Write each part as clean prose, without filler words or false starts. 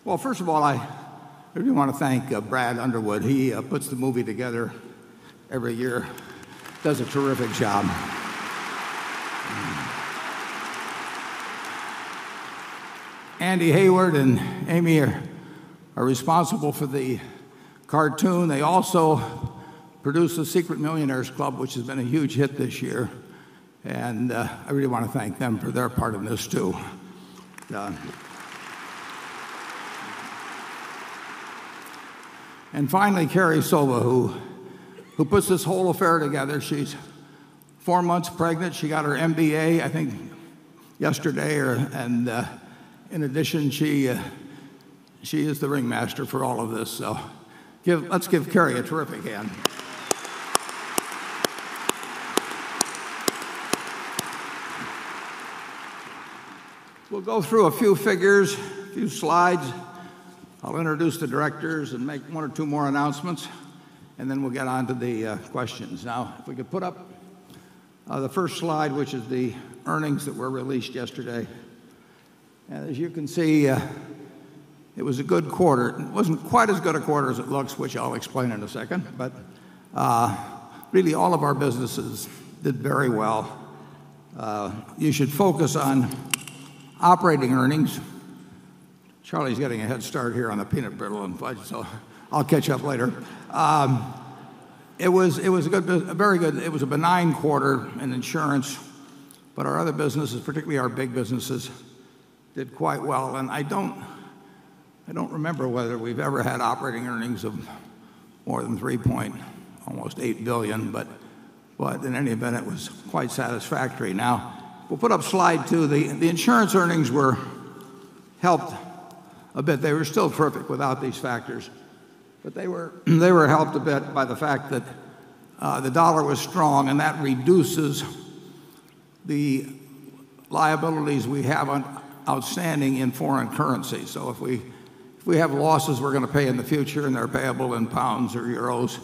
Well, first of all, I really want to thank Brad Underwood. He puts the movie together every year, does a terrific job. Andy Hayward and Amy are responsible for the cartoon. They also produced the Secret Millionaires Club, which has been a huge hit this year. And I really want to thank them for their part in this, too. And finally, Carrie Sova, who puts this whole affair together. She's 4 months pregnant. She got her MBA, I think, yesterday. And in addition, she is the ringmaster for all of this. So let's give Carrie a terrific hand. We'll go through a few figures, a few slides. I'll introduce the directors and make one or two more announcements, and then we'll get on to the questions. Now, if we could put up the first slide, which is the earnings that were released yesterday. And as you can see, it was a good quarter. It wasn't quite as good a quarter as it looks, which I'll explain in a second, but really all of our businesses did very well. You should focus on operating earnings. Charlie's getting a head start here on the peanut brittle and fudge, so I'll catch up later. It was very good. It was a benign quarter in insurance, but our other businesses, particularly our big businesses, did quite well. And I don't remember whether we've ever had operating earnings of more than almost $8 billion, but in any event, it was quite satisfactory. Now, we'll put up slide 2. The insurance earnings were helped a bit. They were still terrific without these factors, but they were helped a bit by the fact that the dollar was strong, and that reduces the liabilities we have outstanding in foreign currency. So if we have losses we're going to pay in the future, and they're payable in pounds or euros,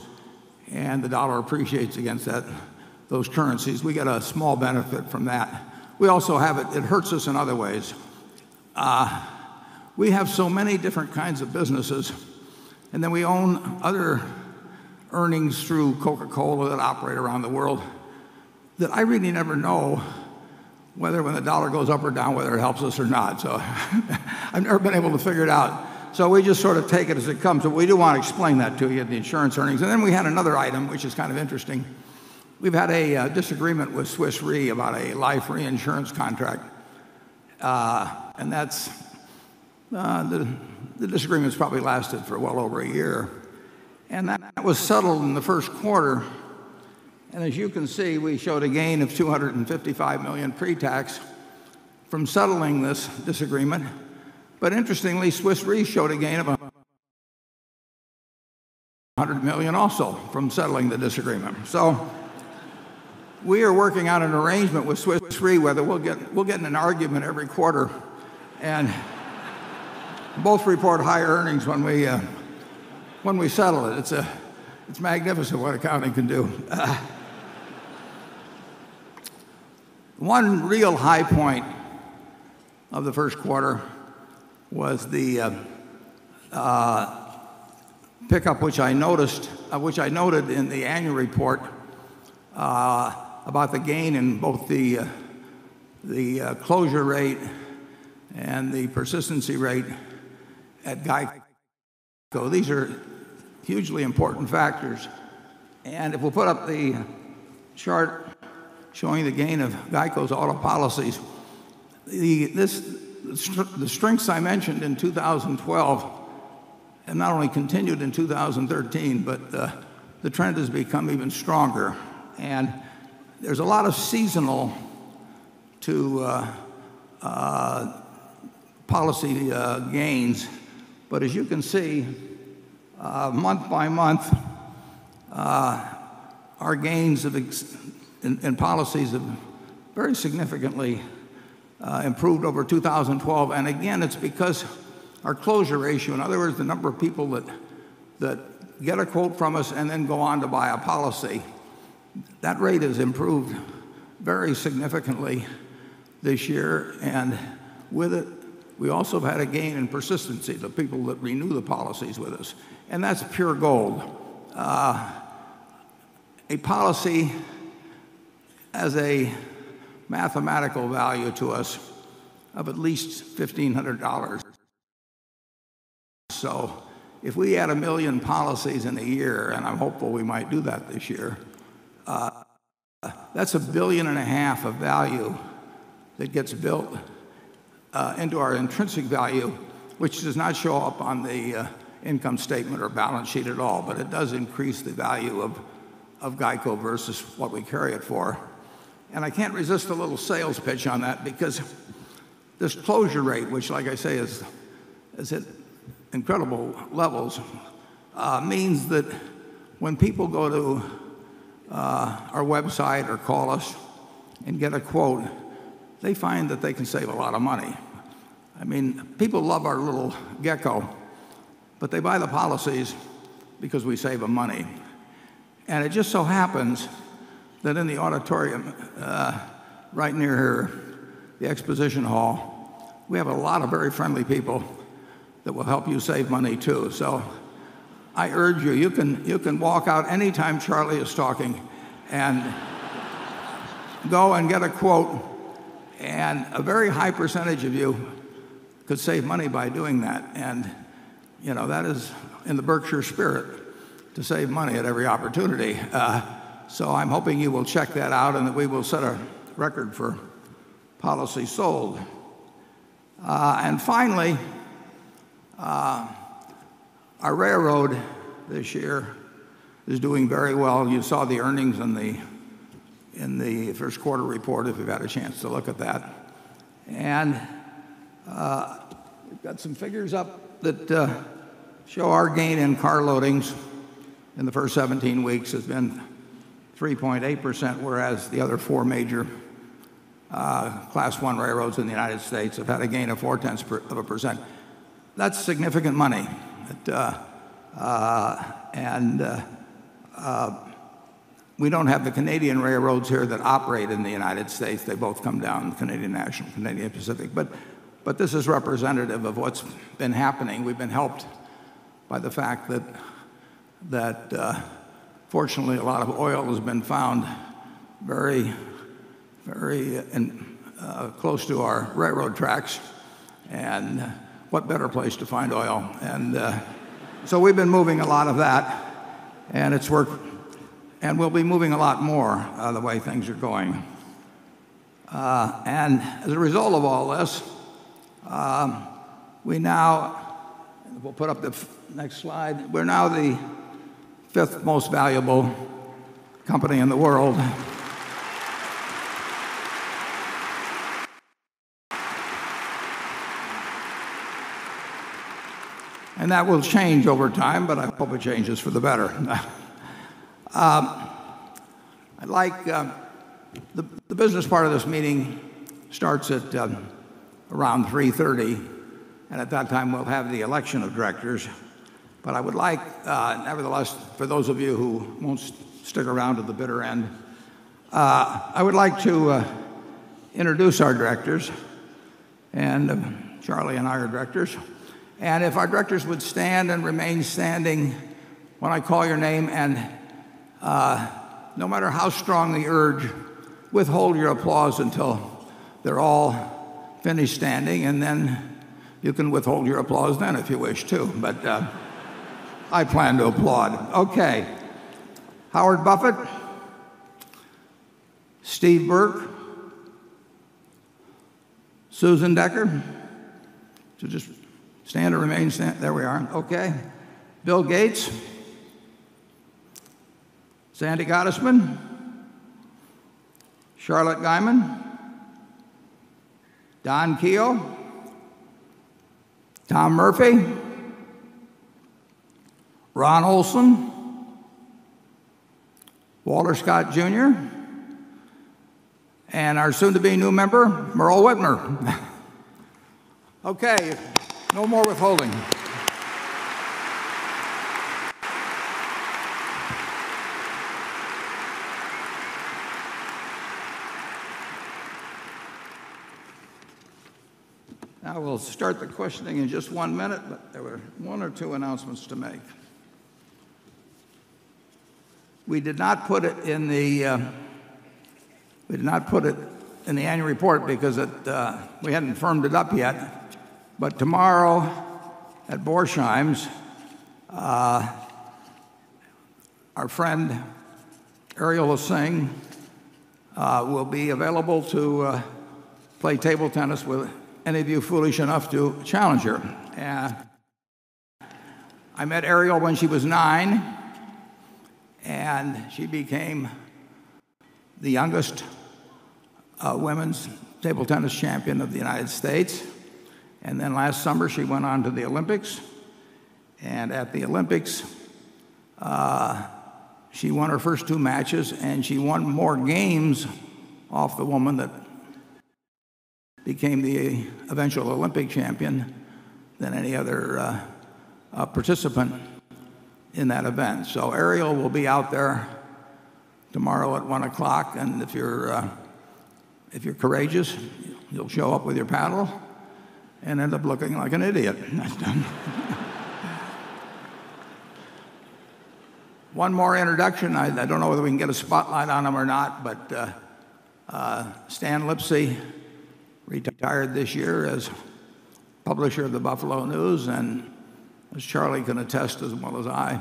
and the dollar appreciates against those currencies, we get a small benefit from that. We also have it hurts us in other ways. We have so many different kinds of businesses, and then we own other earnings through Coca-Cola that operate around the world, that I really never know whether when the dollar goes up or down, whether it helps us or not. So I've never been able to figure it out. So we just sort of take it as it comes. But we do want to explain that to you, the insurance earnings. And then we had another item, which is kind of interesting. We've had a disagreement with Swiss Re about a life reinsurance contract. And that's the disagreement's probably lasted for well over a year. And that was settled in the first quarter. And as you can see, we showed a gain of $255 million pre-tax from settling this disagreement. But interestingly, Swiss Re showed a gain of $100 million also from settling the disagreement. So we are working on an arrangement with Swiss Re whether we'll get in an argument every quarter, and both report higher earnings when we settle it. It's magnificent what accounting can do. One real high point of the first quarter was the pickup, which I noted in the annual report about the gain in both the closure rate and the persistency rate at Geico. These are hugely important factors. And if we'll put up the chart showing the gain of Geico's auto policies, the strengths I mentioned in 2012 have not only continued in 2013, but the trend has become even stronger. And there's a lot of seasonal to policy gains. But as you can see, month by month, our gains in policies have very significantly improved over 2012. And again, it's because our closure ratio, in other words, the number of people that get a quote from us and then go on to buy a policy, that rate has improved very significantly this year. And with it we also have had a gain in persistency, the people that renew the policies with us. And that's pure gold. A policy has a mathematical value to us of at least $1,500. So if we had 1 million policies in a year, and I'm hopeful we might do that this year, that's $1.5 billion of value that gets built into our intrinsic value, which does not show up on the income statement or balance sheet at all, but it does increase the value of Geico versus what we carry it for. And I can't resist a little sales pitch on that, because this closure rate, which, like I say, is at incredible levels, means that when people go to our website or call us and get a quote, they find that they can save a lot of money. I mean, people love our little gecko, but they buy the policies because we save them money. And it just so happens that in the auditorium right near here, the exposition hall, we have a lot of very friendly people that will help you save money too. So I urge you, you can walk out anytime Charlie is talking and go and get a quote, and a very high percentage of you could save money by doing that. And you know, that is in the Berkshire spirit, to save money at every opportunity. So I'm hoping you will check that out, and that we will set a record for policies sold. And finally, our railroad this year is doing very well. You saw the earnings in the first quarter report, if you've had a chance to look at that. And we've got some figures up that show our gain in car loadings in the first 17 weeks has been 3.8%, whereas the other 4 major Class 1 railroads in the United States have had a gain of 0.4%. That's significant money. We don't have the Canadian railroads here that operate in the United States. They both come down, Canadian National, Canadian Pacific. But this is representative of what's been happening. We've been helped by the fact that fortunately a lot of oil has been found very, very close to our railroad tracks. And what better place to find oil? And so we've been moving a lot of that, and it's worked. And we'll be moving a lot more the way things are going. And as a result of all this, we now, we'll put up the next slide, we're now the 5th most valuable company in the world. And that will change over time, but I hope it changes for the better. I'd like the business part of this meeting starts at around 3:30, and at that time we'll have the election of directors. But I would like, nevertheless, for those of you who won't stick around to the bitter end, I would like to introduce our directors, and Charlie and I are directors. And if our directors would stand and remain standing when I call your name, and no matter how strong the urge, withhold your applause until they're all finished standing, and then you can withhold your applause then if you wish to. But I plan to applaud. Okay. Howard Buffett, Steve Burke, Susan Decker. So just stand or remain stand. There we are. Okay. Bill Gates, Sandy Gottesman, Charlotte Guyman, Don Keogh, Tom Murphy, Ron Olson, Walter Scott Jr., and our soon-to-be new member, Merle Whitmer. Okay, no more withholding. Now will start the questioning in just 1 minute, but there were one or two announcements to make. We did not put it in the annual report because we hadn't firmed it up yet. But tomorrow at Borsheim's, our friend Ariel Singh will be available to play table tennis with any of you foolish enough to challenge her. I met Ariel when she was 9, and she became the youngest women's table tennis champion of the United States. And then last summer she went on to the Olympics, and at the Olympics she won her first 2 matches, and she won more games off the woman that became the eventual Olympic champion than any other participant in that event. So Ariel will be out there tomorrow at 1 o'clock, and if you're courageous, you'll show up with your paddle and end up looking like an idiot. One more introduction. I don't know whether we can get a spotlight on him or not, but Stan Lipsey retired this year as publisher of the Buffalo News, and as Charlie can attest as well as I,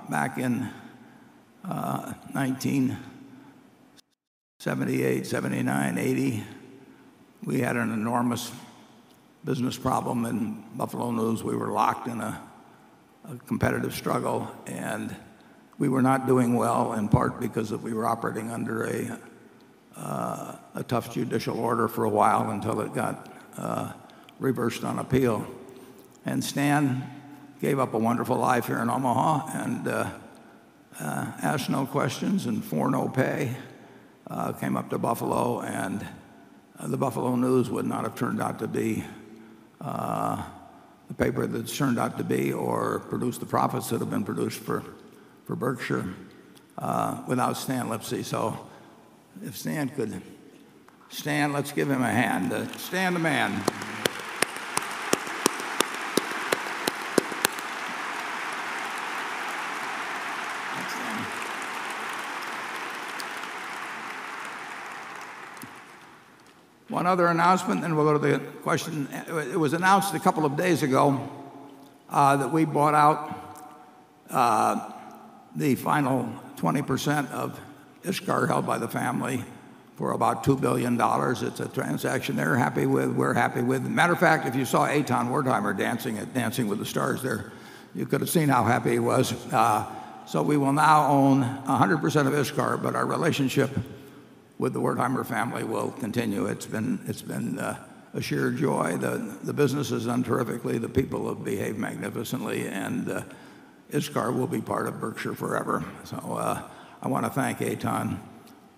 back in 1978, 79, 80, we had an enormous business problem in Buffalo News. We were locked in a competitive struggle, and we were not doing well, in part because we were operating under a tough judicial order for a while until it got reversed on appeal. And Stan gave up a wonderful life here in Omaha and asked no questions and for no pay came up to Buffalo, and the Buffalo News would not have turned out to be the paper that it's turned out to be, or produced the profits that have been produced for Berkshire without Stan Lipsey. So if Stan could stand, let's give him a hand. Stan the man. One other announcement, then we'll go to the question. It was announced a couple of days ago that we bought out the final 20% of Ishkar held by the family for about $2 billion. It's a transaction they're happy with, we're happy with. Matter of fact, if you saw Eitan Wertheimer dancing at Dancing with the Stars there, you could have seen how happy he was. So we will now own 100% of Ishkar, but our relationship with the Wertheimer family will continue. It's been a sheer joy. The business has done terrifically. The people have behaved magnificently, and Ishkar will be part of Berkshire forever. So I want to thank Eitan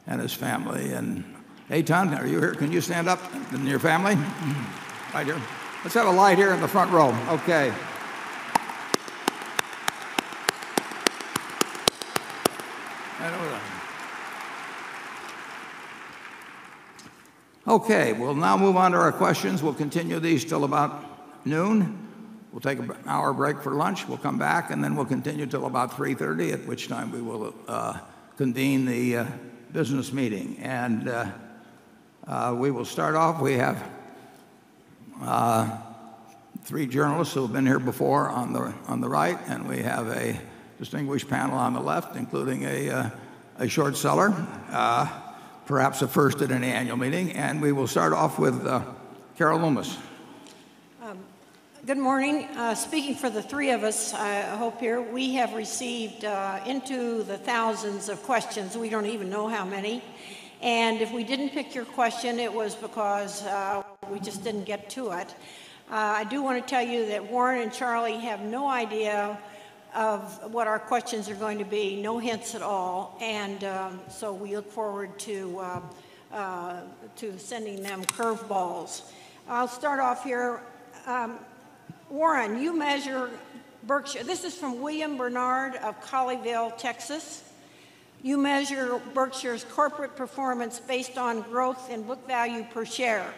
and his family. And Eitan, are you here? Can you stand up? And your family? Right here. Let's have a light here in the front row. Okay. Okay, we'll now move on to our questions. We'll continue these till about noon. We'll take an hour break for lunch. We'll come back, and then we'll continue till about 3:30, at which time we will convene the business meeting. And we will start off. We have 3 journalists who have been here before on the right, and we have a distinguished panel on the left, including a short seller. Perhaps a first at any annual meeting. And we will start off with Carol Loomis. Good morning. Speaking for the 3 of us, I hope here, we have received into the thousands of questions. We don't even know how many. And if we didn't pick your question, it was because we just didn't get to it. I do want to tell you that Warren and Charlie have no idea of what our questions are going to be, no hints at all, and so we look forward to sending them curveballs. I'll start off here. Warren, you measure Berkshire. This is from William Bernard of Colleyville, Texas. You measure Berkshire's corporate performance based on growth in book value per share.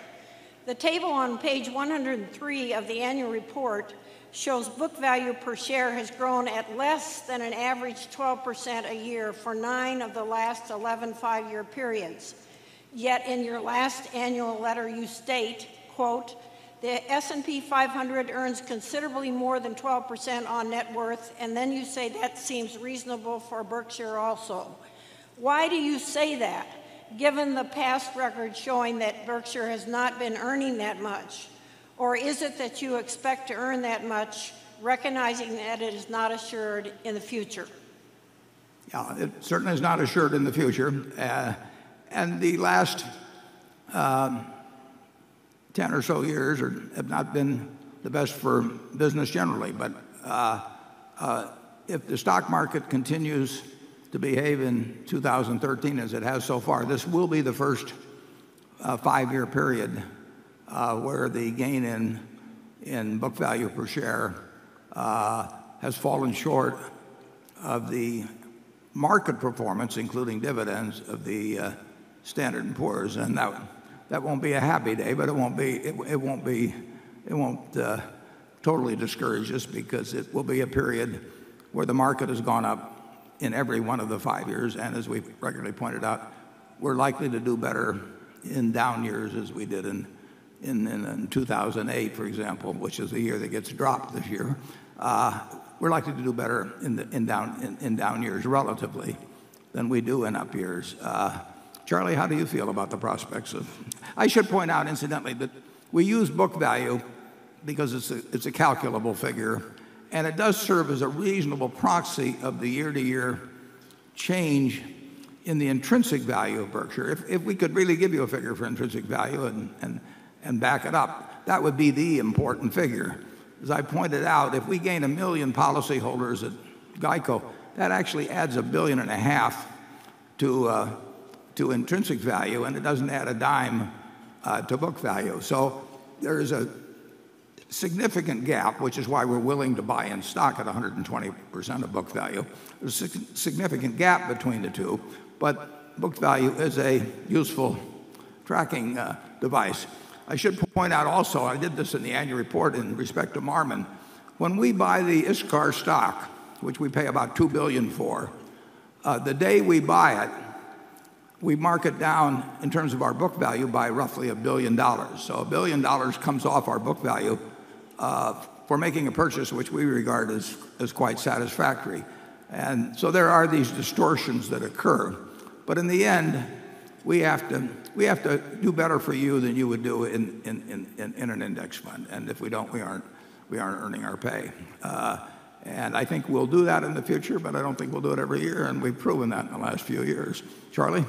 The table on page 103 of the annual report shows book value per share has grown at less than an average 12% a year for 9 of the last 11 5-year periods. Yet in your last annual letter you state, quote, the S&P 500 earns considerably more than 12% on net worth, and then you say that seems reasonable for Berkshire also. Why do you say that, given the past record showing that Berkshire has not been earning that much? Or is it that you expect to earn that much, recognizing that it is not assured in the future? Yeah, it certainly is not assured in the future. And the last 10 or so years have not been the best for business generally. But if the stock market continues to behave in 2013 as it has so far, this will be the first 5-year period where the gain in book value per share has fallen short of the market performance, including dividends, of the Standard & Poor's, and that won't be a happy day, but it won't totally discourage us, because it will be a period where the market has gone up in every one of the 5 years, and as we've regularly pointed out, we're likely to do better in down years, as we did in 2008, for example, which is the year that gets dropped this year. We're likely to do better in down years relatively than we do in up years. Charlie, how do you feel about the prospects of? I should point out, incidentally, that we use book value because it's a calculable figure, and it does serve as a reasonable proxy of the year-to-year change in the intrinsic value of Berkshire. If we could really give you a figure for intrinsic value and back it up, that would be the important figure. As I pointed out, if we gain 1 million policyholders at Geico, that actually adds $1.5 billion to intrinsic value, and it doesn't add a dime to book value. So there is a significant gap, which is why we're willing to buy in stock at 120% of book value. There's a significant gap between the two, but book value is a useful tracking device. I should point out also, I did this in the annual report in respect to Marmon, when we buy the ISCAR stock, which we pay about $2 billion for, the day we buy it, we mark it down in terms of our book value by roughly $1 billion. So $1 billion comes off our book value for making a purchase which we regard as quite satisfactory. And so there are these distortions that occur. But in the end, we have to do better for you than you would do in an index fund. And if we don't, we aren't earning our pay. And I think we'll do that in the future, but I don't think we'll do it every year, and we've proven that in the last few years. Charlie?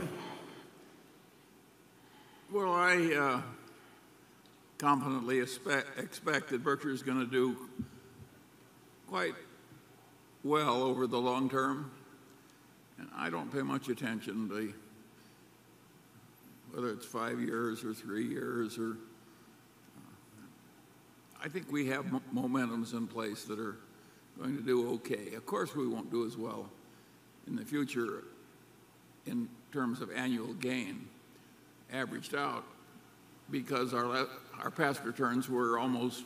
Well, I confidently expect that Berkshire is going to do quite well over the long term, and I don't pay much attention to whether it's 5 years or 3 years, or I think we have momentums in place that are going to do okay. Of course, we won't do as well in the future in terms of annual gain averaged out, because our past returns were almost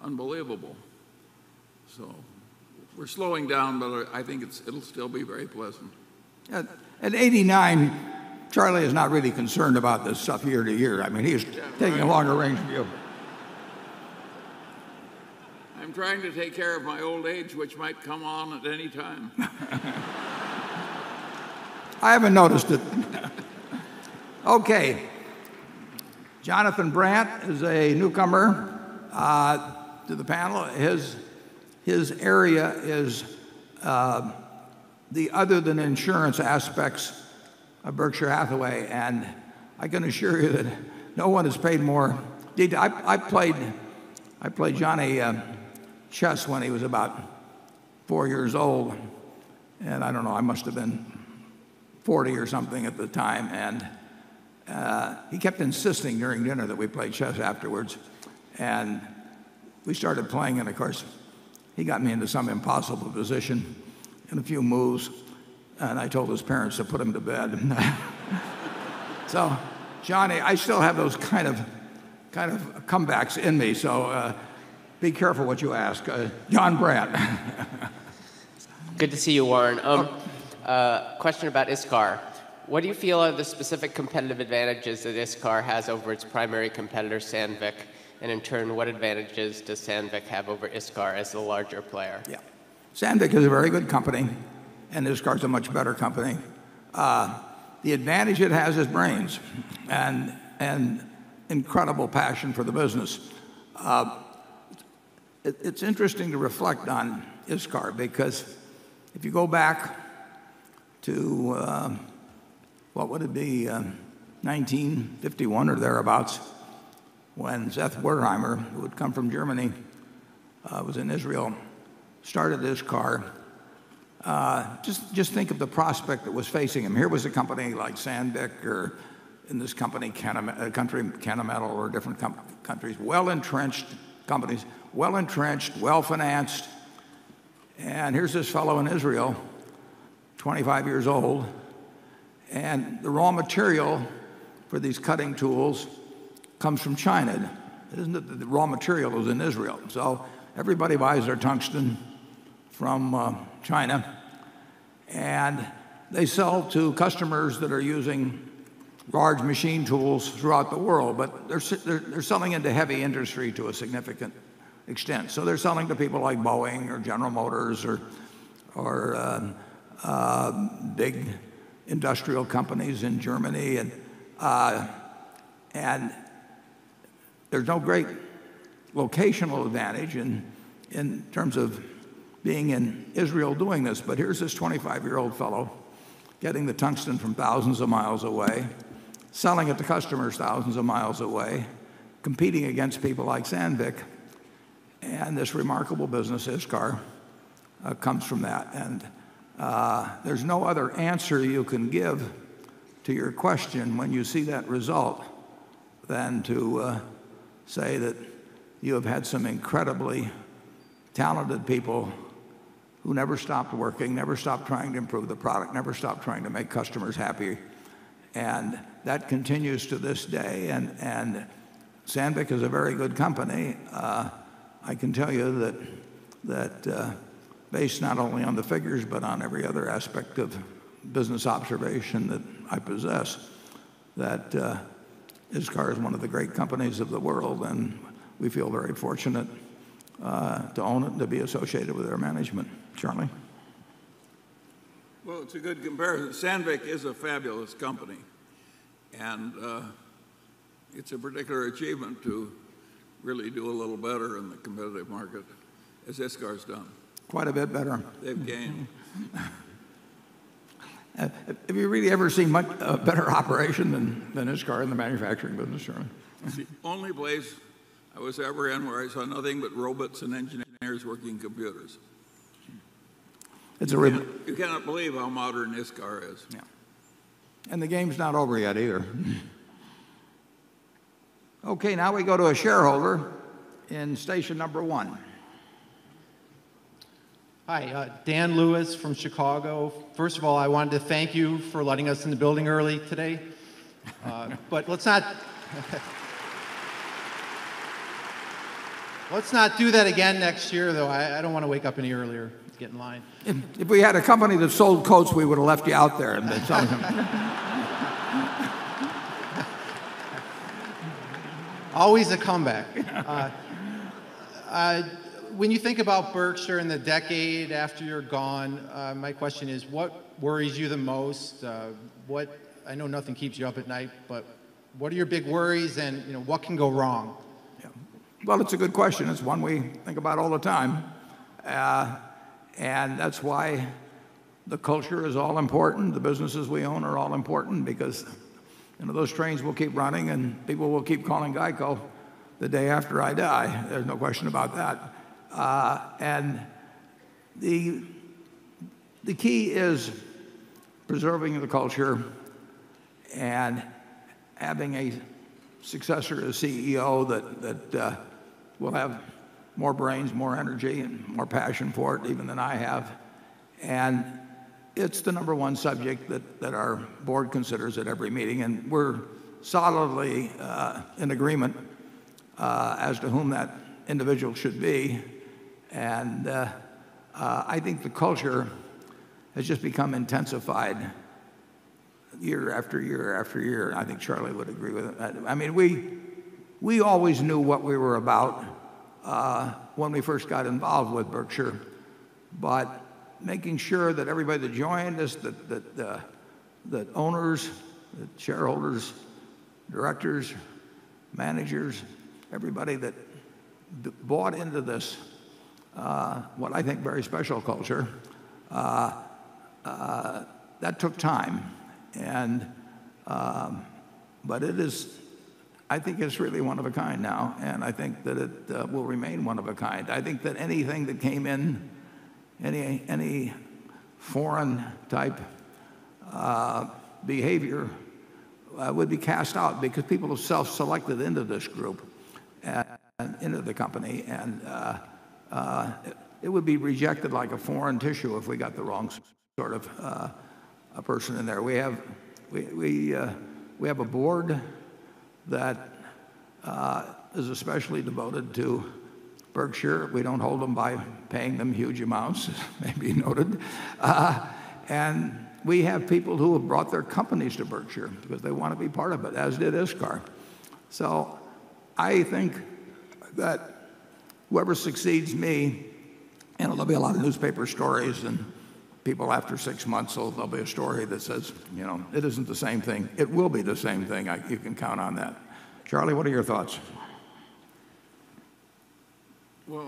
unbelievable. So we're slowing down, but I think it'll still be very pleasant. At 89, Charlie is not really concerned about this stuff year to year. I mean, he's taking a longer range view. I'm trying to take care of my old age, which might come on at any time. I haven't noticed it. Okay. Jonathan Brandt is a newcomer to the panel. His area is the other than insurance aspects of Berkshire Hathaway, and I can assure you that no one has paid more detail. I played Johnny chess when he was about 4 years old, and I don't know, I must have been 40 or something at the time, and he kept insisting during dinner that we play chess afterwards, and we started playing, and of course he got me into some impossible position in a few moves, and I told his parents to put him to bed. So Johnny, I still have those kind kind of comebacks in me, so be careful what you ask. John Brandt. Good to see you, Warren. Question about ISCAR. What do you feel are the specific competitive advantages that ISCAR has over its primary competitor, Sandvik? And in turn, what advantages does Sandvik have over ISCAR as the larger player? Yeah. Sandvik is a very good company, and ISCAR is a much better company. The advantage it has is brains and incredible passion for the business. It's interesting to reflect on ISCAR because if you go back to, what would it be, 1951 or thereabouts, when Seth Wertheimer, who had come from Germany, was in Israel, started ISCAR. Just think of the prospect that was facing him. Here was a company like Sandvik, or in this country, Kennametal, or different countries, well-entrenched companies, well-entrenched, well-financed. And here's this fellow in Israel, 25 years old, and the raw material for these cutting tools comes from China. Isn't it? The raw material is in Israel. So everybody buys their tungsten from China, and they sell to customers that are using large machine tools throughout the world, but they're selling into heavy industry to a significant extent. So they're selling to people like Boeing or General Motors or big industrial companies in Germany, and there's no great locational advantage in terms of being in Israel doing this. But here's this 25-year-old fellow getting the tungsten from thousands of miles away, selling it to customers thousands of miles away, competing against people like Sandvik. And this remarkable business, ISCAR, comes from that. And there's no other answer you can give to your question when you see that result than to say that you have had some incredibly talented people who never stopped working, never stopped trying to improve the product, never stopped trying to make customers happy. And that continues to this day. And Sandvik is a very good company. I can tell you that based not only on the figures but on every other aspect of business observation that I possess, that ISCAR is one of the great companies of the world, and we feel very fortunate to own it and to be associated with their management. Charlie? Well, it's a good comparison. Sandvik is a fabulous company, and it's a particular achievement to really do a little better in the competitive market, as ISCAR's done. Quite a bit better. They've gained. Have you really ever seen much better operation than ISCAR in the manufacturing business, Charlie? It's the only place I was ever in where I saw nothing but robots and engineers working computers. You cannot believe how modern ISCAR is. Yeah. And the game's not over yet either. Okay, now we go to a shareholder in station number 1. Hi, Dan Lewis from Chicago. First of all, I wanted to thank you for letting us in the building early today. But let's not do that again next year, though. I don't want to wake up any earlier. Get in line. If we had a company that sold coats, we would have left you out there and been selling them. Always a comeback. When you think about Berkshire in the decade after you're gone, my question is, what worries you the most? I know nothing keeps you up at night, but what are your big worries, and what can go wrong? Yeah. Well, it's a good question. It's one we think about all the time, and that's why the culture is all important. The businesses we own are all important because those trains will keep running, and people will keep calling Geico the day after I die. There's no question about that. And the key is preserving the culture and having a successor as CEO that will have more brains, more energy, and more passion for it even than I have. And it's the number one subject that our board considers at every meeting, and we're solidly in agreement as to whom that individual should be. And I think the culture has just become intensified year after year after year. I think Charlie would agree with it. I mean, we always knew what we were about when we first got involved with Berkshire, but making sure that everybody that joined us, that owners, that shareholders, directors, managers, everybody that bought into this, what I think very special culture, that took time. And but it is, I think it's really one of a kind now, and I think that it will remain one of a kind. I think that anything that came in, any foreign type behavior would be cast out, because people have self-selected into this group and into the company, and it would be rejected like a foreign tissue if we got the wrong sort of a person in there. We have a board that is especially devoted to Berkshire. We don't hold them by paying them huge amounts, may be noted. And we have people who have brought their companies to Berkshire because they want to be part of it, as did ISCAR. So I think that whoever succeeds me, and there'll be a lot of newspaper stories, and people after 6 months, there'll be a story that says, it isn't the same thing. It will be the same thing. You can count on that. Charlie, what are your thoughts? Well,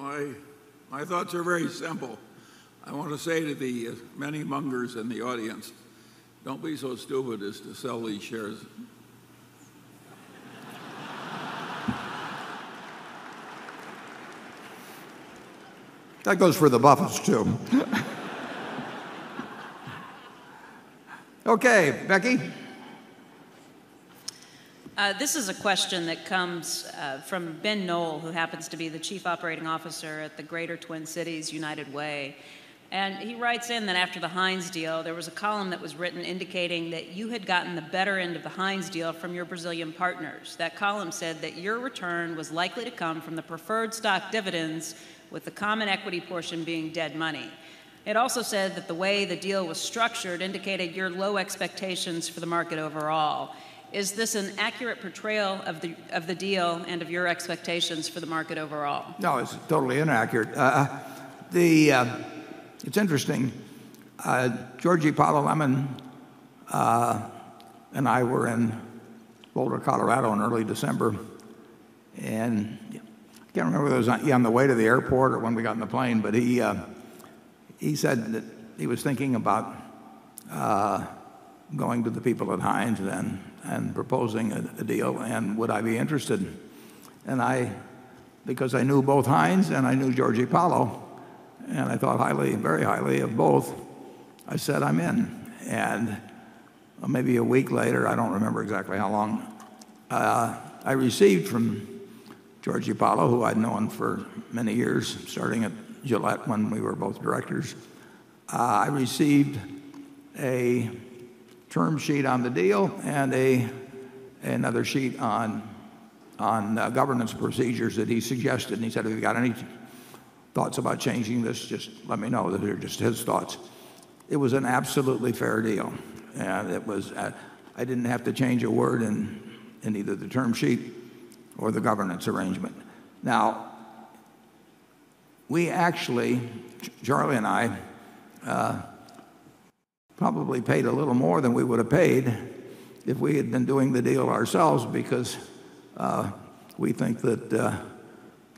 my thoughts are very simple. I want to say to the many Mungers in the audience, don't be so stupid as to sell these shares. That goes for the Buffetts, too. Okay, Becky? This is a question that comes from Ben Knoll, who happens to be the Chief Operating Officer at the Greater Twin Cities United Way. And he writes in that after the Heinz deal, there was a column that was written indicating that you had gotten the better end of the Heinz deal from your Brazilian partners. That column said that your return was likely to come from the preferred stock dividends, with the common equity portion being dead money. It also said that the way the deal was structured indicated your low expectations for the market overall. Is this an accurate portrayal of the deal and of your expectations for the market overall? No, it's totally inaccurate. It's interesting. Georgie Paulo-Lemon and I were in Boulder, Colorado in early December, and I can't remember whether it was on the way to the airport or when we got in the plane, but he said that he was thinking about going to the people at Heinz then and proposing a deal, and would I be interested? And because I knew both Heinz and I knew Georgie Paulo, and I thought very highly of both, I said, I'm in. And maybe a week later, I don't remember exactly how long, I received from Georgie Paulo, who I'd known for many years, starting at Gillette when we were both directors. I received a term sheet on the deal and another sheet on governance procedures that he suggested. And he said, if you've got any thoughts about changing this, just let me know. They're just his thoughts. It was an absolutely fair deal. And it was, I didn't have to change a word in either the term sheet or the governance arrangement. Now, we actually, Charlie and I, probably paid a little more than we would have paid if we had been doing the deal ourselves, because we think that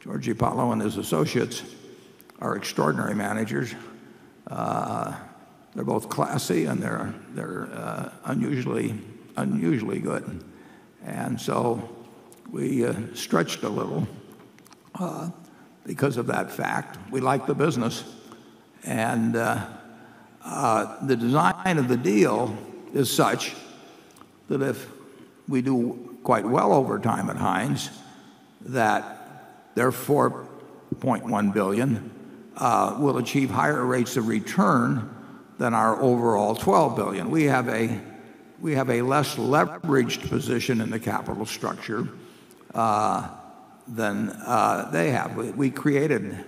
Georgie Paulo and his associates are extraordinary managers. They're both classy and they're unusually good. And so we stretched a little because of that fact. We like the business, and the design of the deal is such that if we do quite well over time at Heinz, that their $4.1 billion will achieve higher rates of return than our overall $12 billion. We have a less leveraged position in the capital structure than they have. We created,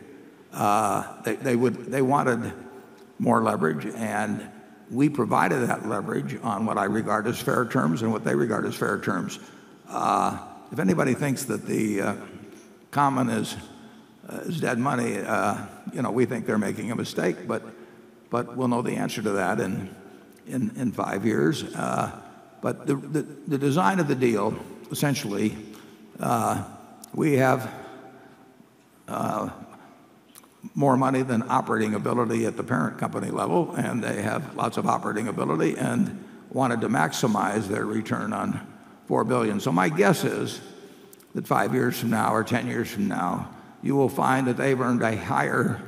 they wanted more leverage, and we provided that leverage on what I regard as fair terms and what they regard as fair terms. If anybody thinks that the common is dead money, we think they're making a mistake, but we'll know the answer to that in 5 years. But the design of the deal, essentially, we have more money than operating ability at the parent company level, and they have lots of operating ability and wanted to maximize their return on $4 billion. So my guess is that 5 years from now or 10 years from now, you will find that they've earned a higher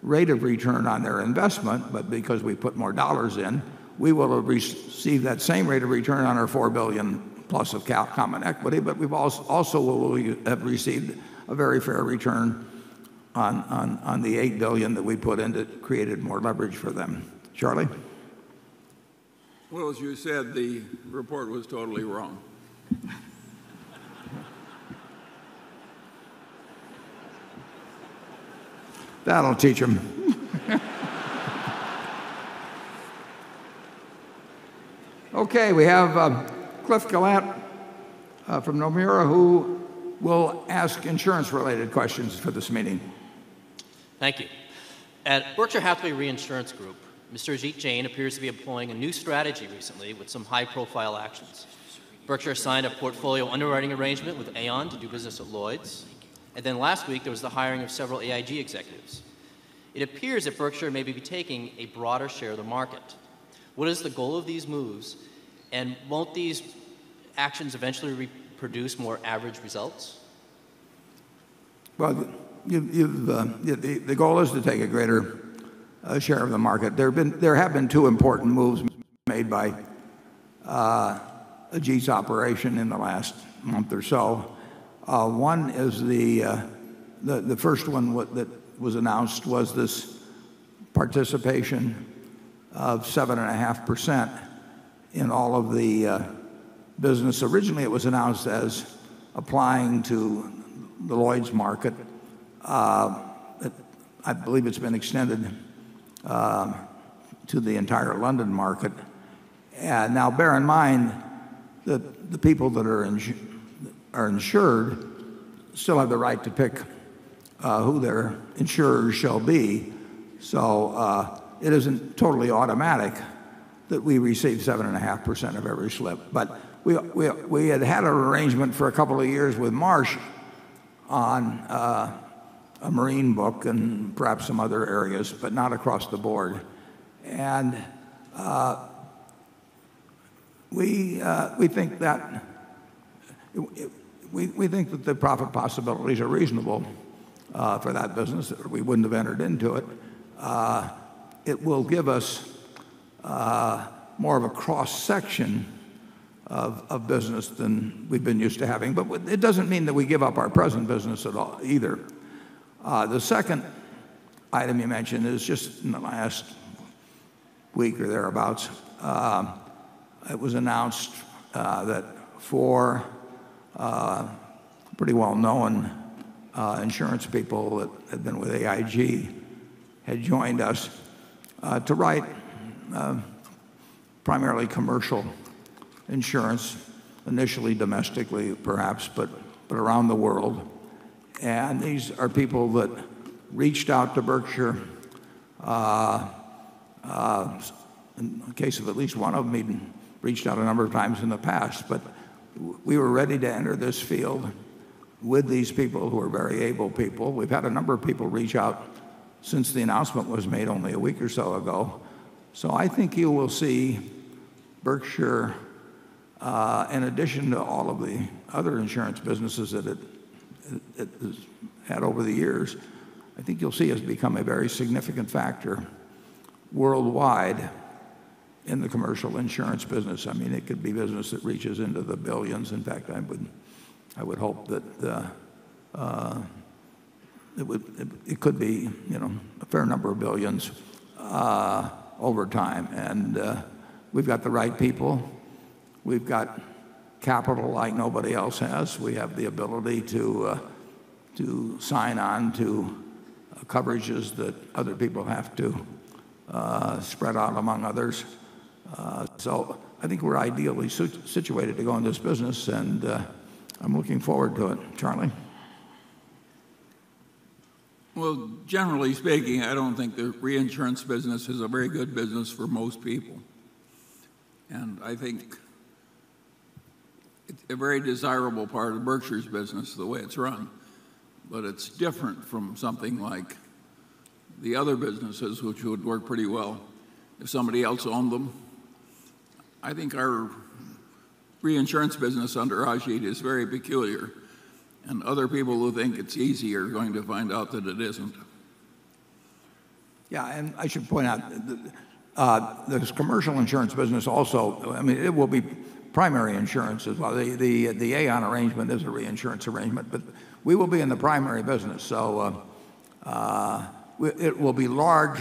rate of return on their investment, but because we put more dollars in, we will have received that same rate of return on our $4 billion plus of common equity, but we've also will have received a very fair return on the $8 billion that we put in that created more leverage for them. Charlie? Well, as you said, the report was totally wrong. That'll teach them. Okay, we have Cliff Gallant from Nomura, who will ask insurance-related questions for this meeting. Thank you. At Berkshire Hathaway Reinsurance Group, Mr. Ajit Jain appears to be employing a new strategy recently with some high-profile actions. Berkshire signed a portfolio underwriting arrangement with Aon to do business at Lloyd's. And then last week, there was the hiring of several AIG executives. It appears that Berkshire may be taking a broader share of the market. What is the goal of these moves? And won't these actions eventually produce more average results? Well, the goal is to take a greater share of the market. There have been two important moves made by Ajit's operation in the last month or so. One is the first one that was announced was this participation of 7.5% in all of the business. Originally, it was announced as applying to the Lloyd's market. I believe it's been extended to the entire London market. And now, bear in mind that the people that are insured still have the right to pick who their insurers shall be. So it isn't totally automatic that we receive 7.5% of every slip. But we had an arrangement for a couple of years with Marsh on a marine book and perhaps some other areas, but not across the board. And we think that we think that the profit possibilities are reasonable for that business. We wouldn't have entered into it. It will give us more of a cross-section of business than we've been used to having. But it doesn't mean that we give up our present business at all either. The second item you mentioned is just in the last week or thereabouts. It was announced that four pretty well-known insurance people that had been with AIG had joined us to write primarily commercial insurance, initially domestically perhaps, but around the world. And these are people that reached out to Berkshire. In the case of at least one of them, he'd reached out a number of times in the past. But we were ready to enter this field with these people who are very able people. We've had a number of people reach out since the announcement was made only a week or so ago. So I think you will see Berkshire, in addition to all of the other insurance businesses that it has had over the years, I think you'll see us become a very significant factor worldwide in the commercial insurance business. I mean, it could be business that reaches into the billions. In fact, I would hope that it could be, a fair number of billions over time. And we've got the right people. We've got capital like nobody else has. We have the ability to to sign on to coverages that other people have to spread out among others. So I think we're ideally situated to go in this business, and I'm looking forward to it. Charlie? Well, generally speaking, I don't think the reinsurance business is a very good business for most people. And I think it's a very desirable part of Berkshire's business, the way it's run. But it's different from something like the other businesses, which would work pretty well if somebody else owned them. I think our reinsurance business under Ajit is very peculiar, and other people who think it's easy are going to find out that it isn't. Yeah, and I should point out this commercial insurance business also, I mean, it will be primary insurance as well. The Aon arrangement is a reinsurance arrangement, but we will be in the primary business. So it will be large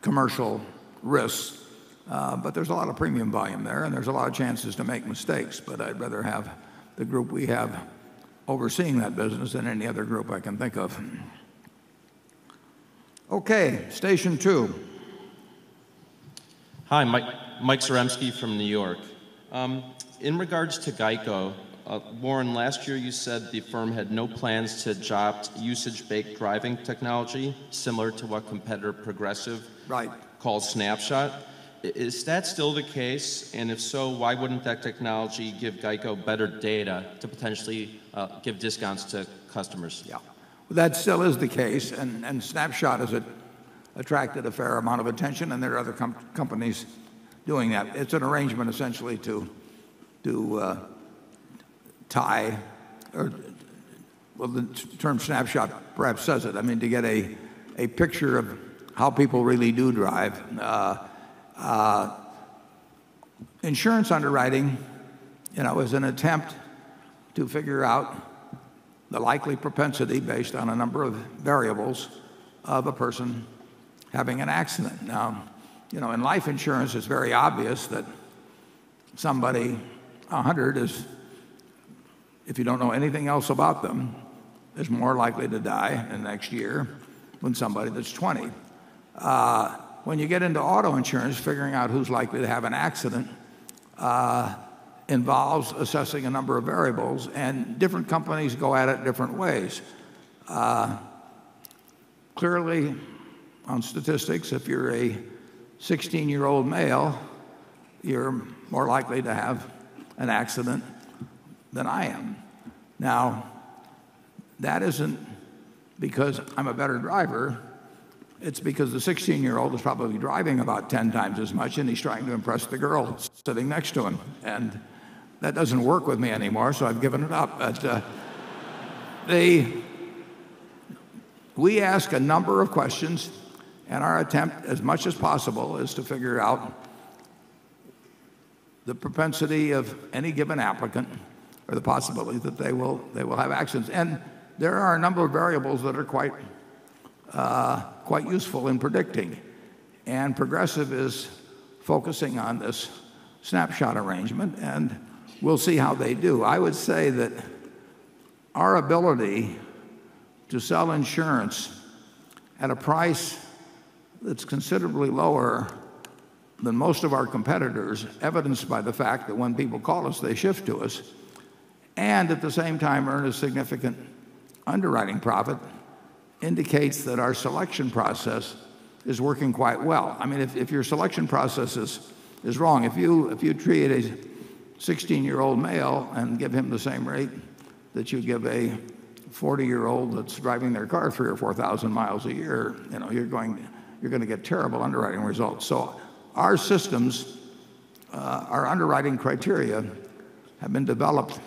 commercial risks, but there's a lot of premium volume there, and there's a lot of chances to make mistakes. But I'd rather have the group we have overseeing that business than any other group I can think of. Okay, station 2. Hi, Mike Zaremski from New York. In regards to Geico, Warren, last year you said the firm had no plans to adopt usage-based driving technology, similar to what competitor Progressive calls Snapshot. Is that still the case? And if so, why wouldn't that technology give Geico better data to potentially give discounts to customers? Yeah, well, that still is the case, and Snapshot has attracted a fair amount of attention, and there are other companies doing that. It's an arrangement essentially to tie, or well, the term snapshot perhaps says it. I mean, to get a picture of how people really do drive. Insurance underwriting, is an attempt to figure out the likely propensity based on a number of variables of a person having an accident. Now, in life insurance, it's very obvious that somebody 100 is, if you don't know anything else about them, is more likely to die in the next year than somebody that's 20. When you get into auto insurance, figuring out who's likely to have an accident involves assessing a number of variables, and different companies go at it different ways. Clearly, on statistics, if you're a 16-year-old male, you're more likely to have an accident than I am. Now, that isn't because I'm a better driver. It's because the 16-year-old is probably driving about 10 times as much, and he's trying to impress the girl sitting next to him. And that doesn't work with me anymore, so I've given it up. But we ask a number of questions, and our attempt, as much as possible, is to figure out the propensity of any given applicant, or the possibility that they will have accidents. And there are a number of variables that are quite useful in predicting. And Progressive is focusing on this snapshot arrangement, and we'll see how they do. I would say that our ability to sell insurance at a price that's considerably lower than most of our competitors, evidenced by the fact that when people call us, they shift to us, and at the same time earn a significant underwriting profit, indicates that our selection process is working quite well. I mean, if your selection process is wrong, if you treat a 16-year-old male and give him the same rate that you give a 40-year-old that's driving their car 3,000 or 4,000 miles a year, you're going to get terrible underwriting results. So our systems, our underwriting criteria, have been developed,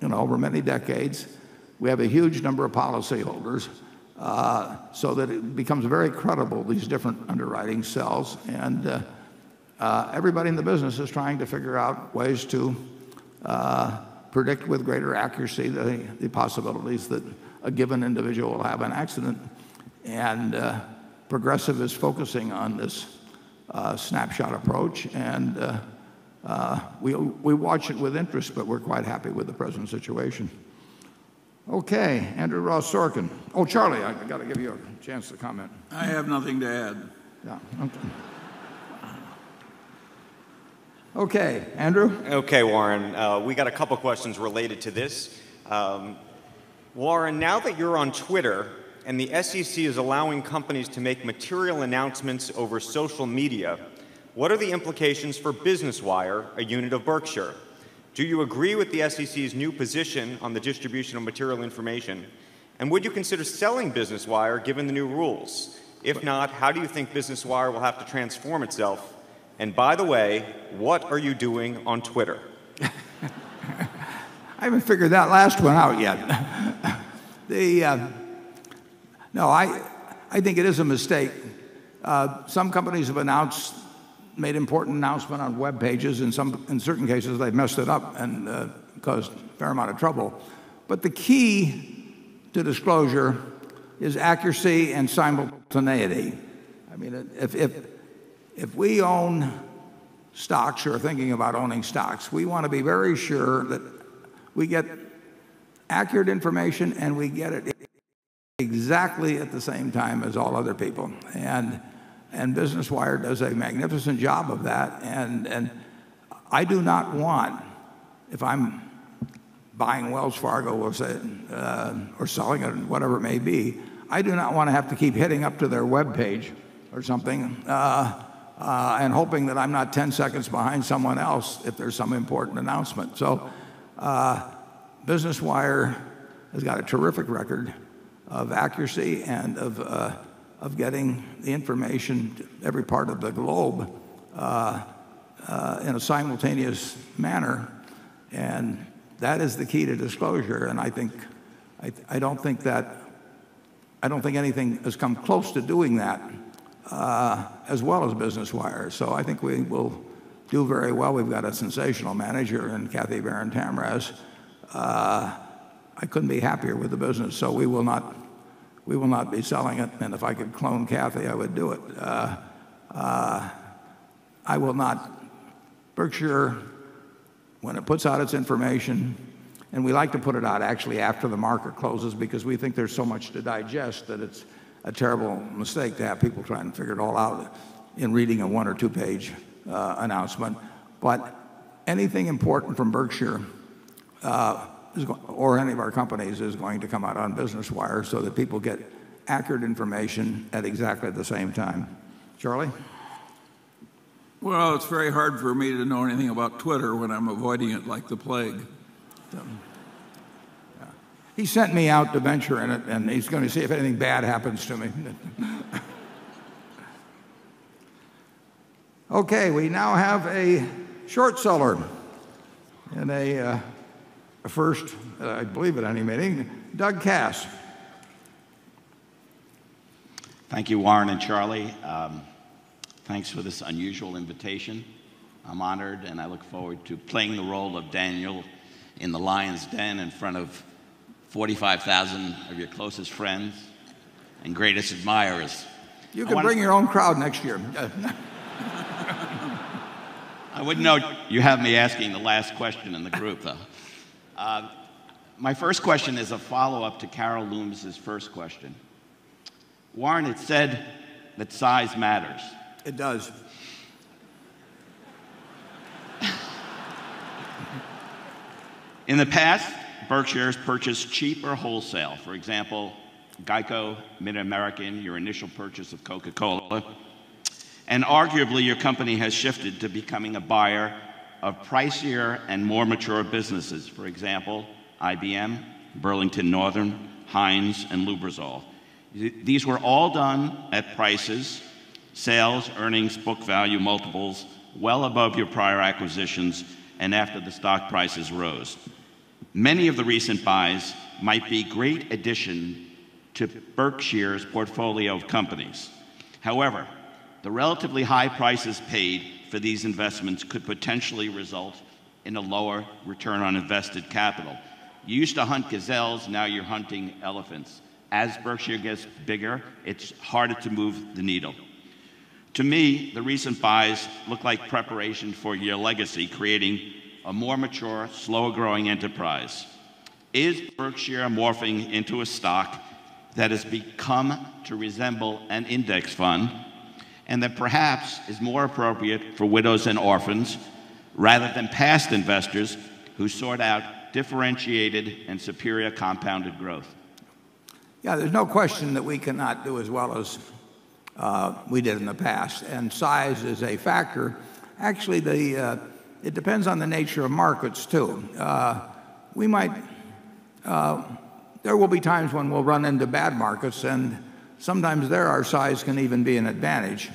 over many decades. We have a huge number of policyholders, so that it becomes very credible, these different underwriting cells. And everybody in the business is trying to figure out ways to predict with greater accuracy the possibilities that a given individual will have an accident. And Progressive is focusing on this snapshot approach, and we watch it with interest, but we're quite happy with the present situation. Okay, Andrew Ross Sorkin. Oh, Charlie, I got to give you a chance to comment. I have nothing to add. Yeah. Okay, Andrew. Okay, Warren. We got a couple questions related to this. Warren, now that you're on Twitter and the SEC is allowing companies to make material announcements over social media, what are the implications for Business Wire, a unit of Berkshire? Do you agree with the SEC's new position on the distribution of material information? And would you consider selling Business Wire given the new rules? If not, how do you think Business Wire will have to transform itself? And by the way, what are you doing on Twitter? I haven't figured that last one out yet. No, I think it is a mistake. Some companies have made important announcement on web pages. In certain cases, they've messed it up and caused a fair amount of trouble. But the key to disclosure is accuracy and simultaneity. I mean, if we own stocks or are thinking about owning stocks, we want to be very sure that we get accurate information and we get it exactly at the same time as all other people. And Business Wire does a magnificent job of that. And I do not want, if I'm buying Wells Fargo or selling it, whatever it may be, I do not want to have to keep hitting up to their web page or something and hoping that I'm not 10 seconds behind someone else if there's some important announcement. So Business Wire has got a terrific record of accuracy and of getting the information to every part of the globe in a simultaneous manner, and that is the key to disclosure. And I don't think anything has come close to doing that as well as Business Wire. So I think we will do very well. We've got a sensational manager in Kathy Barron Tamraz. I couldn't be happier with the business, so we will not be selling it, and if I could clone Kathy, I would do it. I will not. Berkshire, when it puts out its information, and we like to put it out actually after the market closes because we think there's so much to digest that it's a terrible mistake to have people trying to figure it all out in reading a 1 or 2 page announcement. But anything important from Berkshire or any of our companies is going to come out on Business Wire so that people get accurate information at exactly the same time. Charlie? Well, it's very hard for me to know anything about Twitter when I'm avoiding it like the plague. Yeah. He sent me out to venture in it, and he's going to see if anything bad happens to me. Okay, we now have a short seller in a first, I believe, at any meeting, Doug Cass. Thank you, Warren and Charlie. Thanks for this unusual invitation. I'm honored, and I look forward to playing the role of Daniel in the lion's den in front of 45,000 of your closest friends and greatest admirers. You can bring your own crowd next year. I wouldn't know you have me asking the last question in the group, though. My first question is a follow-up to Carol Loomis's first question. Warren, it said that size matters. It does. In the past, Berkshire has purchased cheap or wholesale. For example, Geico, Mid-American, your initial purchase of Coca-Cola. And arguably, your company has shifted to becoming a buyer of pricier and more mature businesses. For example, IBM, Burlington Northern, Heinz, and Lubizol. These were all done at prices, sales, earnings, book value multiples, well above your prior acquisitions and after the stock prices rose. Many of the recent buys might be great addition to Berkshire's portfolio of companies. However, the relatively high prices paid for these investments could potentially result in a lower return on invested capital. You used to hunt gazelles, now you're hunting elephants. As Berkshire gets bigger, it's harder to move the needle. To me, the recent buys look like preparation for your legacy, creating a more mature, slower growing enterprise. is Berkshire morphing into a stock that has become to resemble an index fund and that perhaps is more appropriate for widows and orphans rather than past investors who sought out differentiated and superior compounded growth? Yeah, there's no question that we cannot do as well as we did in the past, and size is a factor. Actually, it depends on the nature of markets too. There will be times when we'll run into bad markets, and sometimes there our size can even be an advantage.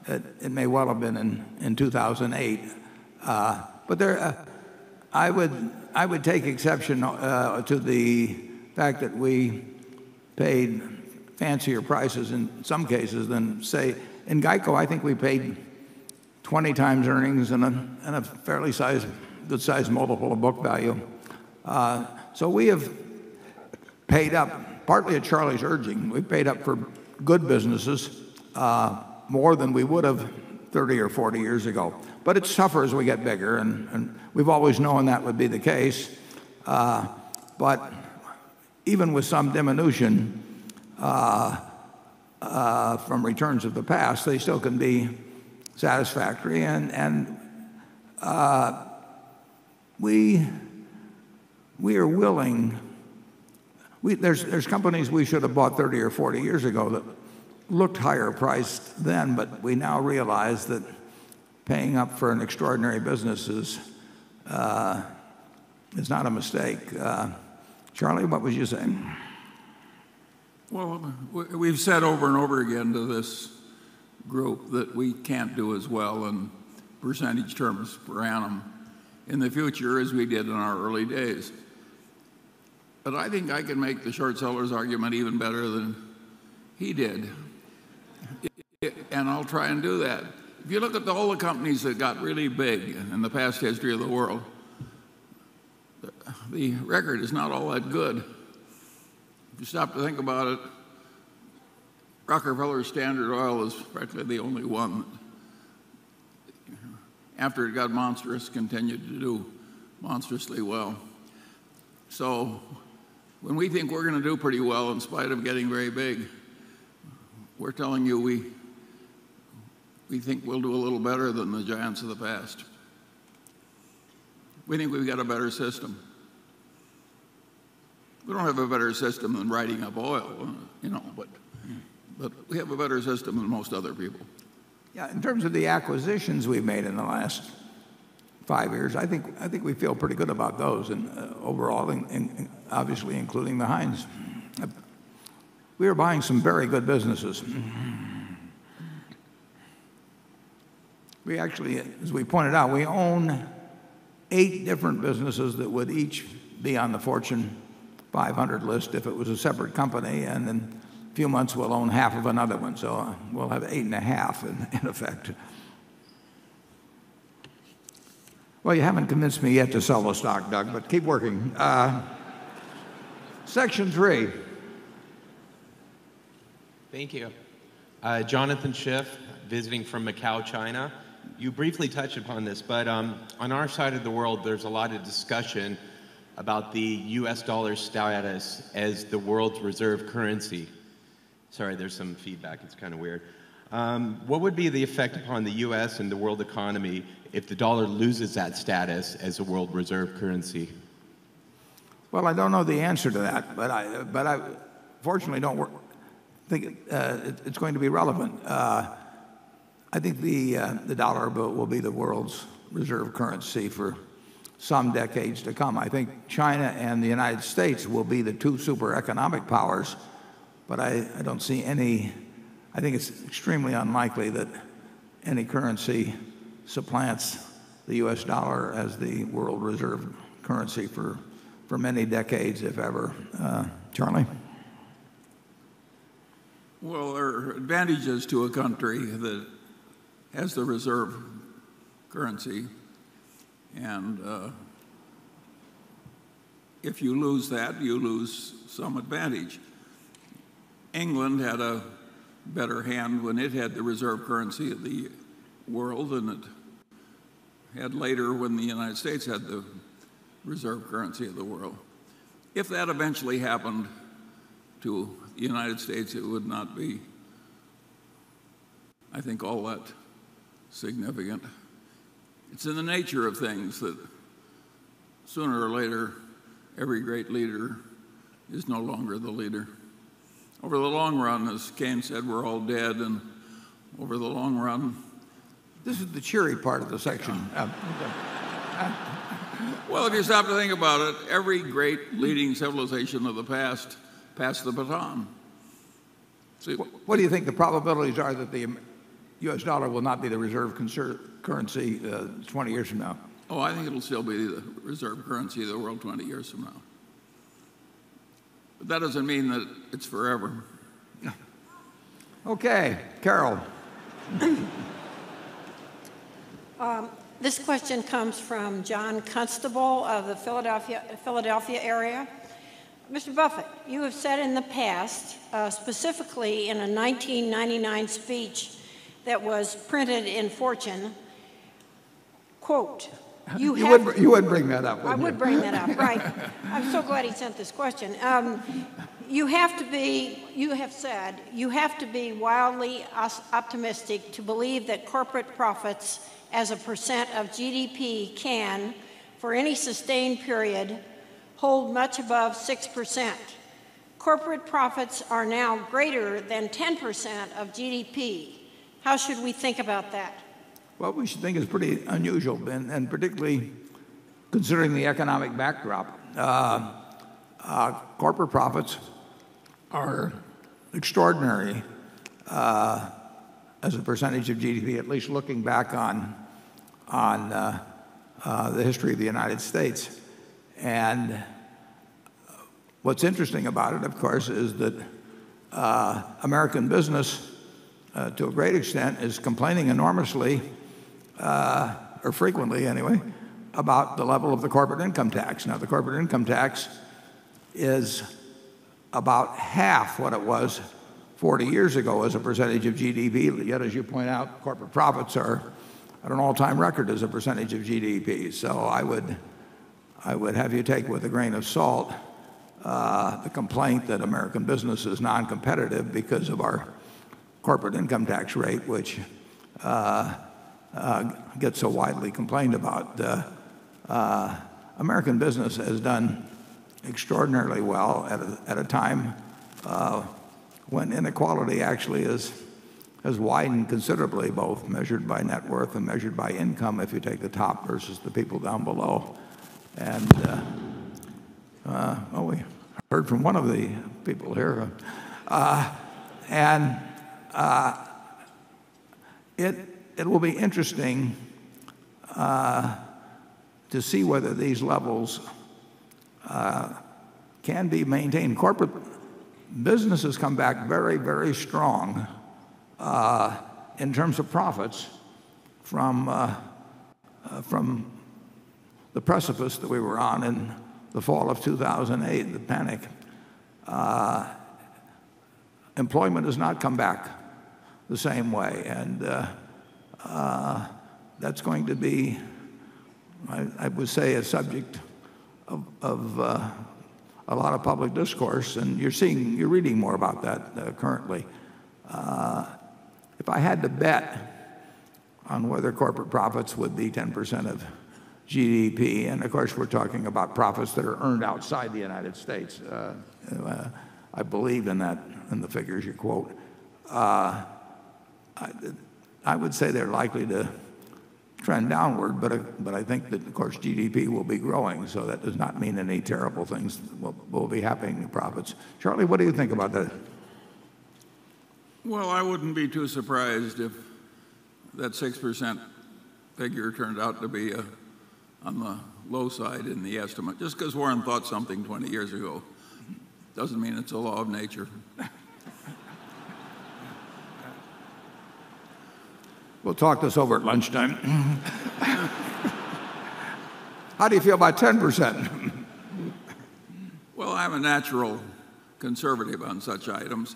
It may well have been in 2008, but I would take exception to the fact that we paid fancier prices in some cases than, say, in Geico. I think we paid 20 times earnings and a fairly good sized multiple of book value. So we have paid up, partly at Charlie's urging. We paid up for good businesses more than we would have 30 or 40 years ago. But it's tougher as we get bigger, and we've always known that would be the case. But even with some diminution from returns of the past, they still can be satisfactory. And we are willing. There's companies we should have bought 30 or 40 years ago that looked higher priced then, but we now realize that paying up for an extraordinary business is not a mistake. Charlie, what was you saying? Well, we've said over and over again to this group that we can't do as well in percentage terms per annum in the future as we did in our early days. But I think I can make the short seller's argument even better than he did. And I'll try and do that. If you look at all the companies that got really big in the past history of the world, the record is not all that good. If you stop to think about it, Rockefeller Standard Oil is practically the only one that, after it got monstrous, continued to do monstrously well. So when we think we're going to do pretty well in spite of getting very big, we're telling you we think we'll do a little better than the giants of the past. We think we've got a better system. We don't have a better system than writing up oil, but we have a better system than most other people. Yeah, in terms of the acquisitions we've made in the last 5 years, I think we feel pretty good about those, and overall, obviously including the Heinz. We are buying some very good businesses. We actually, as we pointed out, we own 8 different businesses that would each be on the Fortune 500 list if it was a separate company, and in a few months we'll own half of another one, so we'll have 8.5 in effect. Well, you haven't convinced me yet to sell the stock, Doug, but keep working. Section 3. Thank you. Jonathan Schiff, visiting from Macau, China. You briefly touched upon this, but on our side of the world, there's a lot of discussion about the US dollar status as the world's reserve currency. Sorry, there's some feedback. It's kind of weird. What would be the effect upon the US and the world economy if the dollar loses that status as a world reserve currency? Well, I don't know the answer to that, but I fortunately don't think it's going to be relevant. I think the dollar will be the world's reserve currency for some decades to come. I think China and the United States will be the 2 super economic powers, but I don't see any. I think it's extremely unlikely that any currency supplants the US dollar as the world reserve currency for many decades, if ever. Charlie? Well, there are advantages to a country that has the reserve currency, and if you lose that, you lose some advantage. England had a better hand when it had the reserve currency of the world than it had later when the United States had the reserve currency of the world. If that eventually happened to the United States, it would not be, I think, all that significant. It's in the nature of things that sooner or later, every great leader is no longer the leader. Over the long run, as Keynes said, we're all dead, and over the long run... This is the cheery part of the section. Well, if you stop to think about it, every great leading civilization of the past passed the baton. See, what do you think the probabilities are that the U.S. dollar will not be the reserve currency 20 years from now? Oh, I think it'll still be the reserve currency of the world 20 years from now. But that doesn't mean that it's forever. Okay, Carol. This question comes from John Constable of the Philadelphia area. Mr. Buffett, you have said in the past, specifically in a 1999 speech that was printed in Fortune, quote, you would bring that up, I would bring that up, right. I'm so glad he sent this question. You have said, you have to be wildly optimistic to believe that corporate profits as a percent of GDP can, for any sustained period, hold much above 6%. Corporate profits are now greater than 10% of GDP. How should we think about that? Well, we should think it's pretty unusual, and particularly considering the economic backdrop. Corporate profits are extraordinary as a percentage of GDP, at least looking back on the history of the United States. And what's interesting about it, of course, is that American business, to a great extent, is complaining enormously, or frequently anyway, about the level of the corporate income tax. Now, the corporate income tax is about half what it was 40 years ago as a percentage of GDP, yet, as you point out, corporate profits are at an all-time record as a percentage of GDP. So I would have you take with a grain of salt the complaint that American business is non-competitive because of our corporate income tax rate, which gets so widely complained about. American business has done extraordinarily well at a time when inequality actually has widened considerably, both measured by net worth and measured by income, if you take the top versus the people down below. And we heard from one of the people here. It will be interesting to see whether these levels can be maintained. Corporate businesses come back very, very strong in terms of profits from the precipice that we were on in the fall of 2008, the panic. Employment has not come back the same way, and that's going to be, I would say, a subject of a lot of public discourse, and you're reading more about that currently. If I had to bet on whether corporate profits would be 10% of GDP, and of course we're talking about profits that are earned outside the United States. I believe in that, in the figures you quote. I would say they're likely to trend downward, but I think that, of course, GDP will be growing, so that does not mean any terrible things will be happening to profits. Charlie, what do you think about that? Well, I wouldn't be too surprised if that 6% figure turned out to be on the low side in the estimate. Just because Warren thought something 20 years ago doesn't mean it's a law of nature. We'll talk this over at lunchtime. How do you feel about 10%? Well, I'm a natural conservative on such items,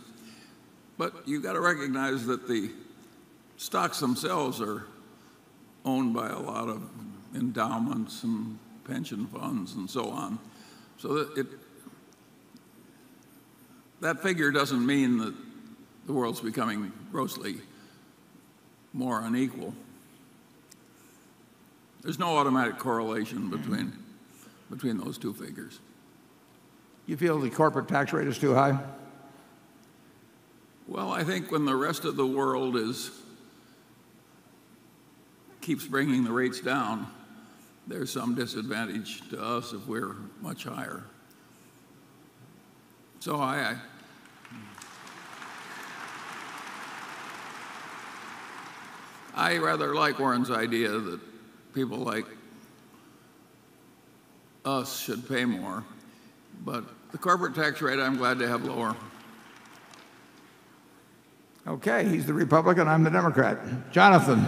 but you've got to recognize that the stocks themselves are owned by a lot of endowments and pension funds and so on. So that figure doesn't mean that the world's becoming grossly more unequal. There's no automatic correlation between those two figures. You feel the corporate tax rate is too high? Well, I think when the rest of the world keeps bringing the rates down, there's some disadvantage to us if we're much higher. So I rather like Warren's idea that people like us should pay more, but the corporate tax rate I'm glad to have lower. Okay, he's the Republican, I'm the Democrat. Jonathan.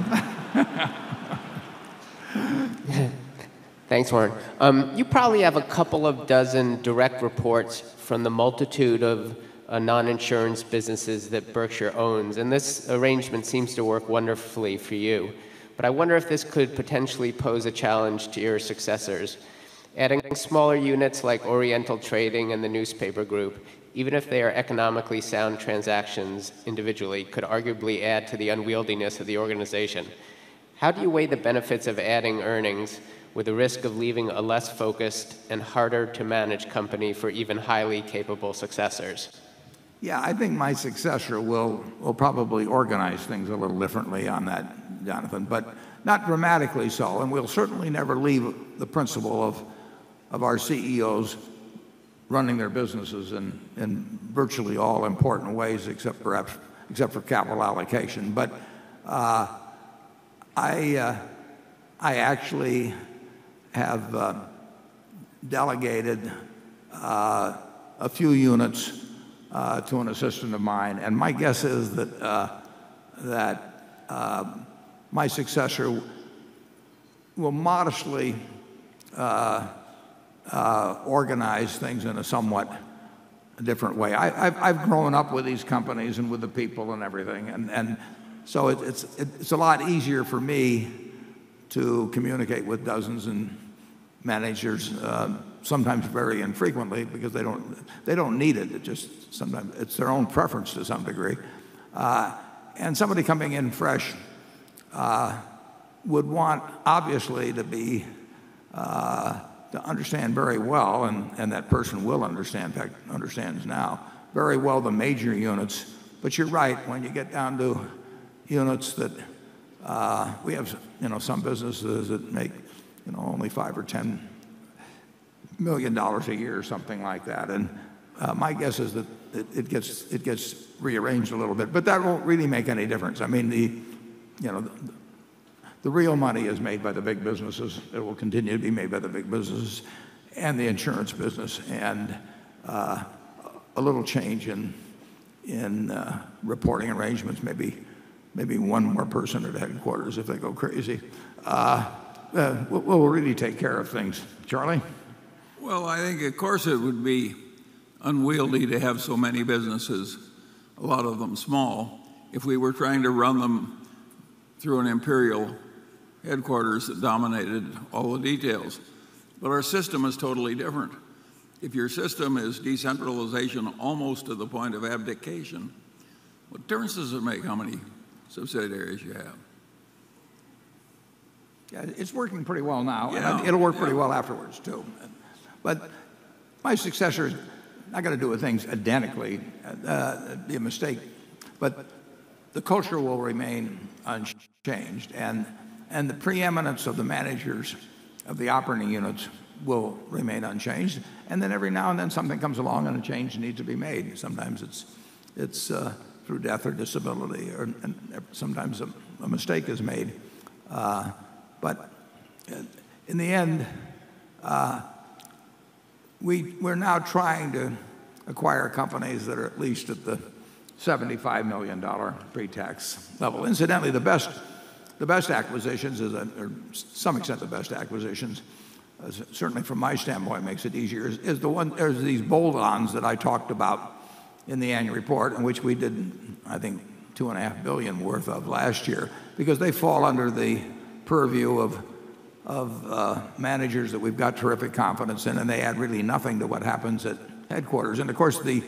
Thanks, Warren. You probably have a couple of dozen direct reports from the multitude of non-insurance businesses that Berkshire owns, and this arrangement seems to work wonderfully for you. But I wonder if this could potentially pose a challenge to your successors. Adding smaller units like Oriental Trading and the newspaper group, even if they are economically sound transactions individually, could arguably add to the unwieldiness of the organization. How do you weigh the benefits of adding earnings with the risk of leaving a less focused and harder to manage company for even highly capable successors? Yeah, I think my successor will probably organize things a little differently on that, Jonathan, but not dramatically so. And we'll certainly never leave the principle of our CEOs running their businesses in virtually all important ways, except for capital allocation. But I actually have delegated a few units to an assistant of mine, and my guess is that my successor will modestly organize things in a somewhat different way. I've grown up with these companies and with the people and everything, and so it's a lot easier for me to communicate with dozens and managers, sometimes very infrequently, because they don't need it. It just sometimes it's their own preference to some degree. And somebody coming in fresh would want, obviously, to understand very well, and that person will understand, in fact, understands now very well the major units. But you're right, when you get down to units that we have, some businesses that make, only $5 or $10 million a year or something like that, and my guess is that it gets rearranged a little bit, but that won't really make any difference. I mean, the real money is made by the big businesses. It will continue to be made by the big businesses and the insurance business, and a little change in reporting arrangements, maybe one more person at headquarters if they go crazy, will really take care of things. Charlie? Well, I think, of course, it would be unwieldy to have so many businesses, a lot of them small, if we were trying to run them through an imperial headquarters that dominated all the details. But our system is totally different. If your system is decentralization almost to the point of abdication, what difference does it make how many subsidiaries you have? Yeah, it's working pretty well now, Yeah, and it'll work pretty well afterwards, too. But my successor is not going to do things identically. It'd be a mistake. But the culture will remain unchanged, and the preeminence of the managers of the operating units will remain unchanged. And then every now and then something comes along and a change needs to be made. Sometimes it's through death or disability, and sometimes a mistake is made. But in the end, we're now trying to acquire companies that are at least at the $75 million pre-tax level. Incidentally, the best acquisitions, or to some extent the best acquisitions, certainly from my standpoint makes it easier, is these bolt-ons that I talked about in the annual report, in which we did, I think, $2.5 billion worth of last year, because they fall under the purview managers that we've got terrific confidence in, and they add really nothing to what happens at headquarters. And of course, the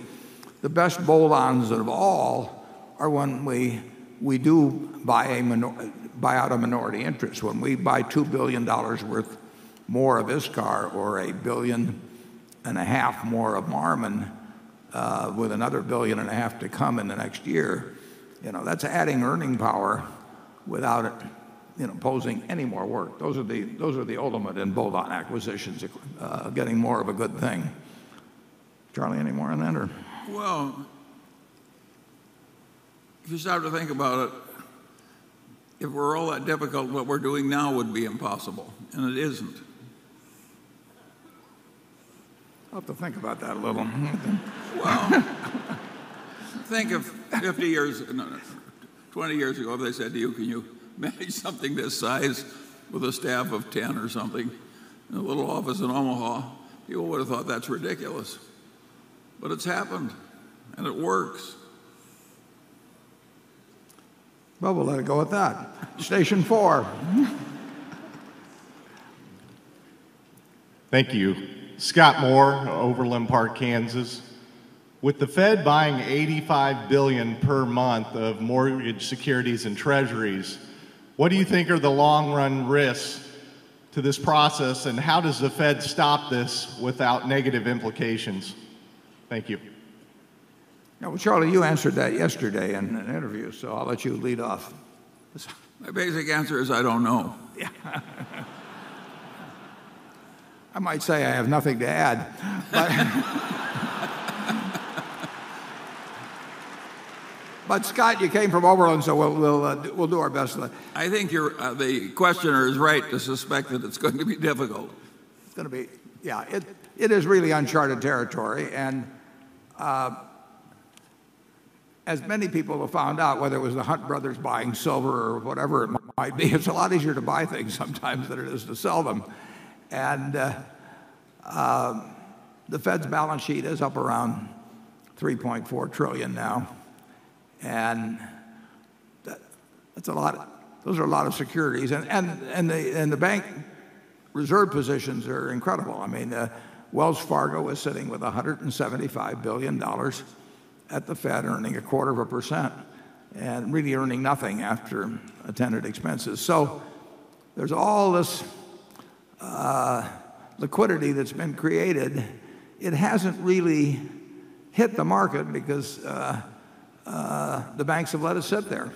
best bolt-ons of all are when we do buy out a minority interest. When we buy $2 billion worth more of ISCAR or $1.5 billion more of Marmon, with another $1.5 billion to come in the next year, that's adding earning power without it posing any more work. Those are the ultimate in bolt-on acquisitions, getting more of a good thing. Charlie, any more on that? Or? Well, if you start to think about it, if we're all that difficult, what we're doing now would be impossible, and it isn't. I'll have to think about that a little. Well, think of 50 years, 20 years ago, if they said to you, can you manage something this size with a staff of 10 or something in a little office in Omaha, people would have thought that's ridiculous. But it's happened, and it works. Well, we'll let it go at that. Station 4. Thank you. Scott Moore, Overland Park, Kansas. With the Fed buying $85 billion per month of mortgage securities and treasuries, what do you think are the long-run risks to this process, and how does the Fed stop this without negative implications? Thank you. Well, Charlie, you answered that yesterday in an interview, so I'll let you lead off. My basic answer is I don't know. Yeah. I might say I have nothing to add, but Scott, you came from Overland, so we'll do our best. I think the questioner is right to suspect that it's going to be difficult. It's going to be, yeah. It is really uncharted territory, and as many people have found out, whether it was the Hunt brothers buying silver or whatever it might be, it's a lot easier to buy things sometimes than it is to sell them. And the Fed's balance sheet is up around $3.4 trillion now, and that's a lot. Those are a lot of securities, and the bank reserve positions are incredible. I mean, Wells Fargo is sitting with $175 billion at the Fed, earning 0.25%, and really earning nothing after attendant expenses. So there's all this liquidity that's been created. It hasn't really hit the market because the banks have let it sit there.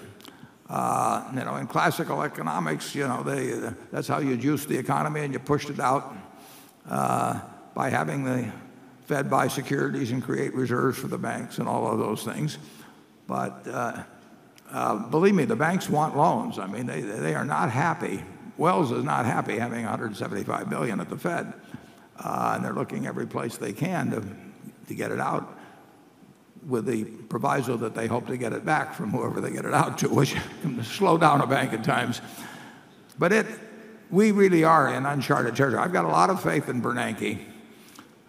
In classical economics, that's how you juice the economy, and you pushed it out by having the Fed buy securities and create reserves for the banks and all of those things. But believe me, the banks want loans. I mean, they are not happy. Wells is not happy having $175 billion at the Fed, and they're looking every place they can to get it out, with the proviso that they hope to get it back from whoever they get it out to, which can slow down a bank at times. But we really are in uncharted territory. I've got a lot of faith in Bernanke.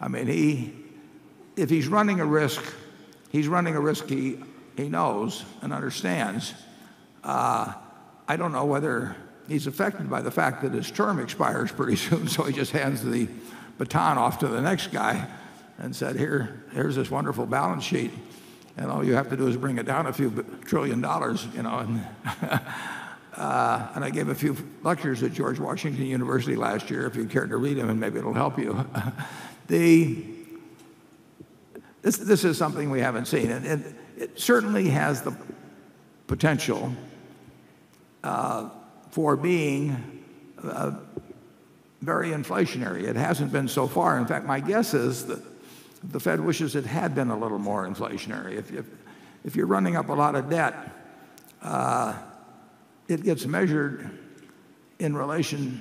I mean, if he's running a risk, he knows and understands. I don't know whether he's affected by the fact that his term expires pretty soon, so he just hands the baton off to the next guy and said, here's this wonderful balance sheet, and all you have to do is bring it down a few $1 trillion, and I gave a few lectures at George Washington University last year, if you cared to read them, and maybe it'll help you. This is something we haven't seen, and it certainly has the potential for being very inflationary. It hasn't been so far. In fact, my guess is that the Fed wishes it had been a little more inflationary. If you're running up a lot of debt, it gets measured in relation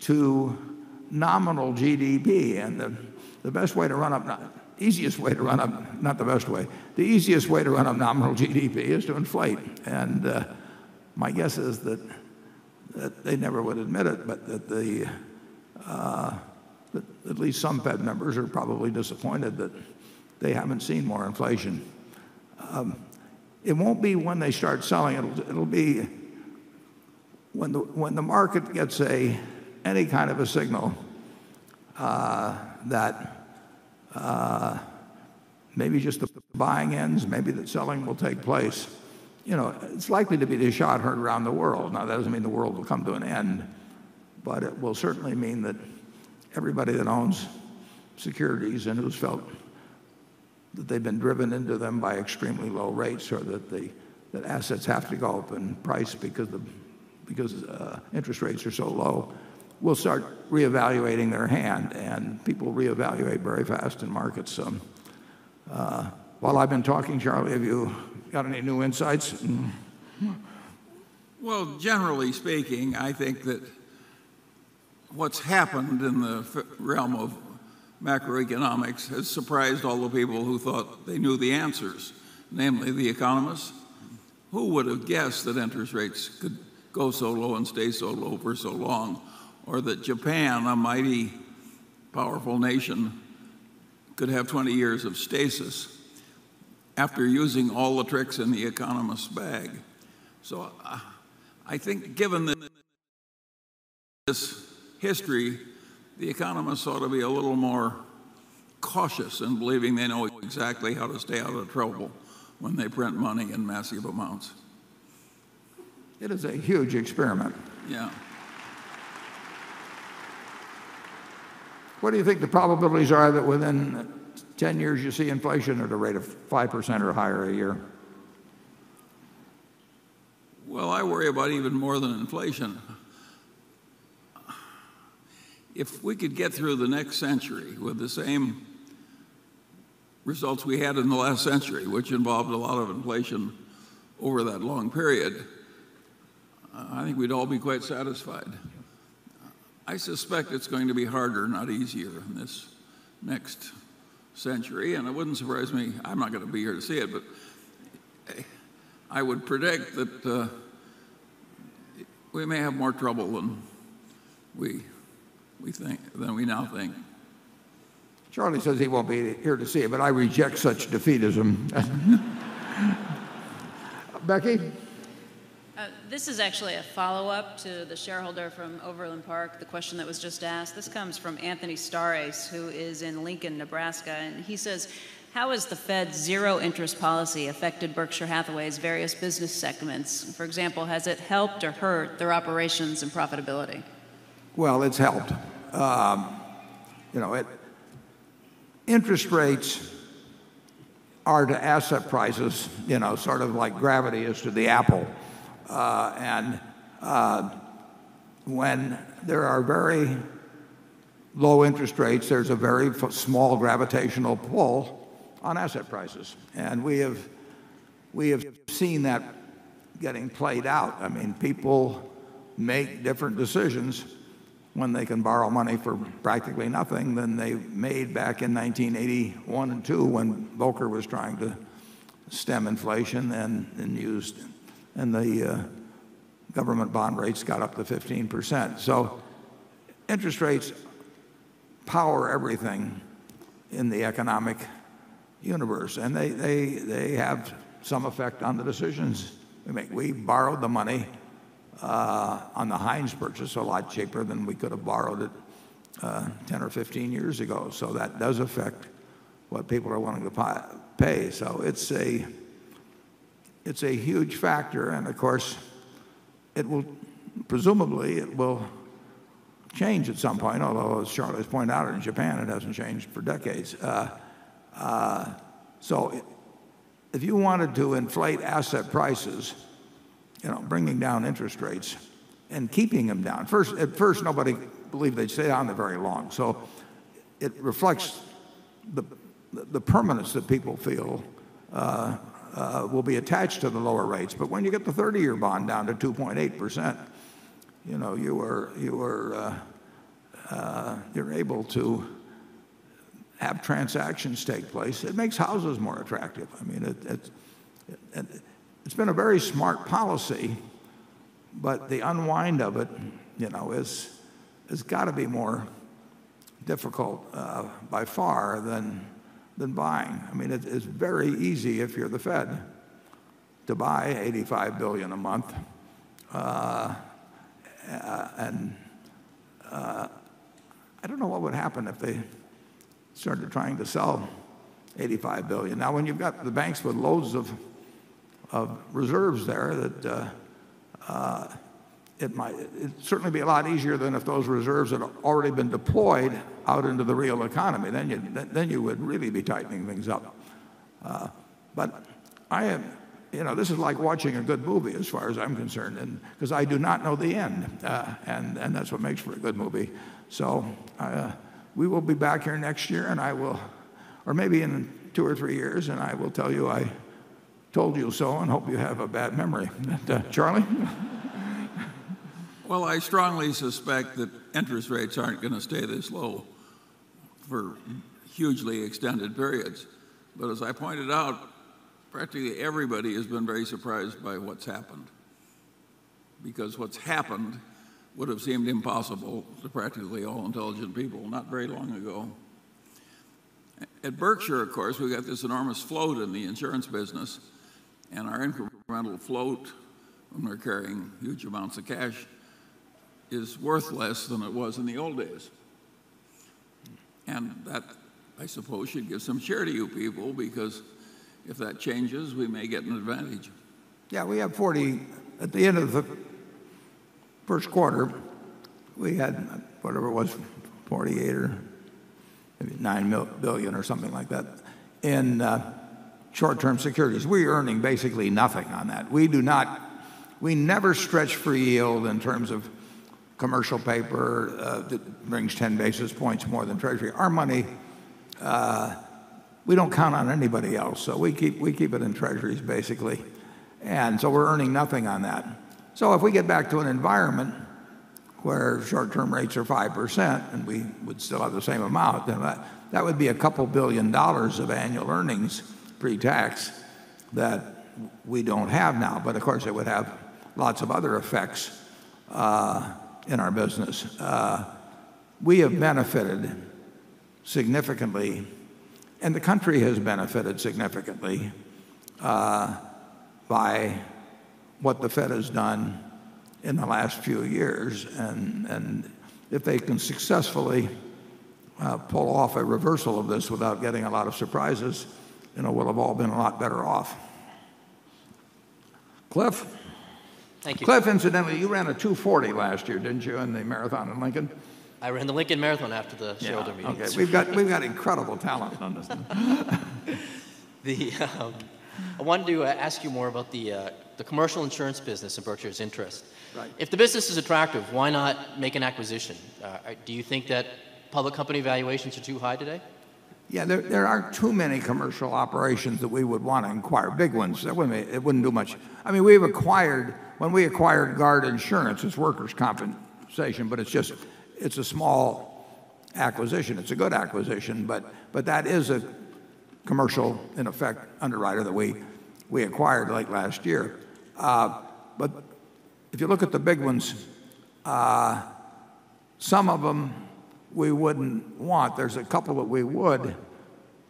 to nominal GDP, and the best way to run up, easiest way to run up, not the best way, the easiest way to run up nominal GDP is to inflate. And my guess is that they never would admit it, but that at least some Fed members are probably disappointed that they haven't seen more inflation. It won't be when they start selling. It'll be when the market gets a any kind of a signal that maybe just the buying ends, maybe that selling will take place. It's likely to be the shot heard around the world. Now, that doesn't mean the world will come to an end, but it will certainly mean that everybody that owns securities and who's felt that they've been driven into them by extremely low rates, or that assets have to go up in price because interest rates are so low, will start reevaluating their hand, and people reevaluate very fast in markets. While I've been talking, Charlie, have you got any new insights? Well, generally speaking, I think that what's happened in the realm of macroeconomics has surprised all the people who thought they knew the answers, namely the economists. Who would have guessed that interest rates could go so low and stay so low for so long, or that Japan, a mighty, powerful nation, could have 20 years of stasis after using all the tricks in the economist's bag. So I think given this history, the economists ought to be a little more cautious in believing they know exactly how to stay out of trouble when they print money in massive amounts. It is a huge experiment. Yeah. What do you think the probabilities are that within 10 years you see inflation at a rate of 5% or higher a year? Well, I worry about even more than inflation. If we could get through the next century with the same results we had in the last century, which involved a lot of inflation over that long period, I think we'd all be quite satisfied. I suspect it's going to be harder, not easier, in this next century, and it wouldn't surprise me. I'm not going to be here to see it, but I would predict that we may have more trouble than we now think. Charlie says he won't be here to see it, but I reject such defeatism. Becky? This is actually a follow-up to the shareholder from Overland Park, the question that was just asked. This comes from Anthony Stares, who is in Lincoln, Nebraska, and he says, how has the Fed's zero-interest policy affected Berkshire Hathaway's various business segments? For example, has it helped or hurt their operations and profitability? Well, it's helped. Interest rates are to asset prices, sort of like gravity is to the apple. When there are very low interest rates, there's a very small gravitational pull on asset prices. And we have seen that getting played out. I mean, people make different decisions when they can borrow money for practically nothing than they made back in 1981 and 2 when Volcker was trying to stem inflation and the government bond rates got up to 15%. So interest rates power everything in the economic universe, and they have some effect on the decisions we make. We borrowed the money on the Heinz purchase a lot cheaper than we could have borrowed it 10 or 15 years ago. So that does affect what people are willing to pay. So it's a huge factor, and of course, presumably it will change at some point, although as Charlie's pointed out, in Japan it hasn't changed for decades. So if you wanted to inflate asset prices, bringing down interest rates and keeping them down. At first, nobody believed they'd stay down there very long. So it reflects the permanence that people feel will be attached to the lower rates. But when you get the 30-year bond down to 2.8%, you're able to have transactions take place. It makes houses more attractive. I mean, it's been a very smart policy, but the unwind of it, has got to be more difficult by far than buying. I mean, it's very easy if you're the Fed to buy $85 billion a month, and I don't know what would happen if they started trying to sell $85 billion. Now, when you've got the banks with loads of reserves there, that it'd certainly be a lot easier than if those reserves had already been deployed out into the real economy. Then you would really be tightening things up. But this is like watching a good movie as far as I'm concerned, and because I do not know the end, and that's what makes for a good movie. So we will be back here next year, and I will, or maybe in 2 or 3 years, and I will tell you I told you so, and hope you have a bad memory. Charlie? Well, I strongly suspect that interest rates aren't going to stay this low for hugely extended periods. But as I pointed out, practically everybody has been very surprised by what's happened, because what's happened would have seemed impossible to practically all intelligent people not very long ago. At Berkshire, of course, we got this enormous float in the insurance business, and our incremental float, when we're carrying huge amounts of cash, is worth less than it was in the old days. And that, I suppose, should give some cheer to you people, because if that changes, we may get an advantage. Yeah, we have 40, at the end of the first quarter, we had, whatever it was, 48 or maybe 9 billion or something like that in short-term securities. We're earning basically nothing on that. We never stretch for yield in terms of commercial paper that brings 10 basis points more than Treasury. Our money, we don't count on anybody else, so we keep it in Treasuries basically, and so we're earning nothing on that. So if we get back to an environment where short-term rates are 5% and we would still have the same amount, then that would be a couple $2 billion of annual earnings pre-tax that we don't have now. But of course it would have lots of other effects in our business. We have benefited significantly, and the country has benefited significantly by what the Fed has done in the last few years, and if they can successfully pull off a reversal of this without getting a lot of surprises, we'll have all been a lot better off. Cliff? Thank you. Cliff, incidentally, you ran a 2:40 last year, didn't you, in the marathon in Lincoln? I ran the Lincoln Marathon after the shareholder meeting. Okay, we've got incredible talent on this. I wanted to ask you more about the commercial insurance business in Berkshire's interest. Right. If the business is attractive, why not make an acquisition? Do you think that public company valuations are too high today? Yeah, there aren't too many commercial operations that we would want to acquire, big ones. It wouldn't do much. I mean, when we acquired Guard Insurance, it's workers' compensation, but it's a small acquisition. It's a good acquisition, but that is a commercial, in effect, underwriter that we acquired late last year. But if you look at the big ones, some of them we wouldn't want. There's a couple that we would,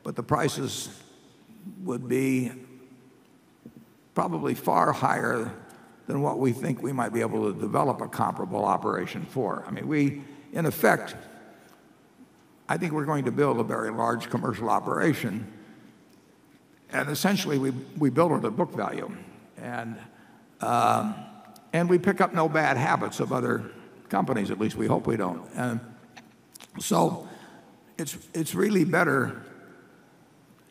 but the prices would be probably far higher than what we think we might be able to develop a comparable operation for. I mean, in effect, I think we're going to build a very large commercial operation, and essentially we build it at book value, and we pick up no bad habits of other companies. At least we hope we don't. And so it's really better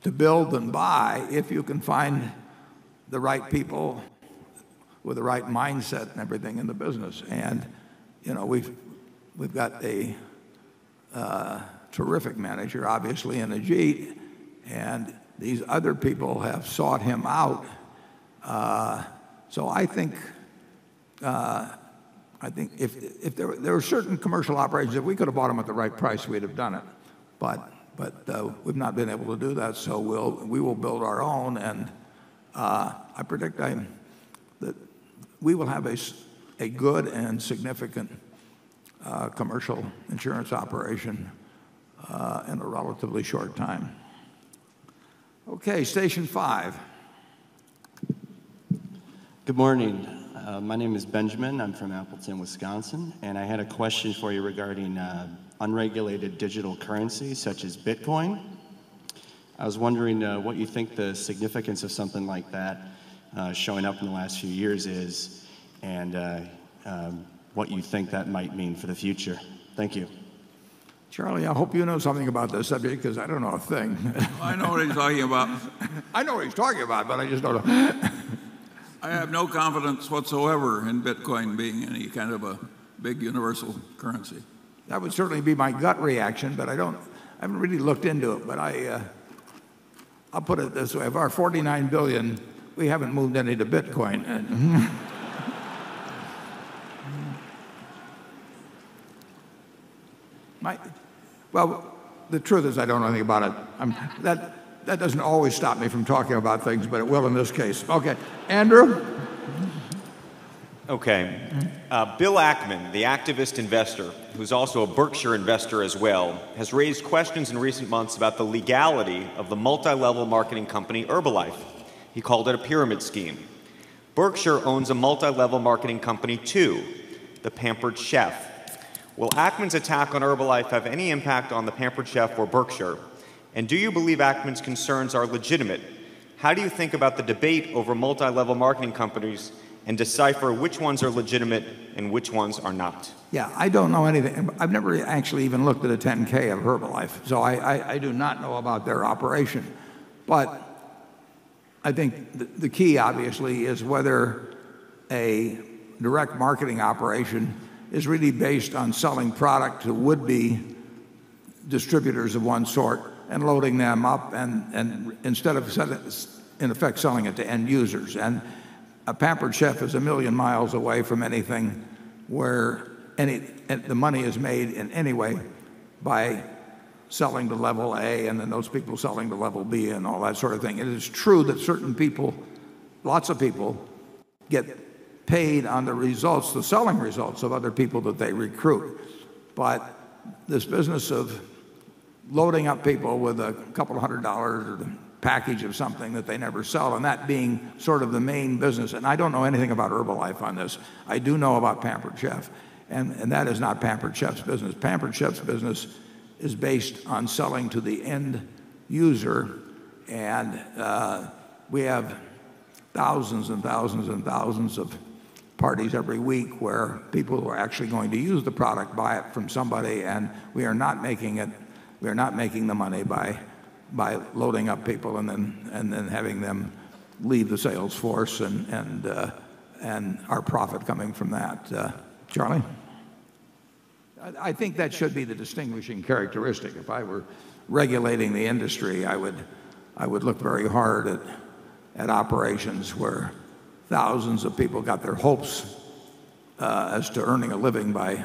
to build than buy if you can find the right people with the right mindset and everything in the business. And we've got a terrific manager, obviously, in Ajit, and these other people have sought him out. So I think if there were certain commercial operations, if we could have bought them at the right price, we'd have done it. But we've not been able to do that, so we will build our own, and I predict that we will have a good and significant commercial insurance operation in a relatively short time. Okay, station 5. Good morning. My name is Benjamin. I'm from Appleton, Wisconsin, and I had a question for you regarding unregulated digital currency such as Bitcoin. I was wondering what you think the significance of something like that showing up in the last few years is, and what you think that might mean for the future. Thank you. Charlie, I hope you know something about this subject because I don't know a thing. I know what he's talking about. I know what he's talking about, but I just don't know. I have no confidence whatsoever in Bitcoin being any kind of a big universal currency. That would certainly be my gut reaction, but I haven't really looked into it. But I'll put it this way: of our 49 billion, we haven't moved any to Bitcoin. Well, the truth is I don't know anything about it. That doesn't always stop me from talking about things, but it will in this case. Okay, Andrew? Okay. Bill Ackman, the activist investor, who's also a Berkshire investor as well, has raised questions in recent months about the legality of the multi-level marketing company Herbalife. He called it a pyramid scheme. Berkshire owns a multi-level marketing company too, the Pampered Chef. Will Ackman's attack on Herbalife have any impact on the Pampered Chef or Berkshire? And do you believe Ackman's concerns are legitimate? How do you think about the debate over multi-level marketing companies and decipher which ones are legitimate and which ones are not? Yeah, I don't know anything. I've never actually even looked at a 10K of Herbalife, so I do not know about their operation. But I think the key, obviously, is whether a direct marketing operation is really based on selling product to would-be distributors of one sort and loading them up and instead of, in effect, selling it to end users. And a Pampered Chef is a million miles away from anything where the money is made in any way by selling to level A and then those people selling to level B and all that sort of thing. It is true that certain people, lots of people, get paid on the results, the selling results of other people that they recruit. But this business of loading up people with a couple of $100 or the package of something that they never sell, and that being sort of the main business, and I don't know anything about Herbalife on this. I do know about Pampered Chef, and that is not Pampered Chef's business. Pampered Chef's business is based on selling to the end user, and we have thousands and thousands and thousands of parties every week where people who are actually going to use the product buy it from somebody, and we are not making the money by loading up people and then having them leave the sales force and our profit coming from that. Charlie? I think that should be the distinguishing characteristic. If I were regulating the industry, I would look very hard at operations where thousands of people got their hopes as to earning a living by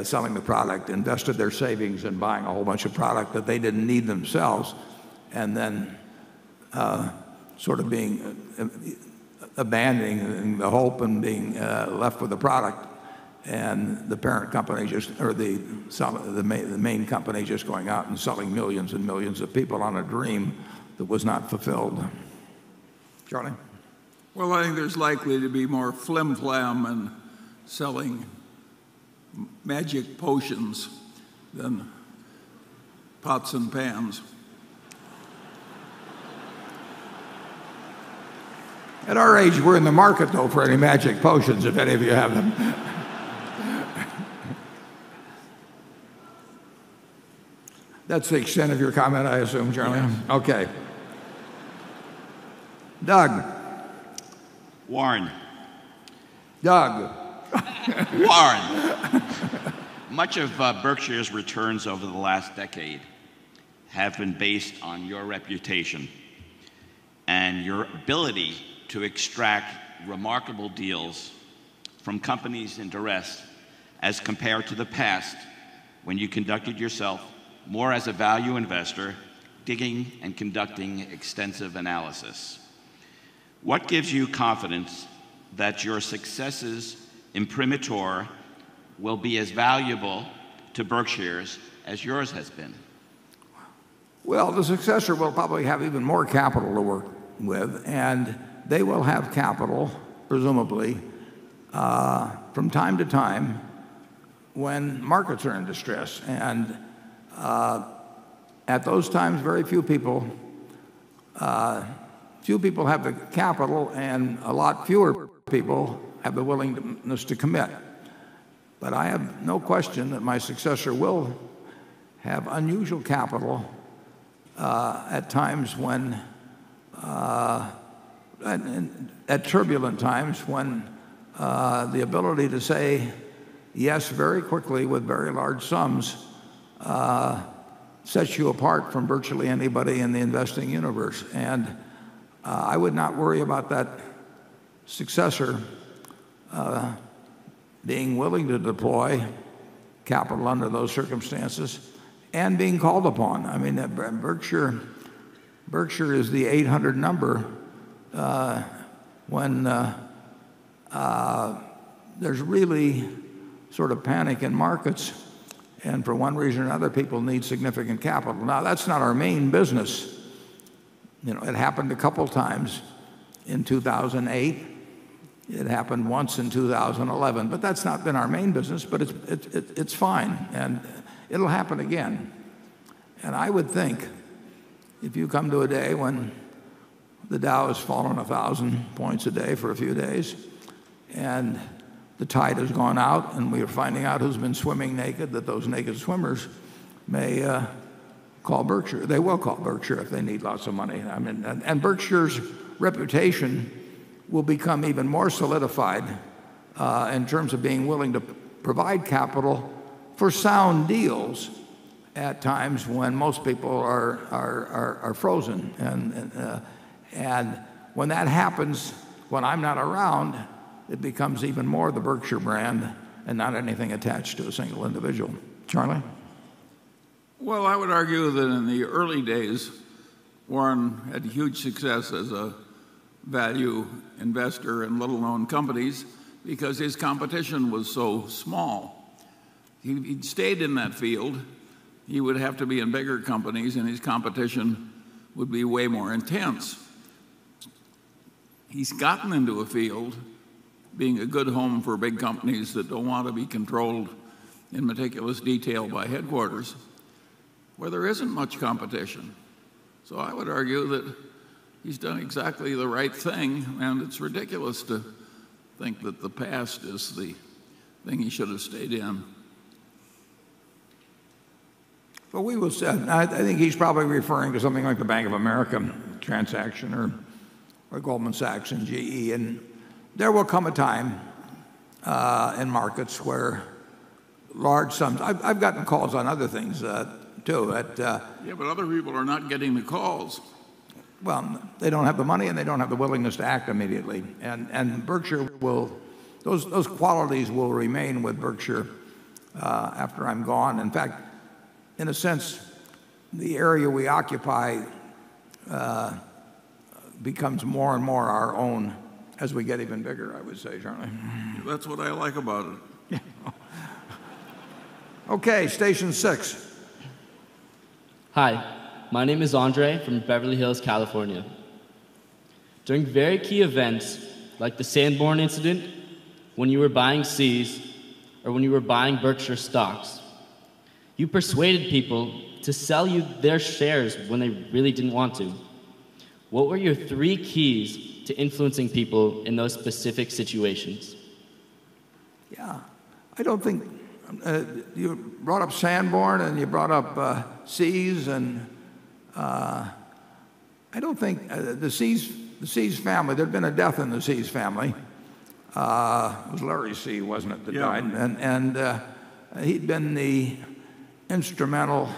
selling the product, invested their savings in buying a whole bunch of product that they didn't need themselves, and then sort of abandoning the hope and being left with the product, and the parent company the main company just going out and selling millions and millions of people on a dream that was not fulfilled. Charlie? Well, I think there's likely to be more flim-flam and selling magic potions than pots and pans. At our age, we're in the market, though, for any magic potions, if any of you have them. That's the extent of your comment, I assume, Charlie? Yes. Okay. Doug. Warren. Doug. Warren. Much of Berkshire's returns over the last decade have been based on your reputation and your ability to extract remarkable deals from companies in duress as compared to the past when you conducted yourself more as a value investor, digging and conducting extensive analysis. What gives you confidence that your successes imprimatur will be as valuable to Berkshire's as yours has been? Well, the successor will probably have even more capital to work with, and they will have capital. presumably, from time to time when markets are in distress. And at those times, very few people have the capital, and a lot fewer people have the willingness to commit. But I have no question that my successor will have unusual capital at times when, at turbulent times when the ability to say yes very quickly with very large sums sets you apart from virtually anybody in the investing universe. And I would not worry about that successor being willing to deploy capital under those circumstances and being called upon. I mean, Berkshire is the 800 number when there's really sort of panic in markets, and for one reason or another, people need significant capital. Now, that's not our main business. You know, it happened a couple times in 2008. It happened once in 2011, but that's not been our main business, but it's fine, and it'll happen again. And I would think if you come to a day when the Dow has fallen 1,000 points a day for a few days, and the tide has gone out, and we are finding out who's been swimming naked, that those naked swimmers may call Berkshire. They will call Berkshire if they need lots of money. I mean, and Berkshire's reputation will become even more solidified in terms of being willing to provide capital for sound deals at times when most people are frozen. And when that happens, when I'm not around, it becomes even more the Berkshire brand and not anything attached to a single individual. Charlie? Well, I would argue that in the early days, Warren had huge success as a value investor in little-known companies because his competition was so small. If he'd stayed in that field, he would have to be in bigger companies, and his competition would be way more intense. He's gotten into a field being a good home for big companies that don't want to be controlled in meticulous detail by headquarters, where there isn't much competition. So I would argue that he's done exactly the right thing, and it's ridiculous to think that the past is the thing he should have stayed in. Well, we will say, I think he's probably referring to something like the Bank of America transaction or Goldman Sachs and GE. And there will come a time in markets where large sums, I've gotten calls on other things too. Yeah, but other people are not getting the calls. Well, they don't have the money and they don't have the willingness to act immediately. And Berkshire will, those qualities will remain with Berkshire after I'm gone. In fact, in a sense, the area we occupy becomes more and more our own as we get even bigger, I would say, Charlie. That's what I like about it. Okay, station 6. Hi, my name is Andre from Beverly Hills, California. During very key events like the Sanborn incident, when you were buying C's, or when you were buying Berkshire stocks, you persuaded people to sell you their shares when they really didn't want to. What were your 3 keys to influencing people in those specific situations? Yeah, I don't think, you brought up Sanborn and you brought up C's, and I don't think the C's family, there'd been a death in the C's family. It was Larry C., wasn't it, that died? And he'd been the instrumental,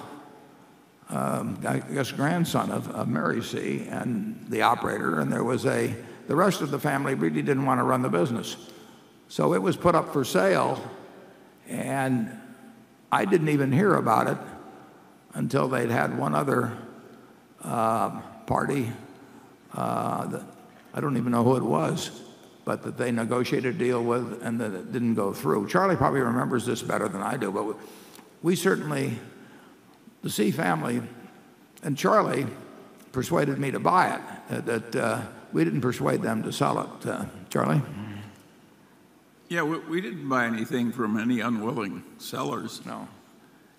I guess, grandson of Mary C. and the operator, and the rest of the family really didn't want to run the business. So it was put up for sale, and I didn't even hear about it until they'd had one other party, that I don't even know who it was, but that they negotiated a deal with and that it didn't go through. Charlie probably remembers this better than I do, but we certainly, the C family, and Charlie persuaded me to buy it. We didn't persuade them to sell it. Charlie? Yeah, we didn't buy anything from any unwilling sellers. No.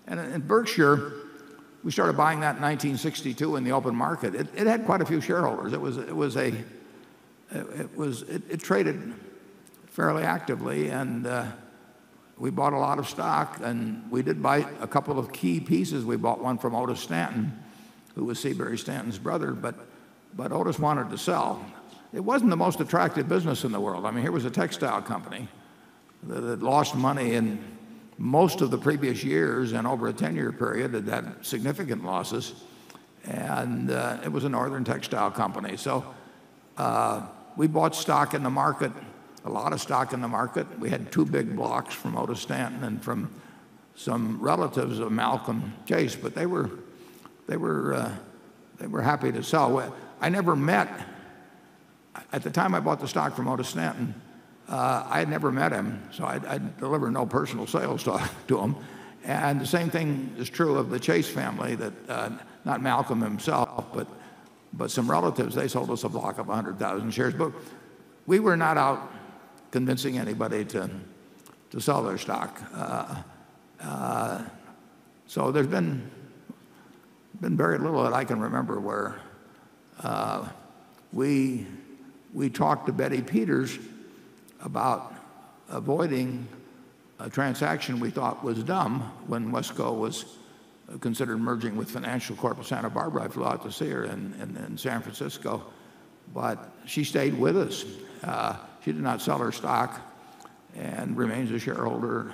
And in Berkshire, we started buying that in 1962 in the open market. It had quite a few shareholders. It traded fairly actively, and we bought a lot of stock, and we did buy a couple of key pieces. We bought one from Otis Stanton, who was Seabury Stanton's brother, but Otis wanted to sell. It wasn't the most attractive business in the world. I mean, here was a textile company that had lost money in most of the previous years, and over a 10-year period it had significant losses, and it was a northern textile company. So we bought stock in the market, a lot of stock in the market. We had two big blocks from Otis Stanton and from some relatives of Malcolm Chase, but they were happy to sell. I never met, at the time I bought the stock from Otis Stanton, I had never met him, so I delivered no personal sales to him. And the same thing is true of the Chase family, that not Malcolm himself, but some relatives, they sold us a block of 100,000 shares. But we were not out convincing anybody to sell their stock. So there's been very little that I can remember where we talked to Betty Peters about avoiding a transaction we thought was dumb when Wesco was considered merging with Financial Corp of Santa Barbara. I flew out to see her in San Francisco, but she stayed with us. She did not sell her stock and remains a shareholder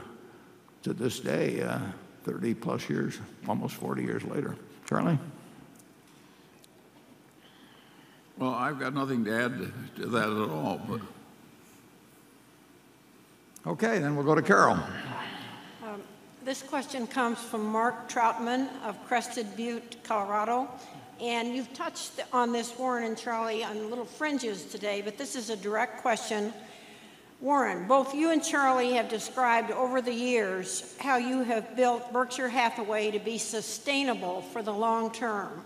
to this day, 30 plus years, almost 40 years later. Charlie? Well, I've got nothing to add to that at all. But okay, then we'll go to Carol. This question comes from Mark Troutman of Crested Butte, Colorado. And you've touched on this, Warren and Charlie, on little fringes today, but this is a direct question. Warren, both you and Charlie have described over the years how you have built Berkshire Hathaway to be sustainable for the long term.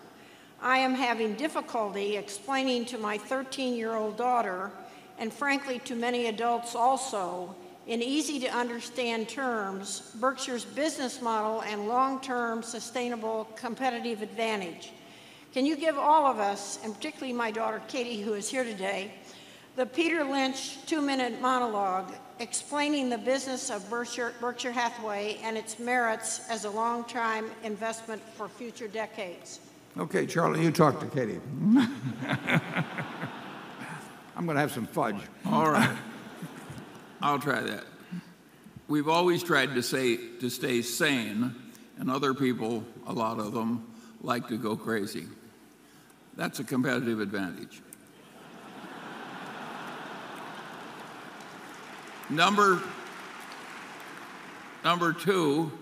I am having difficulty explaining to my 13-year-old daughter, and frankly to many adults also, in easy-to-understand terms, Berkshire's business model and long-term sustainable competitive advantage. Can you give all of us, and particularly my daughter Katie, who is here today, the Peter Lynch 2-minute monologue explaining the business of Berkshire Hathaway and its merits as a long-term investment for future decades? Okay, Charlie, you talk to Katie. I'm going to have some fudge. all right, I'll try that. We've always tried to stay sane, and other people, a lot of them, like to go crazy. That's a competitive advantage. Number two,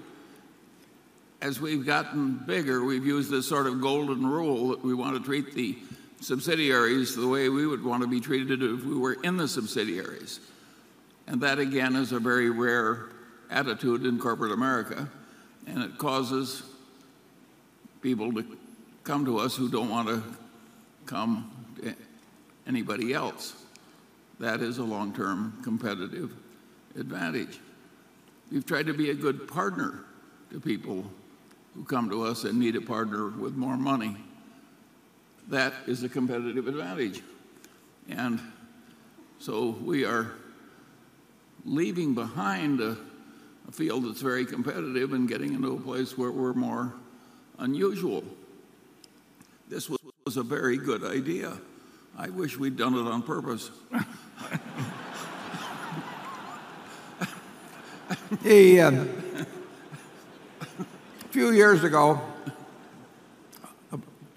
as we've gotten bigger, we've used this sort of golden rule that we want to treat the subsidiaries the way we would want to be treated if we were in the subsidiaries. And that, again, is a very rare attitude in corporate America, and it causes people to come to us who don't want to come to anybody else. That is a long-term competitive advantage. We've tried to be a good partner to people who come to us and need a partner with more money. That is a competitive advantage. And so we are leaving behind a field that's very competitive and getting into a place where we're more unusual. This was a very good idea. I wish we'd done it on purpose. A few years ago,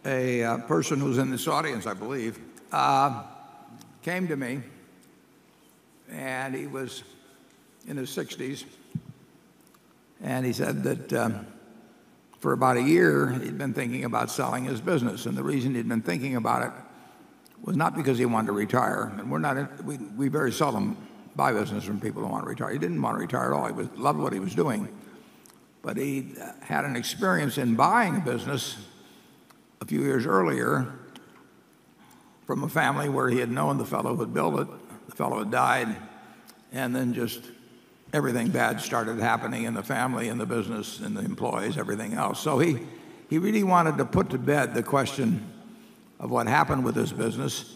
a person who's in this audience, I believe, came to me, and he was in his 60s, and he said that for about a year he'd been thinking about selling his business, and the reason he'd been thinking about it was not because he wanted to retire, and we very seldom buy business from people who want to retire. He didn't want to retire at all. He loved what he was doing, but he had an experience in buying a business a few years earlier from a family where he had known the fellow who had built it. The fellow had died, and then just everything bad started happening in the family, in the business, in the employees, everything else. So he really wanted to put to bed the question of what happened with his business.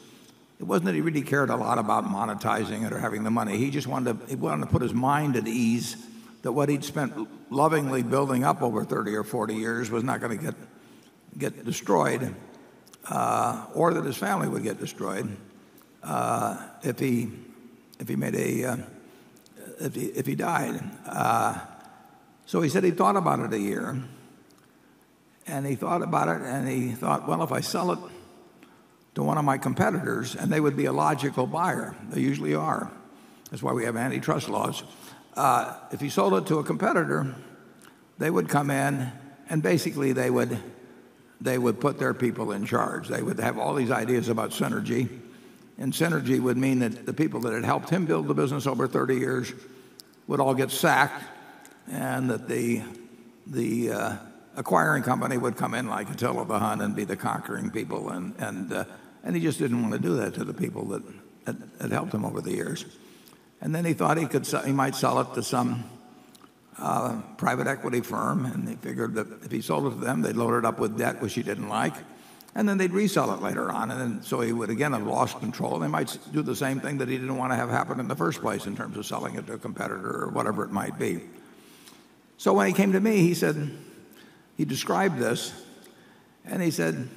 It wasn't that he really cared a lot about monetizing it or having the money. He just wanted to put his mind at ease that what he'd spent lovingly building up over 30 or 40 years was not going to get destroyed, or that his family would get destroyed if he died. So he said he thought about it a year, and he thought about it, and he thought, well, if I sell it to one of my competitors, and they would be a logical buyer. They usually are. That's why we have antitrust laws. If he sold it to a competitor, they would come in, and basically they would put their people in charge. They would have all these ideas about synergy, and synergy would mean that the people that had helped him build the business over 30 years would all get sacked, and that the acquiring company would come in like Attila the Hun and be the conquering people, and he just didn't want to do that to the people that had helped him over the years. And then he thought he might sell it to some private equity firm, and he figured that if he sold it to them, they'd load it up with debt, which he didn't like, and then they'd resell it later on, and then, so he would again have lost control. They might do the same thing that he didn't want to have happen in the first place in terms of selling it to a competitor or whatever it might be. So when he came to me, he described this, and he said,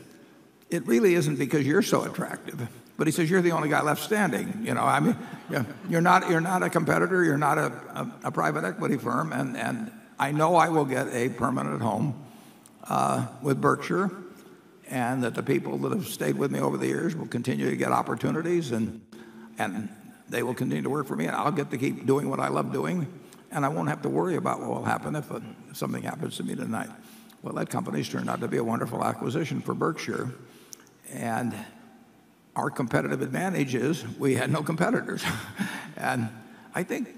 it really isn't because you're so attractive, but he says, you're the only guy left standing. I mean, you're not a competitor, you're not a private equity firm, and I know I will get a permanent home with Berkshire, and that the people that have stayed with me over the years will continue to get opportunities, and they will continue to work for me, and I'll get to keep doing what I love doing, and I won't have to worry about what will happen if something happens to me tonight. Well, that company's turned out to be a wonderful acquisition for Berkshire, and our competitive advantage is we had no competitors. And I think,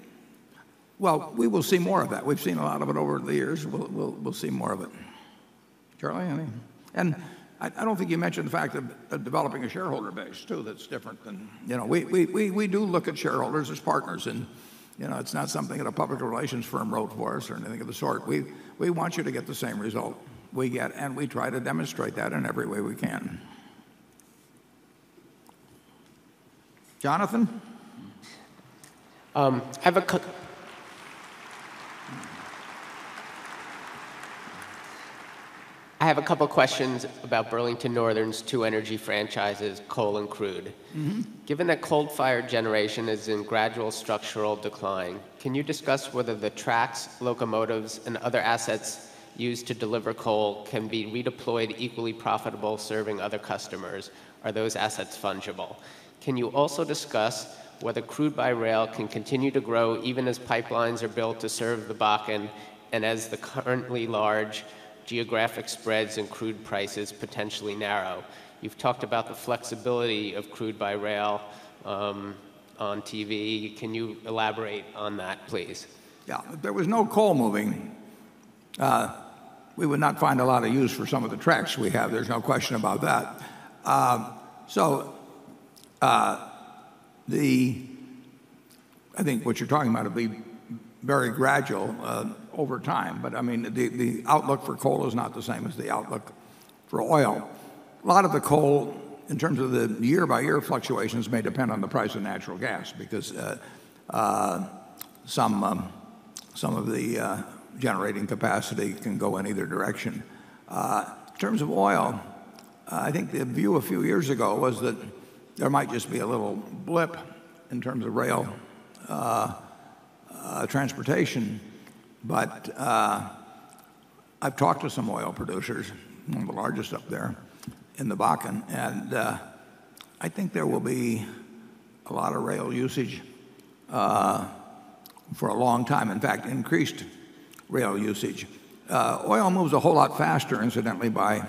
well, we will see more of that. We've seen a lot of it over the years. We'll see more of it. Charlie, any? And I don't think you mentioned the fact of developing a shareholder base, too, that's different than, we do look at shareholders as partners, and, it's not something that a public relations firm wrote for us or anything of the sort. We want you to get the same result we get, and we try to demonstrate that in every way we can. Jonathan? I have a couple questions about Burlington Northern's two energy franchises, coal and crude. Mm-hmm. Given that coal-fired generation is in gradual structural decline, can you discuss whether the tracks, locomotives, and other assets used to deliver coal can be redeployed equally profitable serving other customers? Are those assets fungible? Can you also discuss whether crude by rail can continue to grow even as pipelines are built to serve the Bakken and as the currently large geographic spreads in crude prices potentially narrow? You've talked about the flexibility of crude by rail on TV. Can you elaborate on that, please? Yeah, if there was no coal moving, we would not find a lot of use for some of the tracks we have. There's no question about that. I think what you're talking about will be very gradual over time. But I mean, the outlook for coal is not the same as the outlook for oil. A lot of the coal, in terms of the year-by-year fluctuations, may depend on the price of natural gas, because some of the generating capacity can go in either direction. In terms of oil, I think the view a few years ago was that there might just be a little blip in terms of rail transportation, but I've talked to some oil producers, one of the largest up there in the Bakken, and I think there will be a lot of rail usage for a long time. In fact, increased rail usage. Oil moves a whole lot faster, incidentally, by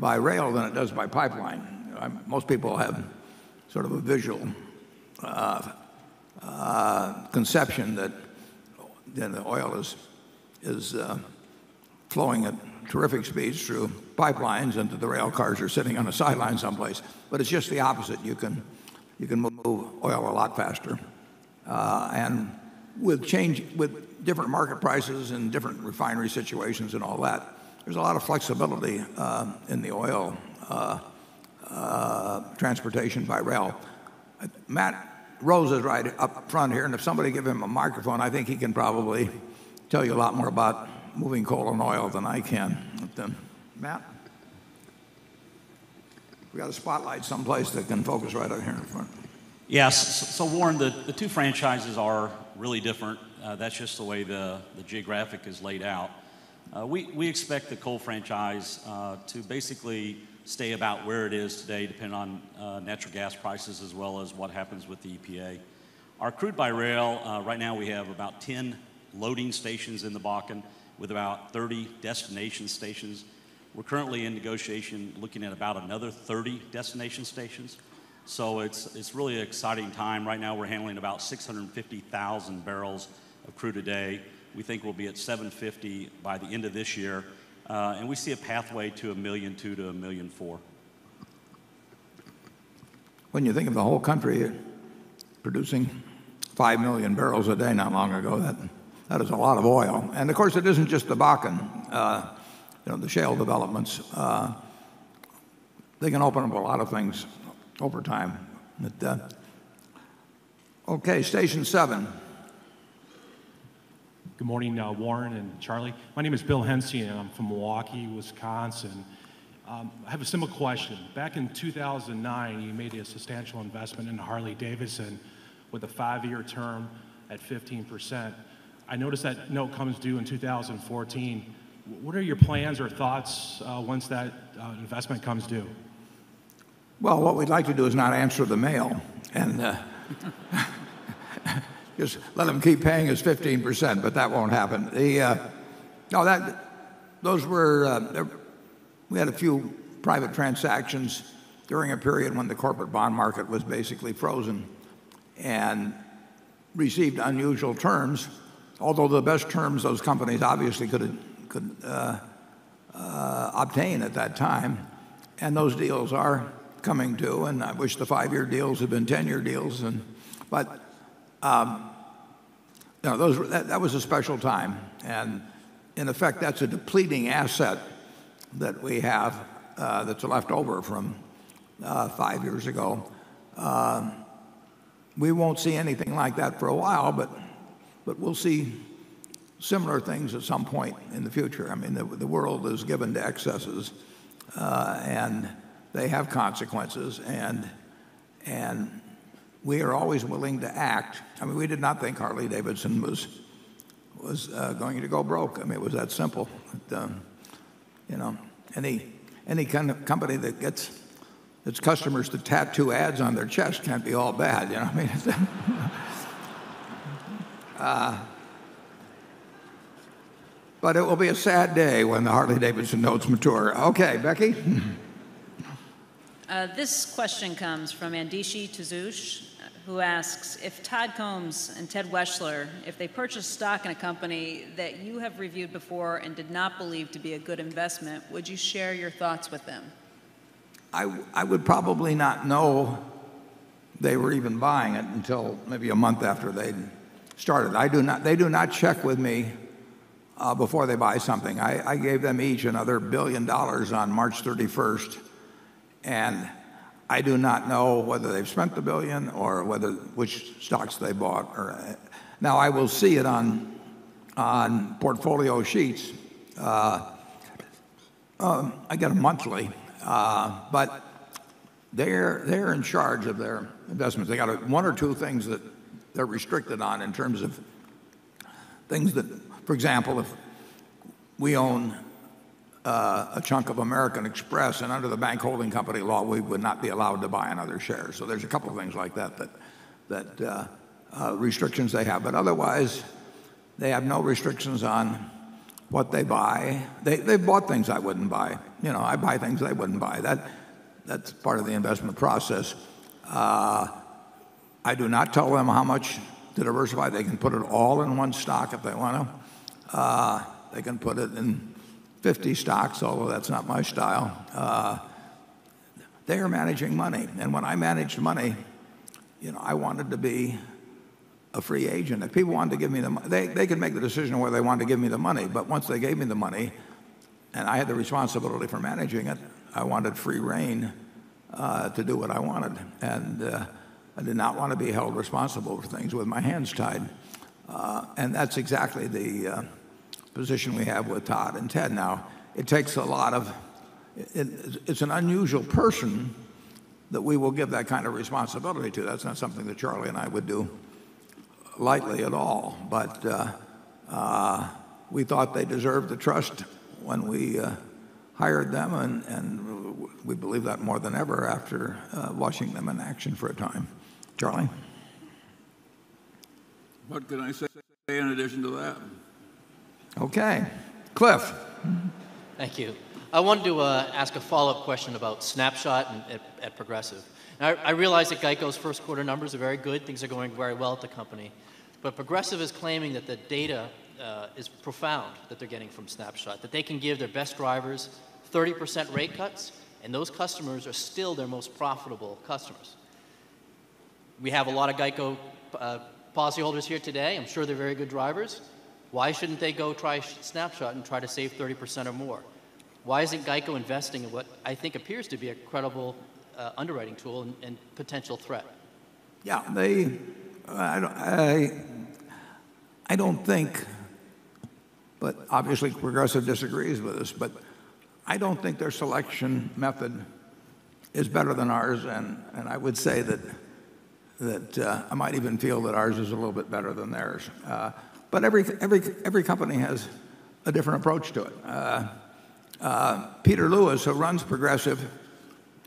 rail than it does by pipeline. Most people have sort of a visual conception that the oil is flowing at terrific speeds through pipelines, and that the rail cars are sitting on a sideline someplace. But it's just the opposite. You can move oil a lot faster. and with different market prices and different refinery situations and all that, there's a lot of flexibility in the oil transportation by rail. Matt Rose is right up front here, and if somebody give him a microphone, I think he can probably tell you a lot more about moving coal and oil than I can. But, Matt? We got a spotlight someplace that can focus right up here in front. Yes. So Warren, the two franchises are really different. That's just the way the geographic is laid out. We expect the coal franchise to basically stay about where it is today, depending on natural gas prices as well as what happens with the EPA. Our crude by rail, right now we have about 10 loading stations in the Bakken with about 30 destination stations. We're currently in negotiation looking at about another 30 destination stations. So it's really an exciting time. Right now we're handling about 650,000 barrels of crude a day. We think we'll be at 750 by the end of this year. And we see a pathway to 1.2 million to 1.4 million. When you think of the whole country producing 5 million barrels a day not long ago, that is a lot of oil. And of course, it isn't just the Bakken. The shale developments, they can open up a lot of things over time. But, okay, Station 7. Good morning, Warren and Charlie. My name is Bill Hensey, and I'm from Milwaukee, Wisconsin. I have a simple question. Back in 2009, you made a substantial investment in Harley-Davidson with a 5-year term at 15%. I noticed that note comes due in 2014. What are your plans or thoughts once that investment comes due? Well, what we'd like to do is not answer the mail and just let them keep paying us 15%, but that won't happen. We had a few private transactions during a period when the corporate bond market was basically frozen and received unusual terms, although the best terms those companies obviously could obtain at that time. And those deals are coming due, and I wish the 5-year deals had been 10-year deals. But that was a special time. And in effect, that's a depleting asset that we have that's left over from 5 years ago. We won't see anything like that for a while, but we'll see similar things at some point in the future. I mean, the world is given to excesses, and they have consequences, and we are always willing to act. I mean, we did not think Harley-Davidson was going to go broke. I mean, it was that simple. But, any kind of company that gets its customers to tattoo ads on their chest can't be all bad. I mean. But it will be a sad day when the Harley-Davidson notes mature. Okay, Becky? This question comes from Andishi Tazush, who asks, if Todd Combs and Ted Weschler, if they purchased stock in a company that you have reviewed before and did not believe to be a good investment, would you share your thoughts with them? I would probably not know they were even buying it until maybe a month after they'd started. They do not check with me before they buy something. I gave them each another $1 billion on March 31st, and I do not know whether they've spent the $1 billion or which stocks they bought. Now I will see it on portfolio sheets. I get them monthly, but they're in charge of their investments. They got one or two things that they're restricted on in terms of things that. For example, if we own a chunk of American Express, and under the bank holding company law, we would not be allowed to buy another share. So there's a couple of things like that restrictions they have. But otherwise, they have no restrictions on what they buy. They've bought things I wouldn't buy. I buy things they wouldn't buy. That's part of the investment process. I do not tell them how much to diversify. They can put it all in one stock if they want to. They can put it in 50 stocks, although that's not my style. They are managing money. And when I managed money, I wanted to be a free agent. If people wanted to give me the money, they could make the decision whether they wanted to give me the money. But once they gave me the money, and I had the responsibility for managing it, I wanted free rein to do what I wanted. And I did not want to be held responsible for things with my hands tied. And that's exactly the position we have with Todd and Ted. Now, it takes a lot of, it's an unusual person that we will give that kind of responsibility to. That's not something that Charlie and I would do lightly at all. But we thought they deserved the trust when we hired them, and we believe that more than ever after watching them in action for a time. Charlie? What can I say in addition to that? Okay. Cliff? Thank you. I wanted to ask a follow-up question about Snapshot at Progressive. Now, I realize that Geico's first quarter numbers are very good. Things are going very well at the company. But Progressive is claiming that the data is profound that they're getting from Snapshot, that they can give their best drivers 30% rate cuts, and those customers are still their most profitable customers. We have a lot of Geico policyholders here today. I'm sure they're very good drivers. Why shouldn't they go try Snapshot and try to save 30% or more? Why isn't Geico investing in what I think appears to be a credible underwriting tool and potential threat? Yeah, I don't think, but obviously Progressive disagrees with us, but I don't think their selection method is better than ours, and I would say that I might even feel that ours is a little bit better than theirs. But every company has a different approach to it. Peter Lewis, who runs Progressive,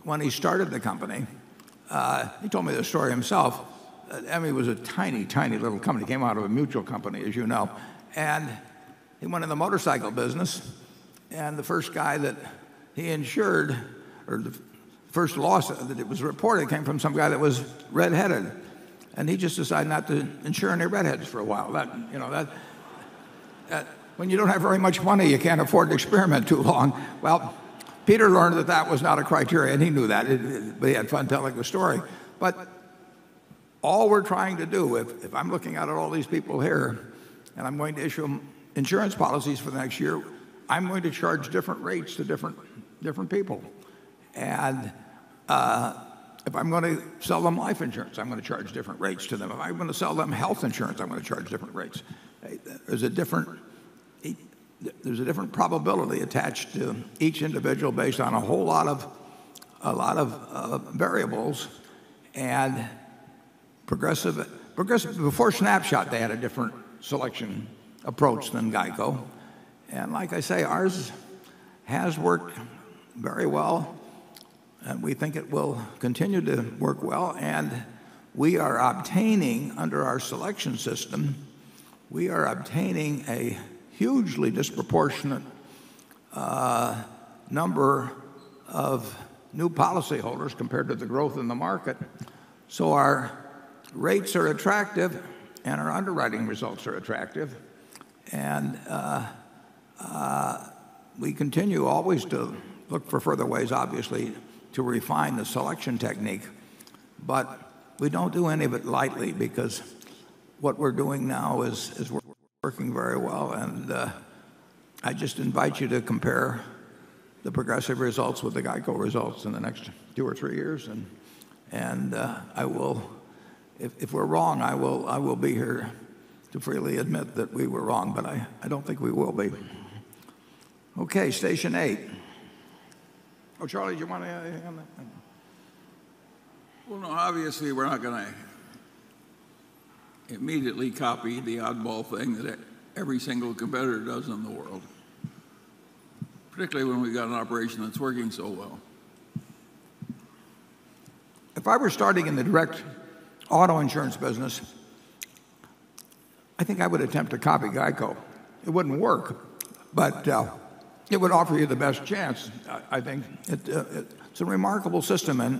when he started the company, he told me the story himself. Emmy was a tiny, tiny little company. Came out of a mutual company, as you know. And he went in the motorcycle business. And the first guy that he insured, or the first loss that it was reported, came from some guy that was redheaded. And he just decided not to insure any redheads for a while. When you don't have very much money, you can't afford to experiment too long. Well, Peter learned that that was not a criteria, and he knew that, but he had fun telling the story. But all we're trying to do, if I'm looking out at all these people here, and I'm going to issue them insurance policies for the next year, I'm going to charge different rates to different people. And if I'm going to sell them life insurance, I'm going to charge different rates to them. If I'm going to sell them health insurance, I'm going to charge different rates. There's a different probability attached to each individual based on a whole lot of variables. And Progressive, before Snapshot, they had a different selection approach than Geico. And like I say, ours has worked very well, and we think it will continue to work well. And we are obtaining, under our selection system, we are obtaining a hugely disproportionate number of new policyholders compared to the growth in the market. So our rates are attractive, and our underwriting results are attractive. And we continue always to look for further ways, obviously, to refine the selection technique. But we don't do any of it lightly, because what we're doing now is working very well. And I just invite you to compare the Progressive results with the Geico results in the next 2 or 3 years. And I will, if we're wrong, I will be here to freely admit that we were wrong, but I don't think we will be. Okay, station 8. Oh, Charlie, do you want to add anything on that? Well, no, obviously we're not going to immediately copy the oddball thing that every single competitor does in the world, particularly when we've got an operation that's working so well. If I were starting in the direct auto insurance business, I think I would attempt to copy Geico. It wouldn't work, but it would offer you the best chance. I think it's a remarkable system, and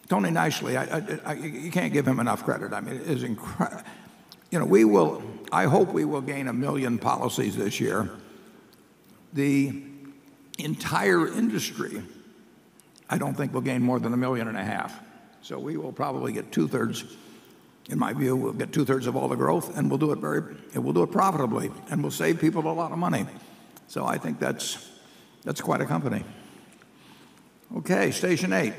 Tony Nicely, you can't give him enough credit. I mean, it is incredible. I hope we will gain 1 million policies this year. The entire industry, I don't think, will gain more than 1.5 million. So we will probably get 2/3 in my view, we'll get 2/3 of all the growth, and we'll do it profitably, and we'll save people a lot of money. So I think that's quite a company. Okay, station 8.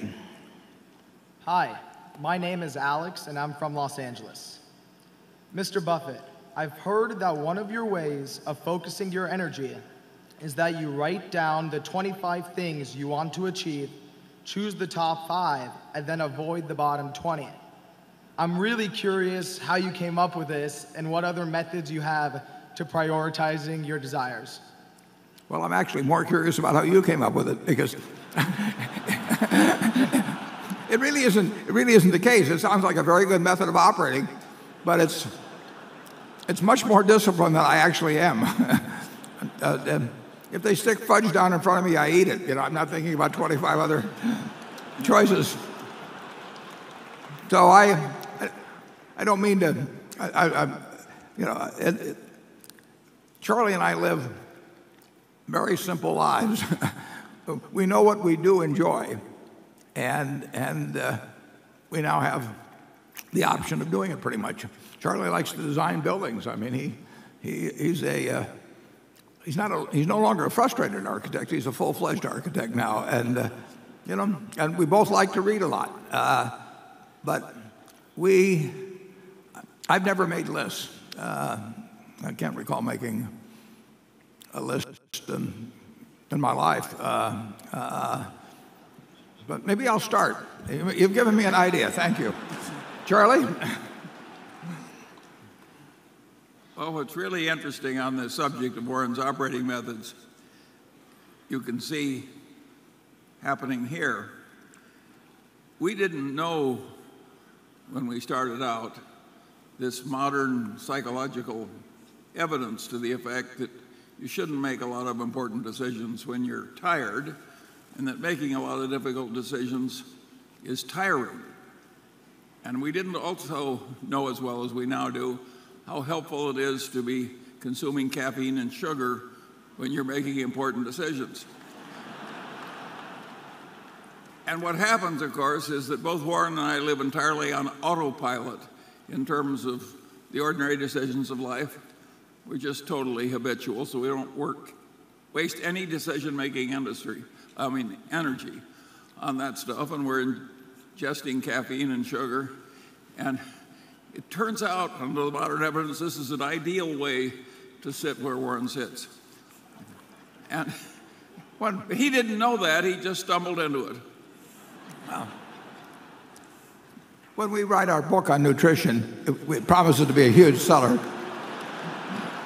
Hi, my name is Alex, and I'm from Los Angeles. Mr. Buffett, I've heard that one of your ways of focusing your energy is that you write down the 25 things you want to achieve, choose the top 5, and then avoid the bottom 20. I'm really curious how you came up with this and what other methods you have to prioritizing your desires. Well, I'm actually more curious about how you came up with it, because it really isn't the case. It sounds like a very good method of operating, but it's much more disciplined than I actually am. If they stick fudge down in front of me, I eat it. I'm not thinking about 25 other choices. So I don't mean to. Charlie and I live very simple lives. We know what we do enjoy, and we now have the option of doing it pretty much. Charlie likes to design buildings. I mean, he's no longer a frustrated architect. He's a full-fledged architect now, and we both like to read a lot. But I've never made lists. I can't recall making a list in my life. But maybe I'll start. You've given me an idea. Thank you. Charlie? Well, what's really interesting on the subject of Warren's operating methods, you can see happening here. We didn't know when we started out this modern psychological evidence to the effect that you shouldn't make a lot of important decisions when you're tired, and that making a lot of difficult decisions is tiring. And we didn't also know as well as we now do how helpful it is to be consuming caffeine and sugar when you're making important decisions. And what happens, of course, is that both Warren and I live entirely on autopilot in terms of the ordinary decisions of life. We're just totally habitual, so we don't waste any decision-making energy on that stuff, and we're ingesting caffeine and sugar. And it turns out, under the modern evidence, this is an ideal way to sit where Warren sits. And when he didn't know that, he just stumbled into it. Wow. When we write our book on nutrition, it promises to be a huge seller.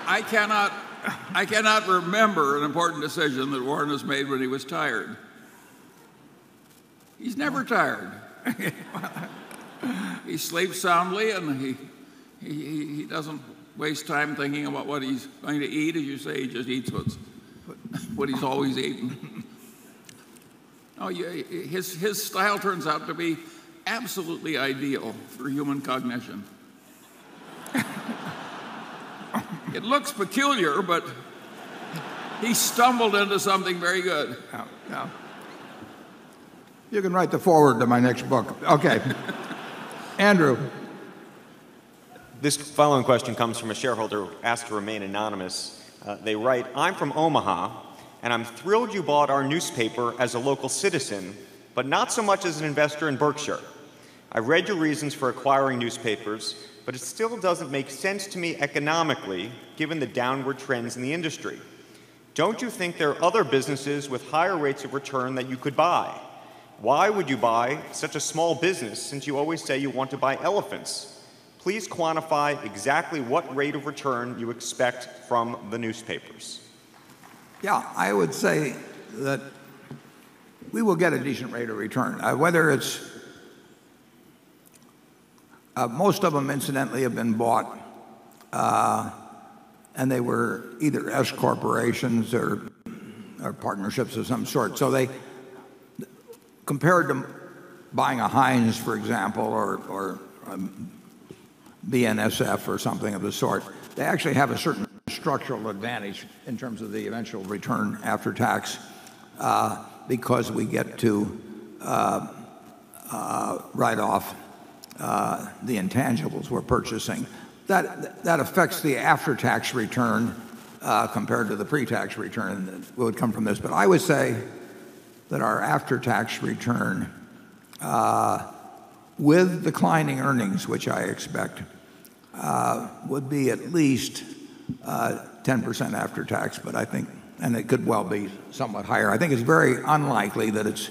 I cannot remember an important decision that Warren has made when he was tired. He's never tired. He sleeps soundly, and he doesn't waste time thinking about what he's going to eat. As you say, he just eats what he's always eaten. Oh, yeah, his style turns out to be absolutely ideal for human cognition. It looks peculiar, but he stumbled into something very good. Yeah. You can write the foreword to my next book. Okay. Andrew. This following question comes from a shareholder asked to remain anonymous. They write, I'm from Omaha, and I'm thrilled you bought our newspaper as a local citizen, but not so much as an investor in Berkshire. I read your reasons for acquiring newspapers, but it still doesn't make sense to me economically, given the downward trends in the industry. Don't you think there are other businesses with higher rates of return that you could buy? Why would you buy such a small business, since you always say you want to buy elephants? Please quantify exactly what rate of return you expect from the newspapers. Yeah, I would say that we will get a decent rate of return. Whether it's most of them, incidentally, have been bought, and they were either S corporations or partnerships of some sort. So they, compared to buying a Heinz, for example, or BNSF or something of the sort, they actually have a certain structural advantage in terms of the eventual return after tax, because we get to write off the intangibles we're purchasing. That affects the after-tax return compared to the pre-tax return that would come from this. But I would say that our after-tax return, with declining earnings, which I expect, would be at least 10% after tax. But I think, and it could well be somewhat higher. I think it's very unlikely that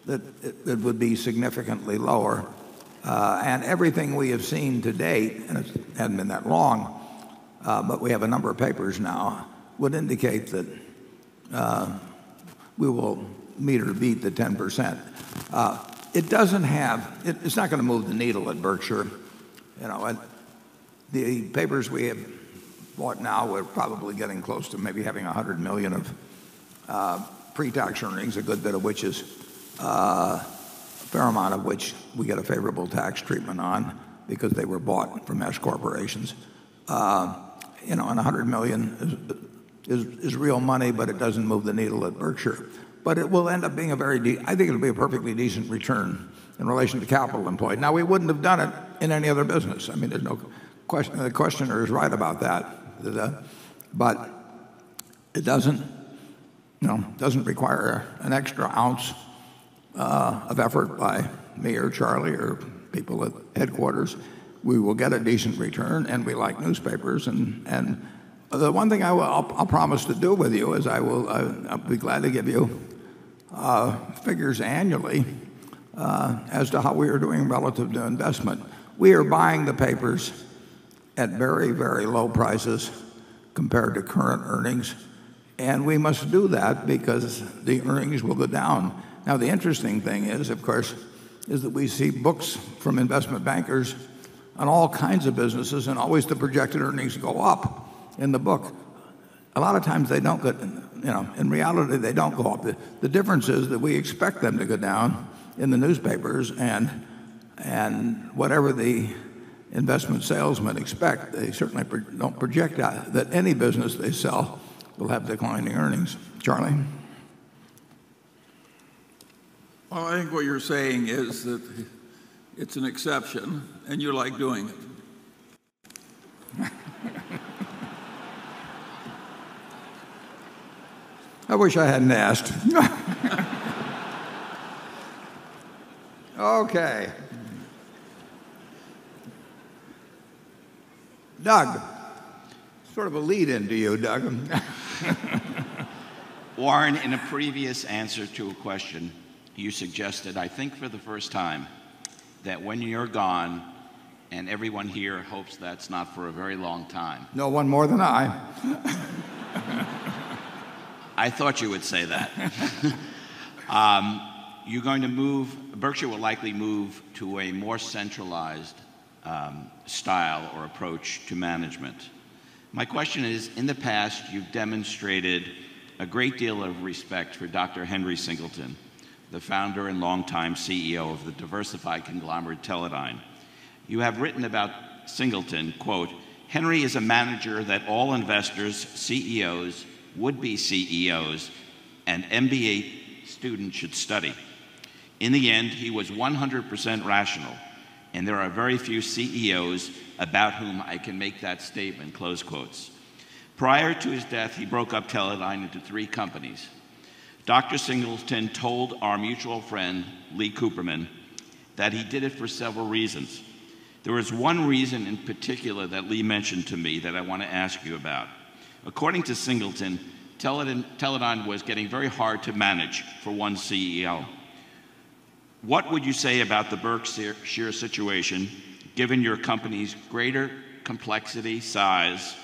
it would be significantly lower. And everything we have seen to date, and it hasn't been that long, but we have a number of papers now, would indicate that we will meet or beat the 10%. It doesn't have, it's not going to move the needle at Berkshire. The papers we have bought now, we're probably getting close to maybe having $100 million of pre-tax earnings, a good bit of which is a fair amount of which we get a favorable tax treatment on because they were bought from S corporations. And $100 million is real money, but it doesn't move the needle at Berkshire. But it will end up being I think it'll be a perfectly decent return in relation to capital employed. Now, we wouldn't have done it in any other business. I mean, there's no question. The questioner is right about that. But it doesn't require an extra ounce of effort by me or Charlie or people at headquarters. We will get a decent return, and we like newspapers. And the one thing I'll promise to do with you is I'll be glad to give you figures annually as to how we are doing relative to investment. We are buying the papers at very, very low prices compared to current earnings, and we must do that because the earnings will go down. Now, the interesting thing is, of course, is that we see books from investment bankers on all kinds of businesses, and always the projected earnings go up in the book. A lot of times they don't go, in reality they don't go up. The difference is that we expect them to go down in the newspapers, and whatever the investment salesmen expect, they certainly don't project that any business they sell will have declining earnings. Charlie? Well, I think what you're saying is that it's an exception, and you like doing it. I wish I hadn't asked. Okay. Doug. Sort of a lead-in to you, Doug. Warren, in a previous answer to a question, you suggested, I think for the first time, that when you're gone, and everyone here hopes that's not for a very long time. No one more than I. I thought you would say that. You're going to move, Berkshire will likely move to a more centralized style or approach to management. My question is, in the past, you've demonstrated a great deal of respect for Dr. Henry Singleton, the founder and longtime CEO of the diversified conglomerate Teledyne. You have written about Singleton, quote, Henry is a manager that all investors, CEOs, would-be CEOs, and MBA students should study. In the end, he was 100% rational, and there are very few CEOs about whom I can make that statement, close quotes. Prior to his death, he broke up Teledyne into 3 companies. Dr. Singleton told our mutual friend, Lee Cooperman, that he did it for several reasons. There was one reason in particular that Lee mentioned to me that I want to ask you about. According to Singleton, Teledyne was getting very hard to manage for one CEO. What would you say about the Berkshire situation, given your company's greater complexity, size,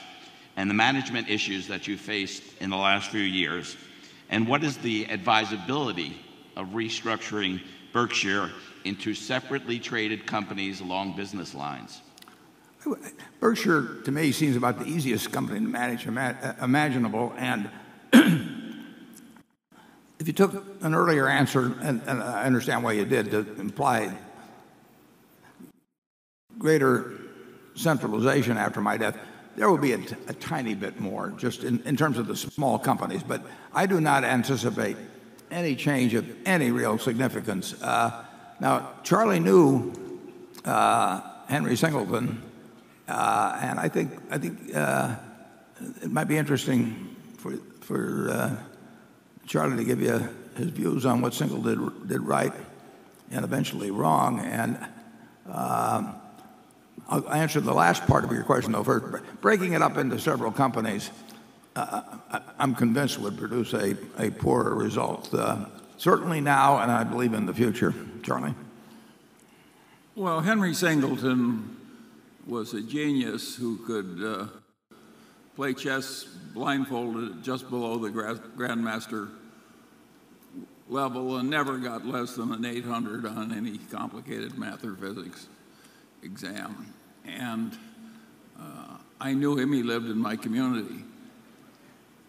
and the management issues that you faced in the last few years? And what is the advisability of restructuring Berkshire into separately traded companies along business lines? Berkshire, to me, seems about the easiest company to manage imaginable. And if you took an earlier answer, and I understand why you did, to imply greater centralization after my death, there will be a tiny bit more, just in terms of the small companies. But I do not anticipate any change of any real significance. Now, Charlie knew Henry Singleton, and I think it might be interesting for Charlie to give you his views on what Singleton did right and eventually wrong. And I'll answer the last part of your question, though. First, breaking it up into several companies, I'm convinced would produce a poorer result. Certainly now, and I believe in the future. Charlie? Well, Henry Singleton was a genius who could play chess blindfolded just below the grandmaster level and never got less than an 800 on any complicated math or physics exam. And I knew him. He lived in my community.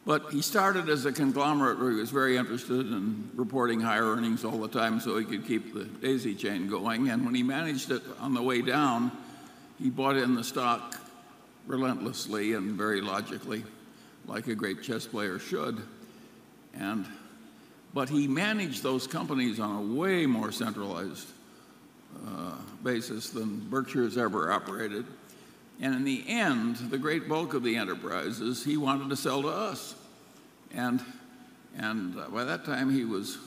But he started as a conglomerate where he was very interested in reporting higher earnings all the time so he could keep the daisy chain going. And when he managed it on the way down, he bought in the stock relentlessly and very logically, like a great chess player should. But he managed those companies on a way more centralized basis than Berkshire has ever operated. And in the end, the great bulk of the enterprises he wanted to sell to us. And by that time he was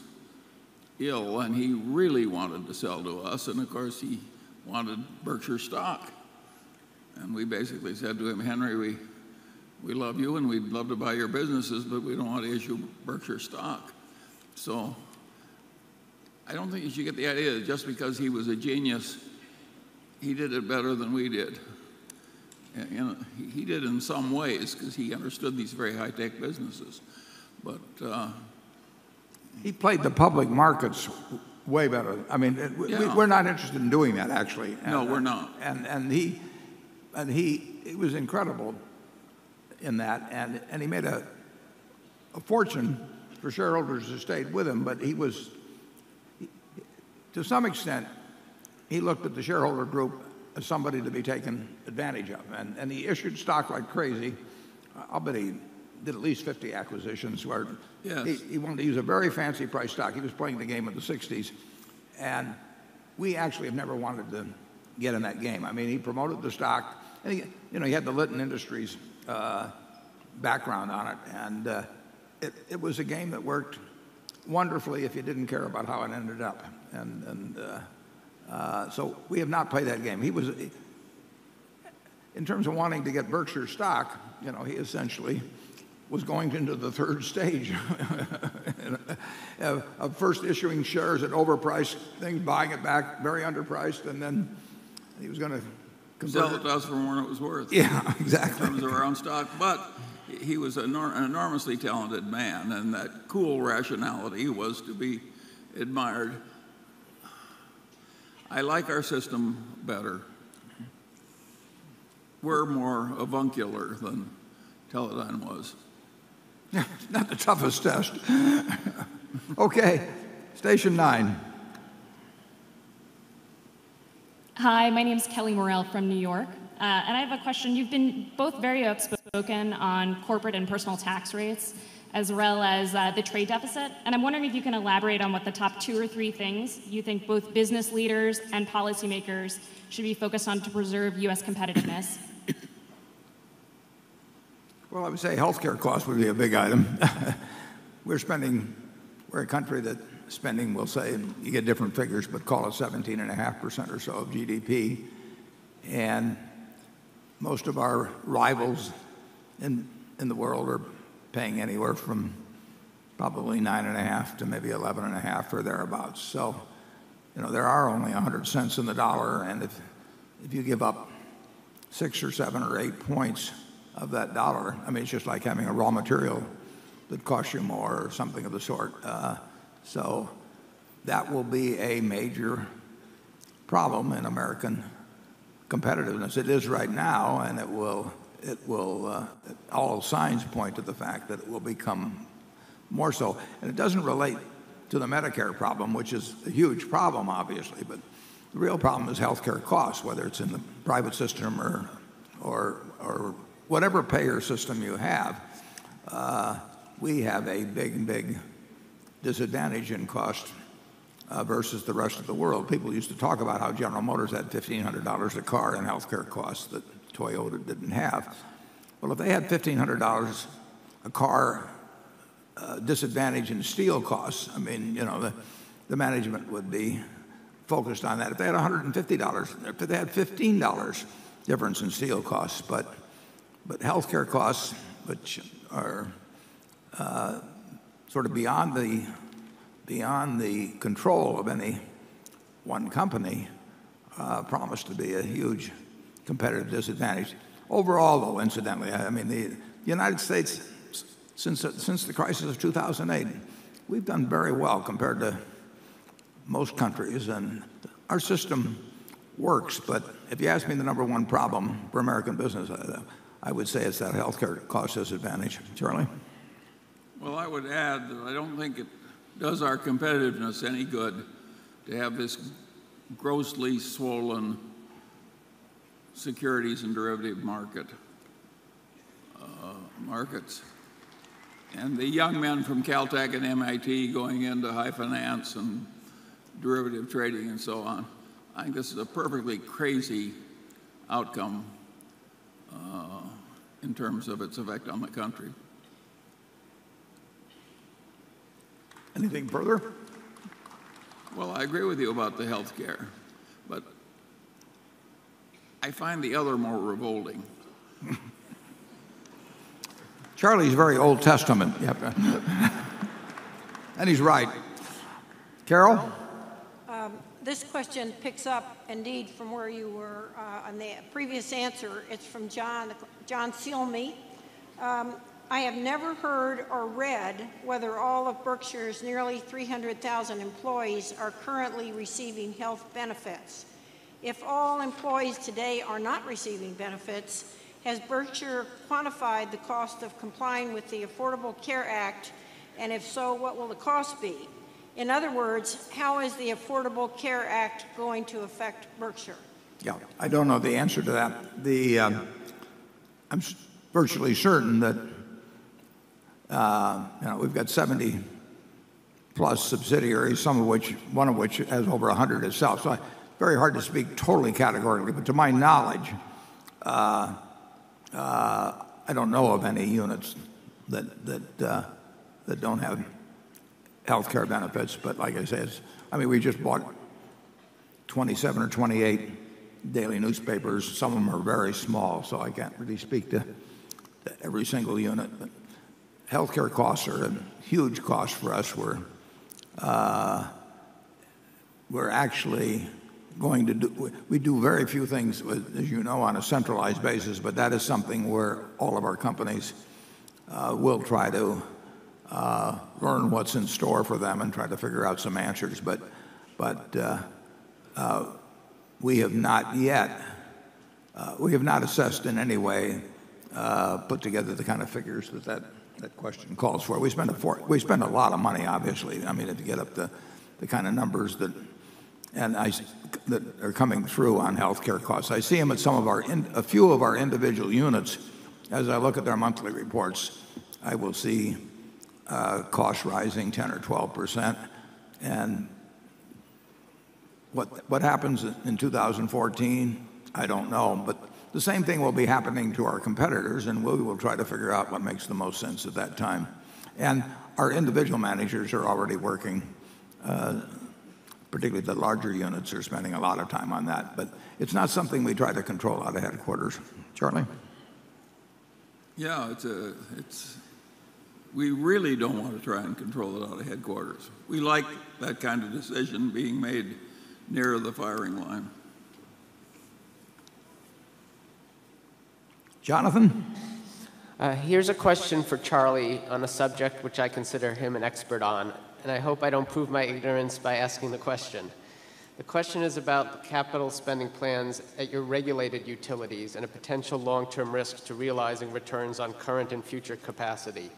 ill and he really wanted to sell to us. And of course he wanted Berkshire stock. And we basically said to him, Henry, we love you and we'd love to buy your businesses, but we don't want to issue Berkshire stock. So I don't think you should get the idea that just because he was a genius, he did it better than we did. You know, he did in some ways because he understood these very high-tech businesses. But he played the public markets way better. I mean, we're not interested in doing that, actually. No, we're not. And he was incredible in that, and he made a fortune for shareholders who stayed with him. But to some extent, he looked at the shareholder group as somebody to be taken advantage of. And he issued stock like crazy. I'll bet he did at least 50 acquisitions where he wanted to use a very fancy price stock. He was playing the game of the 60s. And we actually have never wanted to get in that game. I mean, he promoted the stock. And he had the Litton Industries background on it. And it was a game that worked wonderfully if you didn't care about how it ended up. So we have not played that game. He was, in terms of wanting to get Berkshire stock, he essentially was going into the third stage of first issuing shares at overpriced things, buying it back very underpriced, and then he was going to sell it to us for more than it was worth. Yeah, exactly. In terms of our own stock. But he was an enormously talented man, and that cool rationality was to be admired. I like our system better. We're more avuncular than Teledyne was. Yeah, it's not the toughest test. Okay, station 9. Hi, my name is Kelly Morrell from New York. And I have a question. You've been both very outspoken on corporate and personal tax rates, as well as the trade deficit. And I'm wondering if you can elaborate on what the top 2 or 3 things you think both business leaders and policymakers should be focused on to preserve U.S. competitiveness. Well, I would say healthcare costs would be a big item. We're a country that spending, we'll say, you get different figures, but call it 17.5% or so of GDP. And most of our rivals in the world are paying anywhere from probably 9.5 to maybe 11.5 or thereabouts. So, there are only 100 cents in the dollar, and if you give up 6 or 7 or 8 points of that dollar, I mean, it's just like having a raw material that costs you more or something of the sort. So that will be a major problem in American competitiveness. It is right now, and it will all signs point to the fact that it will become more so. And it doesn't relate to the Medicare problem, which is a huge problem, obviously, but the real problem is healthcare costs, whether it's in the private system or whatever payer system you have. We have a big disadvantage in cost versus the rest of the world. People used to talk about how General Motors had $1,500 a car in healthcare costs that Toyota didn't have. Well, if they had $1,500 a car disadvantage in steel costs, I mean, the management would be focused on that. If they had $150, if they had $15 difference in steel costs, but healthcare costs, which are sort of beyond the control of any one company, promise to be a huge competitive disadvantage. Overall, though, incidentally, I mean, the United States, since the crisis of 2008, we've done very well compared to most countries, and our system works. But if you ask me the number one problem for American business, I would say it's that healthcare cost disadvantage. Charlie? Well, I would add that I don't think it does our competitiveness any good to have this grossly swollen securities and derivative markets. And the young men from Caltech and MIT going into high finance and derivative trading and so on, I think this is a perfectly crazy outcome in terms of its effect on the country. Anything further? Well, I agree with you about the health care, but I find the other more revolting. Charlie's very Old Testament. And he's right. Carol? This question picks up, indeed, from where you were on the previous answer. It's from John Sealme. I have never heard or read whether all of Berkshire's nearly 300,000 employees are currently receiving health benefits. If all employees today are not receiving benefits, has Berkshire quantified the cost of complying with the Affordable Care Act? And if so, what will the cost be? In other words, how is the Affordable Care Act going to affect Berkshire? Yeah, I don't know the answer to that. I'm virtually certain that we've got 70 plus subsidiaries, one of which has over 100 itself. So very hard to speak totally categorically, but to my knowledge, I don't know of any units that don't have health care benefits. But like I said, we just bought 27 or 28 daily newspapers. Some of them are very small, so I can't really speak to every single unit. But healthcare costs are a huge cost for us. We're actually going to we do very few things, as you know, on a centralized basis, but that is something where all of our companies will try to learn what's in store for them and try to figure out some answers. But we have not yet, we have not assessed in any way, put together the kind of figures that question calls for. We spend a lot of money, obviously. If you get up the kind of numbers that are coming through on healthcare costs. I see them at a few of our individual units. As I look at their monthly reports, I will see costs rising 10 or 12%. And what happens in 2014, I don't know. But the same thing will be happening to our competitors, and we will try to figure out what makes the most sense at that time. And our individual managers are already working, particularly the larger units are spending a lot of time on that. But it's not something we try to control out of headquarters. Charlie? Yeah, we really don't want to try and control it out of headquarters. We like that kind of decision being made near the firing line. Jonathan? Here's a question for Charlie on a subject which I consider him an expert on, and I hope I don't prove my ignorance by asking the question. The question is about the capital spending plans at your regulated utilities and a potential long-term risk to realizing returns on current and future capacity.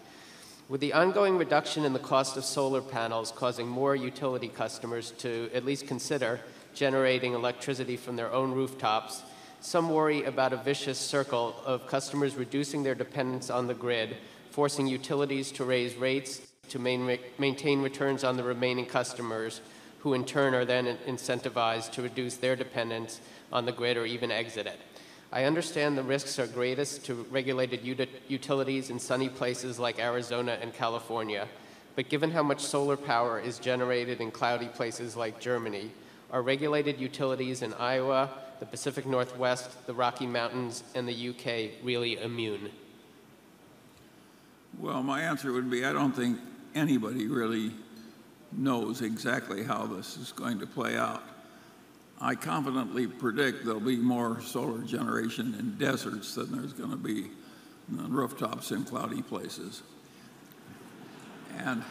With the ongoing reduction in the cost of solar panels causing more utility customers to at least consider generating electricity from their own rooftops, some worry about a vicious circle of customers reducing their dependence on the grid, forcing utilities to raise rates to maintain returns on the remaining customers who in turn are then incentivized to reduce their dependence on the grid or even exit it. I understand the risks are greatest to regulated utilities in sunny places like Arizona and California, but given how much solar power is generated in cloudy places like Germany, are regulated utilities in Iowa, the Pacific Northwest, the Rocky Mountains, and the UK really immune? Well, my answer would be I don't think anybody really knows exactly how this is going to play out. I confidently predict there'll be more solar generation in deserts than there's going to be on rooftops in cloudy places. And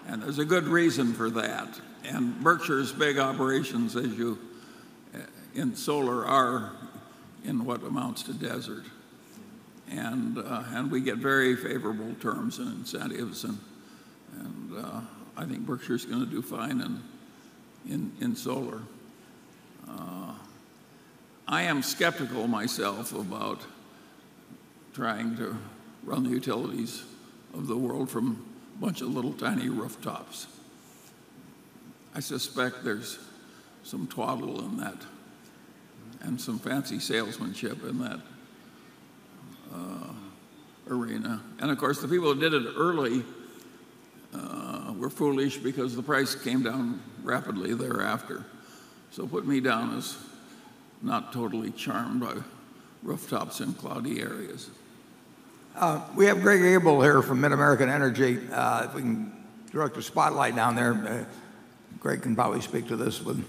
there's a good reason for that. And Berkshire's big operations, in solar, are in what amounts to desert. And we get very favorable terms and incentives, and I think Berkshire's going to do fine in solar. I am skeptical myself about trying to run the utilities of the world from a bunch of little tiny rooftops. I suspect there's some twaddle in that and some fancy salesmanship in that arena. And of course, the people who did it early were foolish because the price came down rapidly thereafter. So put me down as not totally charmed by rooftops in cloudy areas. We have Greg Abel here from Mid-American Energy. If we can direct a spotlight down there, Greg can probably speak to this with a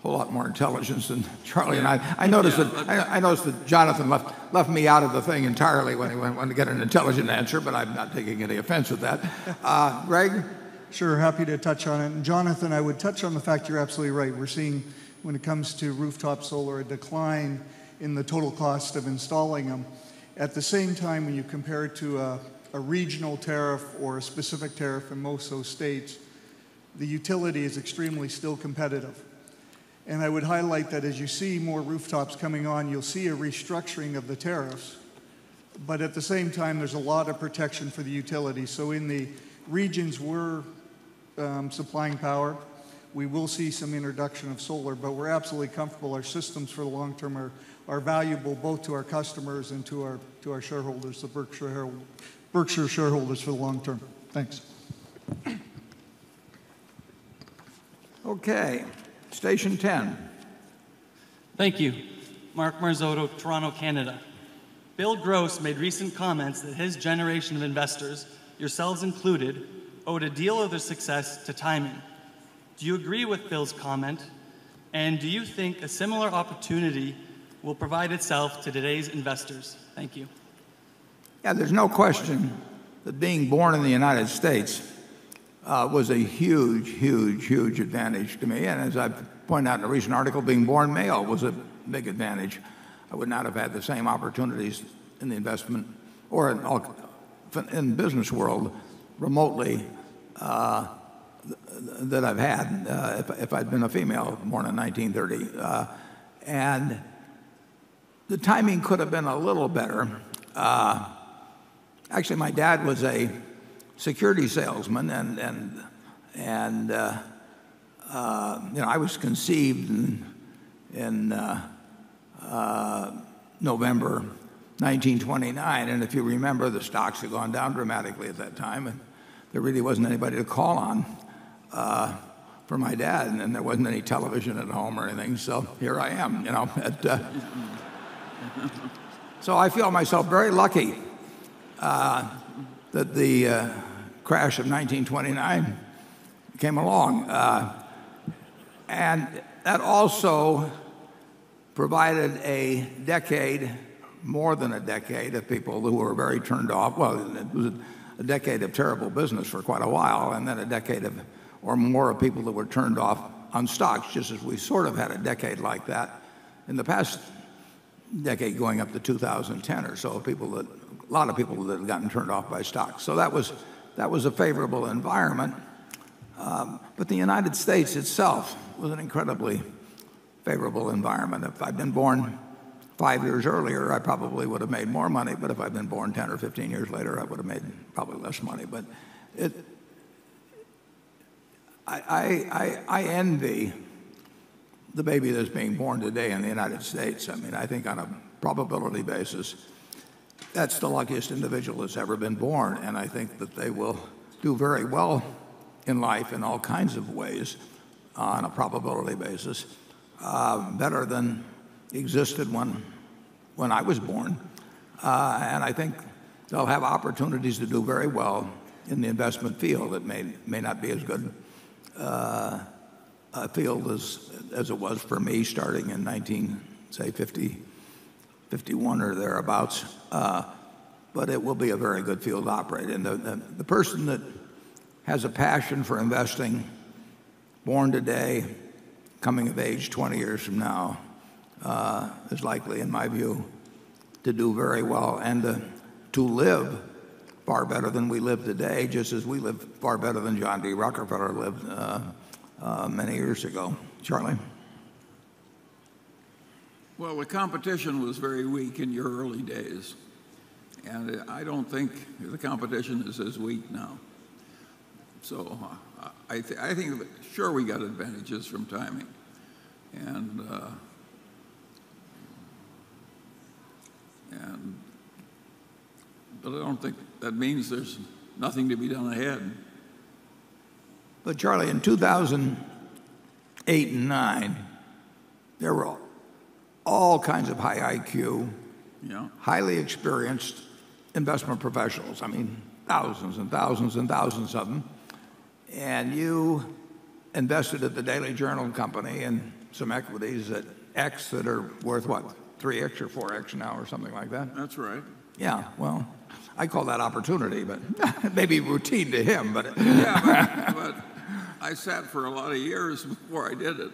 whole lot more intelligence than Charlie and I. I noticed that Jonathan left me out of the thing entirely when he wanted to get an intelligent answer, but I'm not taking any offense with that. Greg? Sure, happy to touch on it. And Jonathan, I would touch on the fact you're absolutely right. We're seeing, when it comes to rooftop solar, a decline in the total cost of installing them. At the same time, when you compare it to a regional tariff or a specific tariff in most of those states, the utility is extremely still competitive. And I would highlight that as you see more rooftops coming on, you'll see a restructuring of the tariffs. But at the same time, there's a lot of protection for the utility. So in the regions we're supplying power, we will see some introduction of solar, but we're absolutely comfortable. Our systems for the long term are valuable both to our customers and to our shareholders, the Berkshire shareholders for the long term. Thanks. Okay, station 10. Thank you. Mark Marzotto, Toronto, Canada. Bill Gross made recent comments that his generation of investors, yourselves included, owed a deal of their success to timing. Do you agree with Bill's comment? And do you think a similar opportunity will provide itself to today's investors? Thank you. Yeah, there's no question that being born in the United States was a huge, huge, huge advantage to me. And as I pointed out in a recent article, being born male was a big advantage. I would not have had the same opportunities in the investment or in the business world remotely that I've had if I'd been a female born in 1930. And the timing could have been a little better. Actually, my dad was a security salesman, and I was conceived in November 1929, and if you remember, the stocks had gone down dramatically at that time, and there really wasn't anybody to call on for my dad, and there wasn't any television at home or anything. So here I am, so I feel myself very lucky that the crash of 1929 came along, and that also provided a decade, more than a decade, of people who were very turned off. Well, it was a decade of terrible business for quite a while, and then a decade or more of people that were turned off on stocks, just as we sort of had a decade like that in the past decade, going up to 2010 or so. A lot of people that had gotten turned off by stocks. So that was a favorable environment. But the United States itself was an incredibly favorable environment. If I'd been born 5 years earlier, I probably would have made more money. But if I'd been born 10 or 15 years later, I would have made probably less money. But I envy the baby that's being born today in the United States. I mean, I think on a probability basis, that's the luckiest individual that's ever been born, and I think that they will do very well in life in all kinds of ways on a probability basis, better than existed when I was born. And I think they'll have opportunities to do very well in the investment field. It may not be as good a field as it was for me starting in 1951 or thereabouts, but it will be a very good field to operate in. The person that has a passion for investing, born today, coming of age 20 years from now, is likely, in my view, to do very well and to live far better than we live today, just as we live far better than John D. Rockefeller lived many years ago. Charlie? Well, the competition was very weak in your early days, and I don't think the competition is as weak now. So I think sure we got advantages from timing, but I don't think that means there's nothing to be done ahead. But Charlie, in 2008 and 9, there were all kinds of high IQ, highly experienced investment professionals. I mean, thousands and thousands and thousands of them. And you invested at the Daily Journal Company in some equities at X that are worth what, 3X or 4X now or something like that? That's right. Yeah, well, I call that opportunity, but maybe routine to him. But but I sat for a lot of years before I did it.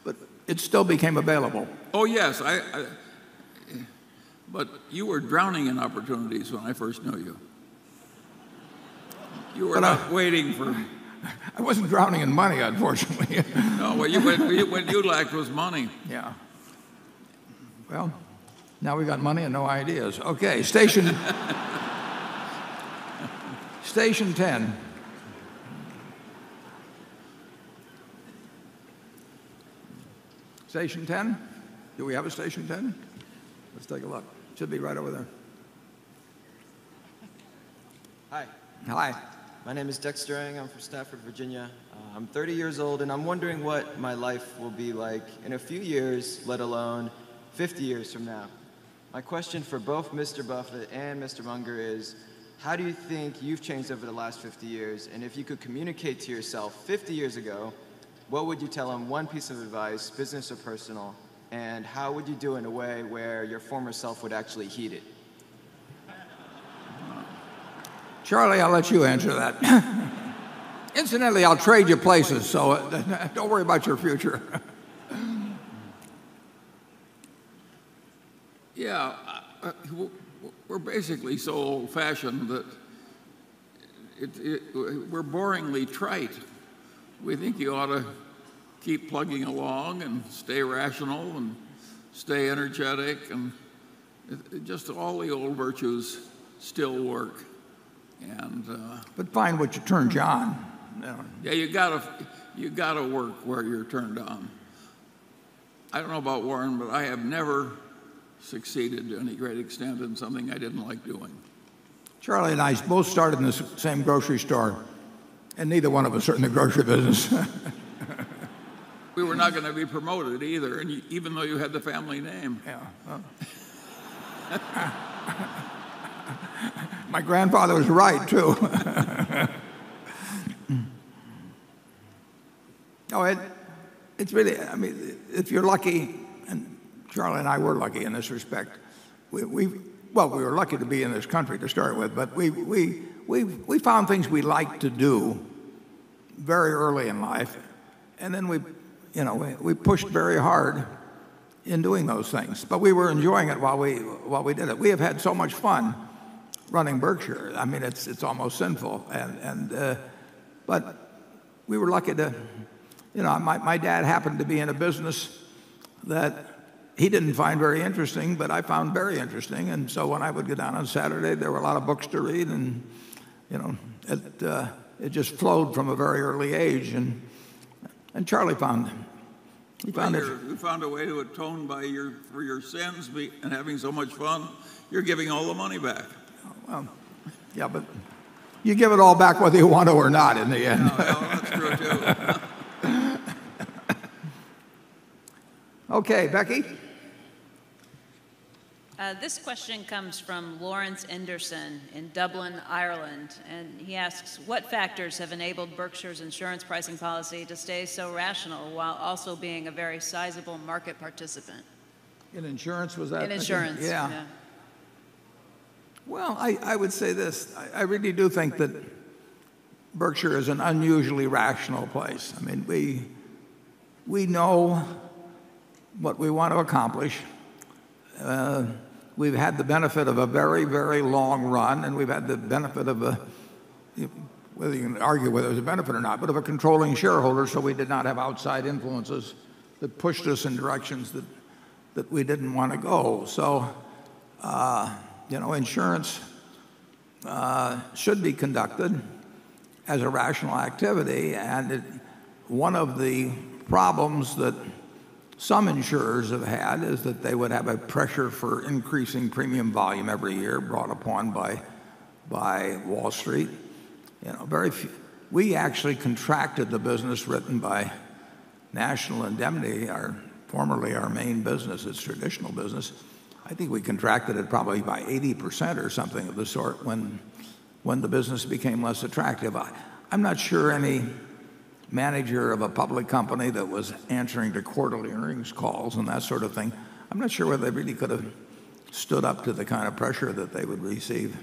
But it still became available. Oh yes, but you were drowning in opportunities when I first knew you. You were not waiting for. I wasn't drowning in money, unfortunately. No, what you lacked was money. Yeah. Well, now we got money and no ideas. Okay, station 10. Station 10? Do we have a station 10? Let's take a look. Should be right over there. Hi. Hi. My name is Dexter Eng. I'm from Stafford, Virginia. I'm 30 years old, and I'm wondering what my life will be like in a few years, let alone 50 years from now. My question for both Mr. Buffett and Mr. Munger is, how do you think you've changed over the last 50 years? And if you could communicate to yourself 50 years ago, what would you tell them, one piece of advice, business or personal, and how would you do it in a way where your former self would actually heed it? Charlie, I'll let you answer that. Incidentally, I'll trade you places, so don't worry about your future. Yeah, we're basically so old-fashioned that we're boringly trite. We think you ought to keep plugging along and stay rational and stay energetic, and just all the old virtues still work. But find what you turned on. Yeah, you gotta work where you're turned on. I don't know about Warren, but I have never succeeded to any great extent in something I didn't like doing. Charlie and I both started in the same grocery store, and neither one of us are in the grocery business. We were not going to be promoted either, and even though you had the family name. Yeah. My grandfather was right, too. No, it's really, I mean, if you're lucky, and Charlie and I were lucky in this respect, we were lucky to be in this country to start with, but we found things we liked to do very early in life, and then we pushed very hard in doing those things. But we were enjoying it while we did it. We have had so much fun running Berkshire. I mean, it's almost sinful, but we were lucky to. My dad happened to be in a business that he didn't find very interesting, but I found very interesting. And so when I would go down on Saturday, there were a lot of books to read, and it just flowed from a very early age. And Charlie found it. You found a way to atone for your sins and having so much fun. You're giving all the money back. Well, yeah, but you give it all back whether you want to or not in the end. That's true too. Okay, Becky. This question comes from Lawrence Enderson in Dublin, Ireland, and he asks, what factors have enabled Berkshire's insurance pricing policy to stay so rational while also being a very sizable market participant? In insurance, was that? In insurance, yeah. Well, I would say this. I really do think that Berkshire is an unusually rational place. I mean, we know what we want to accomplish. We've had the benefit of a very, very long run, and we've had the benefit of whether you can argue whether it was a benefit or not, but of a controlling shareholder, so we did not have outside influences that pushed us in directions that we didn't want to go. So, insurance should be conducted as a rational activity, and one of the problems that some insurers have had is that they would have a pressure for increasing premium volume every year brought upon by Wall Street. Very few. We actually contracted the business written by National Indemnity, formerly our main business, its traditional business. I think we contracted it probably by 80% or something of the sort when the business became less attractive. I'm not sure any manager of a public company that was answering to quarterly earnings calls and that sort of thing, I'm not sure whether they really could have stood up to the kind of pressure that they would receive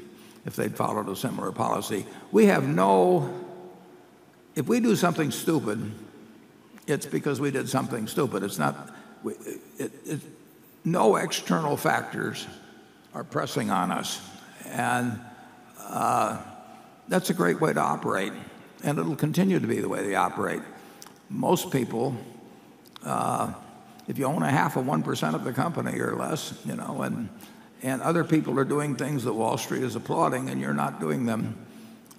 if they'd followed a similar policy. If we do something stupid, it's because we did something stupid. It's not, no external factors are pressing on us. And that's a great way to operate. And it'll continue to be the way they operate. Most people, if you own a half of 1% of the company or less, and other people are doing things that Wall Street is applauding and you're not doing them,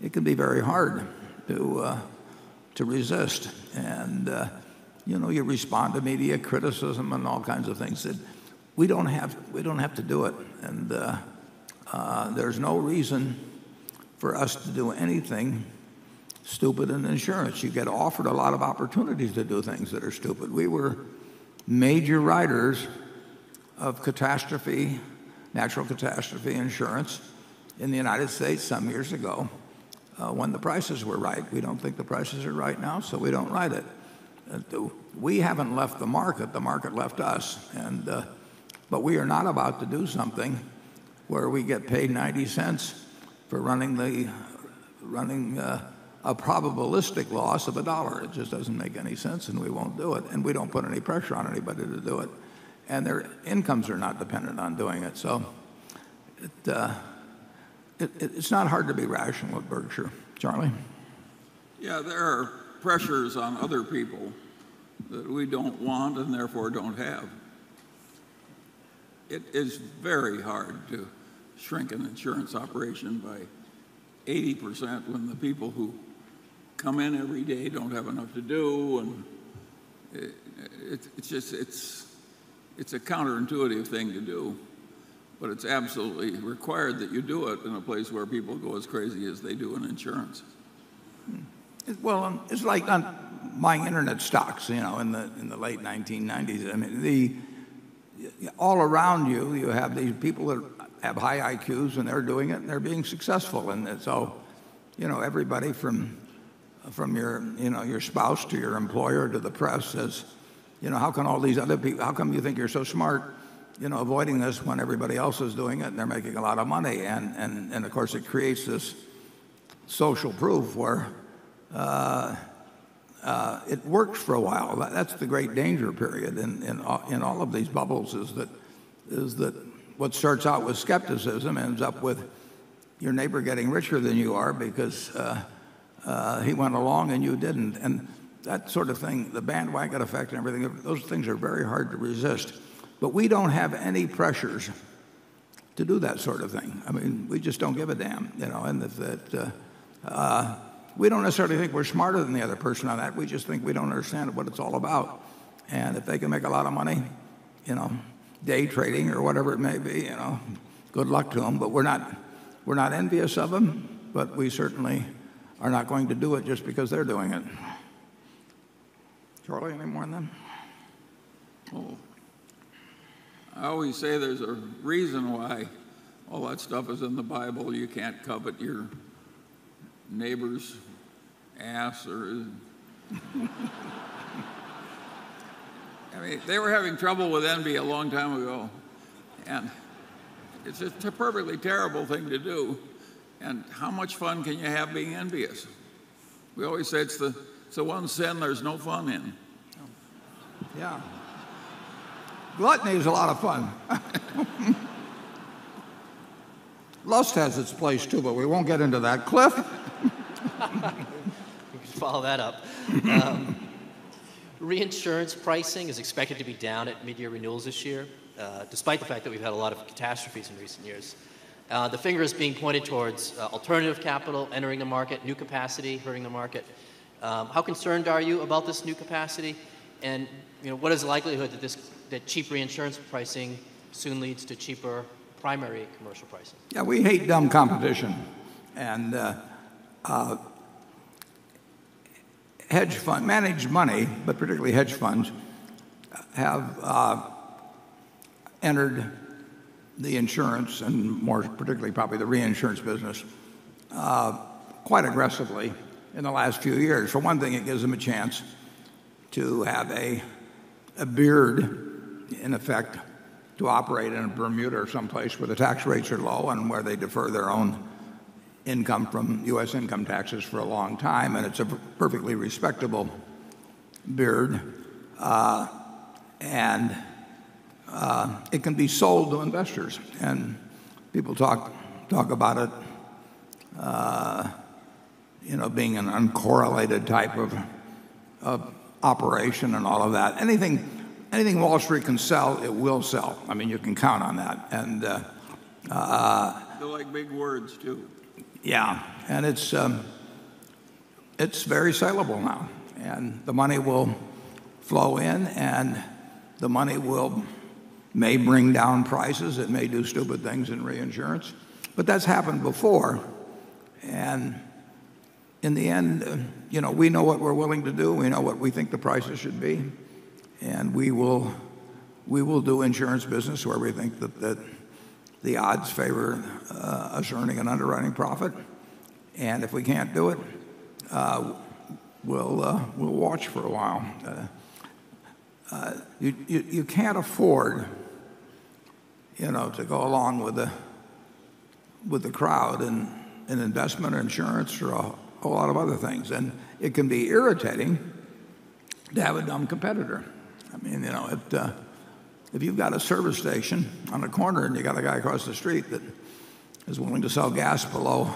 it can be very hard to resist. And you respond to media criticism and all kinds of things. We don't have to do it. And there's no reason for us to do anything stupid in insurance. You get offered a lot of opportunities to do things that are stupid. We were major writers of natural catastrophe insurance in the United States some years ago when the prices were right. We don't think the prices are right now, so we don't write it. We haven't left the market left us. But we are not about to do something where we get paid 90 cents for running a probabilistic loss of $1. It just doesn't make any sense, and we won't do it. And we don't put any pressure on anybody to do it. And their incomes are not dependent on doing it. So it's not hard to be rational at Berkshire. Charlie? Yeah, there are pressures on other people that we don't want and therefore don't have. It is very hard to shrink an insurance operation by 80% when the people who come in every day don't have enough to do, and it's a counterintuitive thing to do, but it's absolutely required that you do it in a place where people go as crazy as they do in insurance. Well, it's like buying internet stocks, in the late 1990s. I mean, all around you have these people that have high IQs, and they're doing it, and they're being successful. And so, everybody from your spouse to your employer to the press says, how can all these other people, how come you think you're so smart, avoiding this when everybody else is doing it and they're making a lot of money? And of course, it creates this social proof where it works for a while. That's the great danger period in all of these bubbles is that what starts out with skepticism ends up with your neighbor getting richer than you are because he went along and you didn't. And that sort of thing, the bandwagon effect and everything, those things are very hard to resist. But we don't have any pressures to do that sort of thing. I mean, we just don't give a damn, and We don't necessarily think we're smarter than the other person on that. We just think we don't understand what it's all about. And if they can make a lot of money, day trading or whatever it may be, good luck to them. But we're not envious of them, but we certainly are not going to do it just because they're doing it. Charlie, any more on them? Oh, I always say there's a reason why all that stuff is in the Bible. You can't covet your neighbor's ass or I mean, they were having trouble with envy a long time ago, and it's a perfectly terrible thing to do. And how much fun can you have being envious? We always say it's the one sin there's no fun in. Yeah. Gluttony is a lot of fun. Lust has its place too, but we won't get into that. Cliff? We can follow that up. Reinsurance pricing is expected to be down at mid-year renewals this year, despite the fact that we've had a lot of catastrophes in recent years. The finger is being pointed towards alternative capital entering the market, new capacity hurting the market. How concerned are you about this new capacity? And what is the likelihood that cheap reinsurance pricing soon leads to cheaper primary commercial pricing? Yeah, we hate dumb competition. And hedge fund, managed money, but particularly hedge funds, have entered the insurance and more particularly probably the reinsurance business quite aggressively in the last few years. For one thing, it gives them a chance to have a beard, in effect, to operate in Bermuda or someplace where the tax rates are low and where they defer their own income from U.S. income taxes for a long time, and it's a perfectly respectable beard, and it can be sold to investors. And people talk about it, being an uncorrelated type of operation and all of that. Anything Wall Street can sell, it will sell. I mean, you can count on that. And they like big words too. Yeah, and it's very saleable now, and the money will flow in, and the money may bring down prices. It may do stupid things in reinsurance, but that's happened before. And in the end, we know what we're willing to do. We know what we think the prices should be, and we will do insurance business where we think that the odds favor us earning an underwriting profit, and if we can't do it, we'll watch for a while. You can't afford, to go along with the crowd in investment or insurance or a whole lot of other things, and it can be irritating to have a dumb competitor. I mean, if you've got a service station on a corner and you got a guy across the street that is willing to sell gas below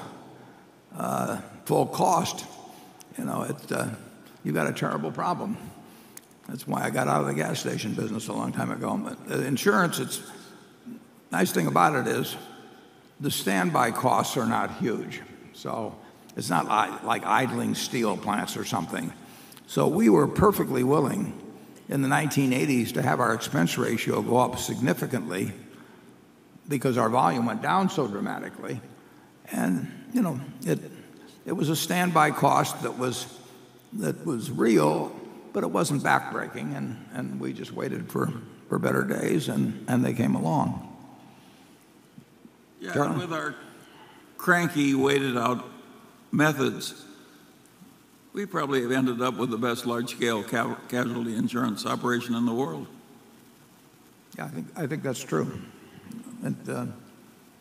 full cost, you've got a terrible problem. That's why I got out of the gas station business a long time ago. But insurance, nice thing about it is the standby costs are not huge. So it's not like idling steel plants or something. So we were perfectly willing in the 1980s to have our expense ratio go up significantly because our volume went down so dramatically. And, it was a standby cost that was real, but it wasn't backbreaking, and we just waited for better days, and they came along. Yeah, and with our cranky, waited-out methods, we probably have ended up with the best large-scale casualty insurance operation in the world. Yeah, I think that's true. And,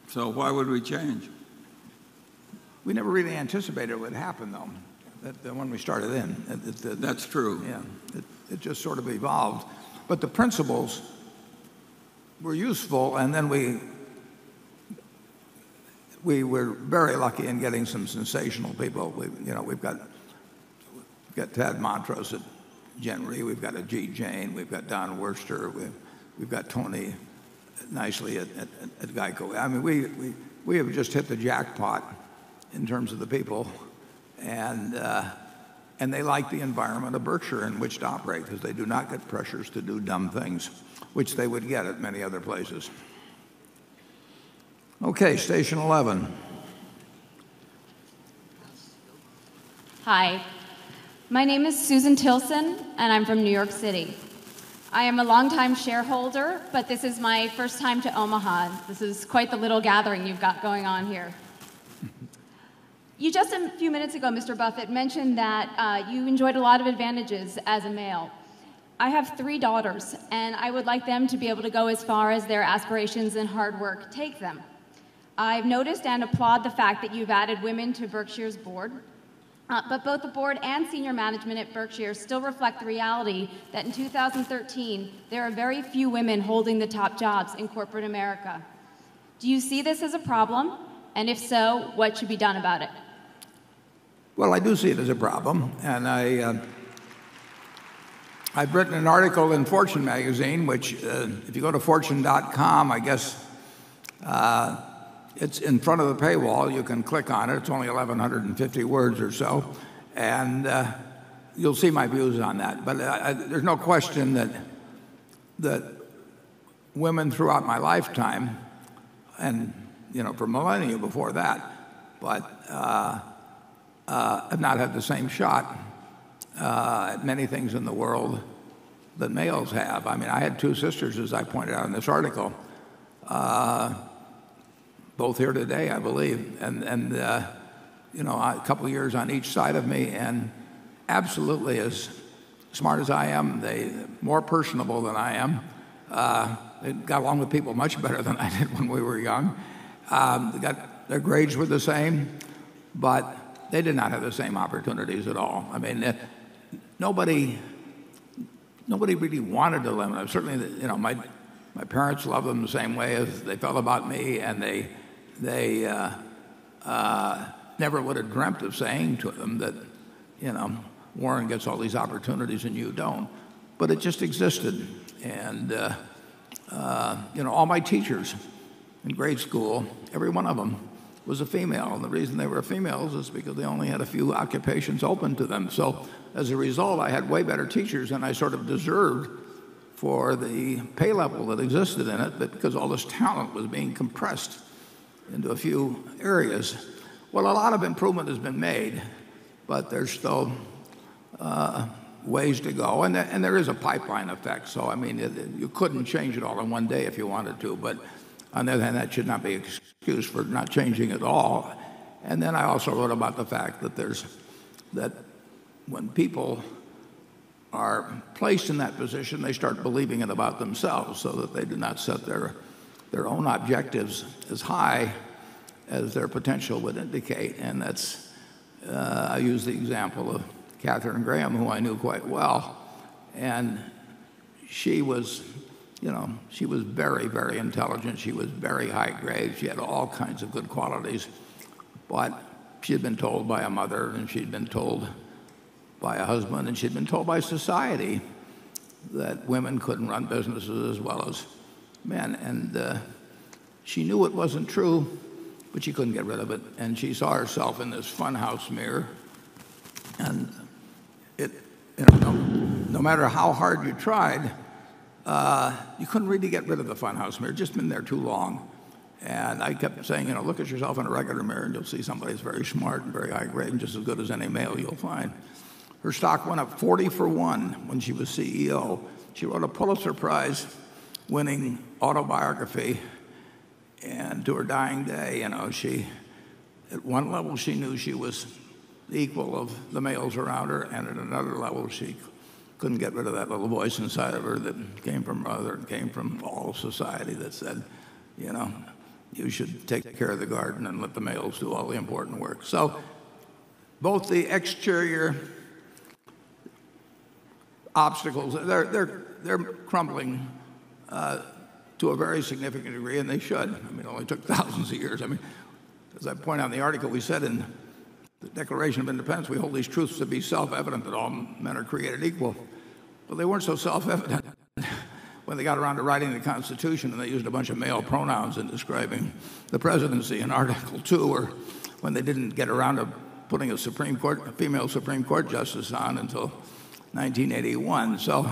so why would we change? We never really anticipated it would happen, though. When we started in, that's true. Yeah, it just sort of evolved, but the principles were useful, and then we were very lucky in getting some sensational people. We've got Ted Montrose at Gen Re, we've got Ajit Jain, we've got Don Worcester, we've got Tony Nicely at Geico. I mean, we have just hit the jackpot in terms of the people, And they like the environment of Berkshire in which to operate because they do not get pressures to do dumb things, which they would get at many other places. Okay, station 11. Hi, my name is Susan Tilson, and I'm from New York City. I am a longtime shareholder, but this is my first time to Omaha. This is quite the little gathering you've got going on here. You just a few minutes ago, Mr. Buffett, mentioned that you enjoyed a lot of advantages as a male. I have 3 daughters, and I would like them to be able to go as far as their aspirations and hard work take them. I've noticed and applaud the fact that you've added women to Berkshire's board. But both the board and senior management at Berkshire still reflect the reality that in 2013, there are very few women holding the top jobs in corporate America. Do you see this as a problem? And if so, what should be done about it? Well, I do see it as a problem. And I've written an article in Fortune magazine, which if you go to fortune.com, I guess it's in front of the paywall. You can click on it. It's only 1,150 words or so. And you'll see my views on that. But there's no question that women throughout my lifetime, and for millennia before that, but have not had the same shot at many things in the world that males have. I mean, I had 2 sisters, as I pointed out in this article. Both here today, I believe, and a couple of years on each side of me, and absolutely as smart as I am, they more personable than I am. They got along with people much better than I did when we were young. Their grades were the same, but they did not have the same opportunities at all. I mean, nobody really wanted to limit them. Certainly, my parents loved them the same way as they felt about me, and they never would have dreamt of saying to them that, Warren gets all these opportunities and you don't. But it just existed. And, all my teachers in grade school, every one of them was a female. And the reason they were females is because they only had a few occupations open to them. So as a result, I had way better teachers than I sort of deserved for the pay level that existed in it, because all this talent was being compressed into a few areas. Well, a lot of improvement has been made, but there's still ways to go, and there is a pipeline effect. So, I mean, you couldn't change it all in one day if you wanted to, but on the other hand, that should not be an excuse for not changing at all. And then I also wrote about the fact that when people are placed in that position, they start believing it about themselves, so that they do not set their own objectives as high as their potential would indicate. And that's, I use the example of Katharine Graham, who I knew quite well. And she was, she was very, very intelligent. She was very high grade. She had all kinds of good qualities. But she had been told by a mother, and she'd been told by a husband, and she'd been told by society that women couldn't run businesses as well as men. And she knew it wasn't true, but she couldn't get rid of it. And she saw herself in this funhouse mirror. And no matter how hard you tried, you couldn't really get rid of the funhouse mirror. It just been there too long. And I kept saying, look at yourself in a regular mirror, and you'll see somebody who's very smart and very high grade and just as good as any male you'll find. Her stock went up 40 for 1 when she was CEO. She wrote a Pulitzer Prize winning autobiography, and to her dying day, at one level she knew she was the equal of the males around her, and at another level she couldn't get rid of that little voice inside of her that came from her mother and came from all of society that said, you should take care of the garden and let the males do all the important work. So both the exterior obstacles, they're crumbling to a very significant degree, and they should. I mean, it only took thousands of years. I mean, as I point out in the article, we said in the Declaration of Independence, we hold these truths to be self-evident that all men are created equal. Well, they weren't so self-evident when they got around to writing the Constitution, and they used a bunch of male pronouns in describing the presidency in Article 2, or when they didn't get around to putting a female Supreme Court justice on until 1981. So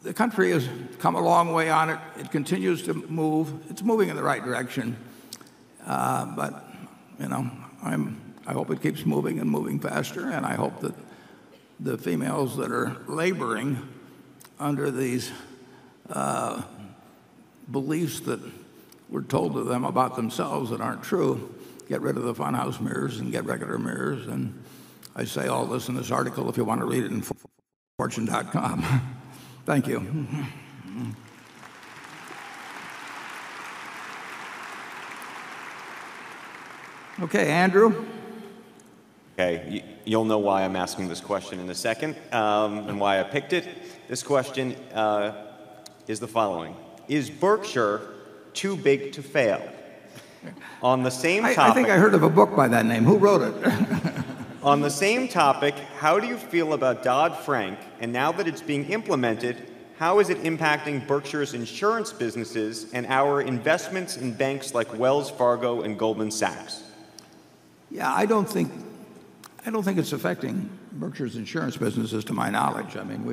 the country has come a long way on it. It continues to move. It's moving in the right direction. But, I hope it keeps moving and moving faster, and I hope that the females that are laboring under these beliefs that were told to them about themselves that aren't true get rid of the funhouse mirrors and get regular mirrors. And I say all this in this article if you want to read it in fortune.com. Thank you. Okay, Andrew. Okay, you'll know why I'm asking this question in a second, and why I picked it. This question is the following. Is Berkshire too big to fail? On the same topic... I think I heard of a book by that name. Who wrote it? On the same topic, how do you feel about Dodd-Frank, and now that it's being implemented, how is it impacting Berkshire's insurance businesses and our investments in banks like Wells Fargo and Goldman Sachs? Yeah, I don't think it's affecting Berkshire's insurance businesses, to my knowledge. I mean,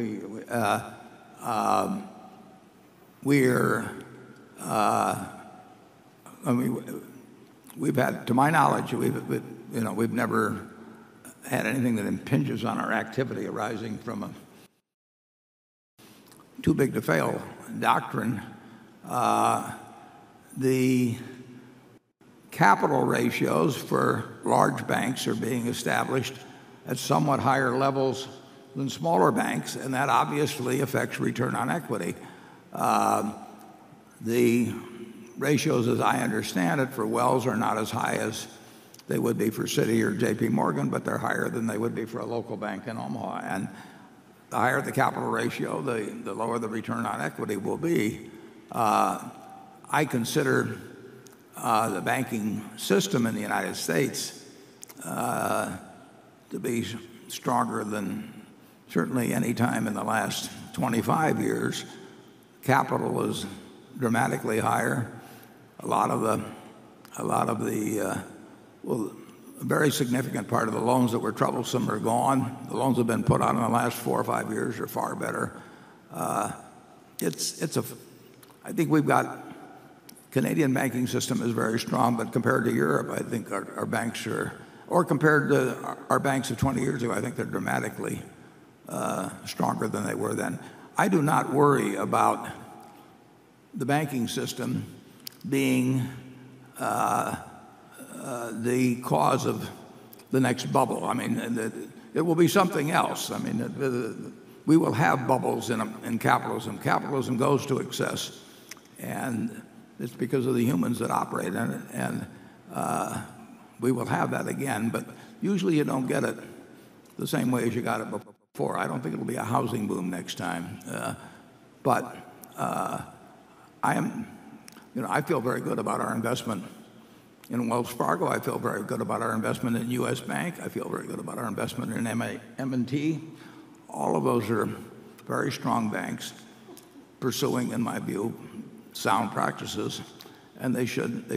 we've had, to my knowledge, we've never had anything that impinges on our activity arising from a too big to fail doctrine. The capital ratios for large banks are being established at somewhat higher levels than smaller banks, and that obviously affects return on equity. The ratios, as I understand it, for Wells are not as high as they would be for Citi or J.P. Morgan, but they're higher than they would be for a local bank in Omaha. And the higher the capital ratio, the lower the return on equity will be. I consider the banking system in the United States to be stronger than certainly any time in the last 25 years. Capital is dramatically higher. A very significant part of the loans that were troublesome are gone. The loans that have been put on in the last 4 or 5 years are far better. I think we've got Canadian banking system is very strong, but compared to Europe, I think our banks are, or compared to our banks of 20 years ago, I think they're dramatically stronger than they were then. I do not worry about the banking system being the cause of the next bubble. I mean, it will be something else. I mean, we will have bubbles in capitalism. Capitalism goes to excess, and it's because of the humans that operate in it. And we will have that again, but usually you don't get it the same way as you got it before. I don't think it'll be a housing boom next time, but I feel very good about our investment in Wells Fargo. I feel very good about our investment in U.S. Bank. I feel very good about our investment in M&T. All of those are very strong banks pursuing, in my view, sound practices, and they should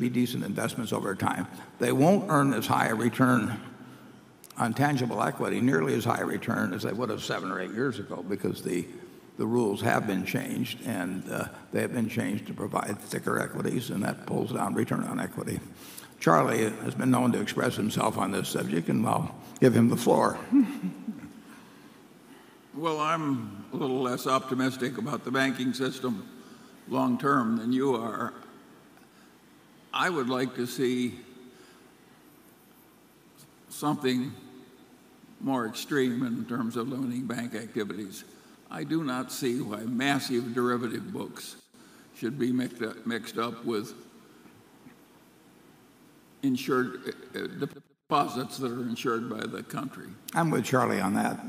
be decent investments over time. They won't earn as high a return on tangible equity, nearly as high a return as they would have 7 or 8 years ago, because the rules have been changed, and they have been changed to provide thicker equities, and that pulls down return on equity. Charlie has been known to express himself on this subject, and I'll give him the floor. Well, I'm a little less optimistic about the banking system long term than you are. I would like to see something more extreme in terms of limiting bank activities. I do not see why massive derivative books should be mixed up with insured deposits that are insured by the country. I'm with Charlie on that.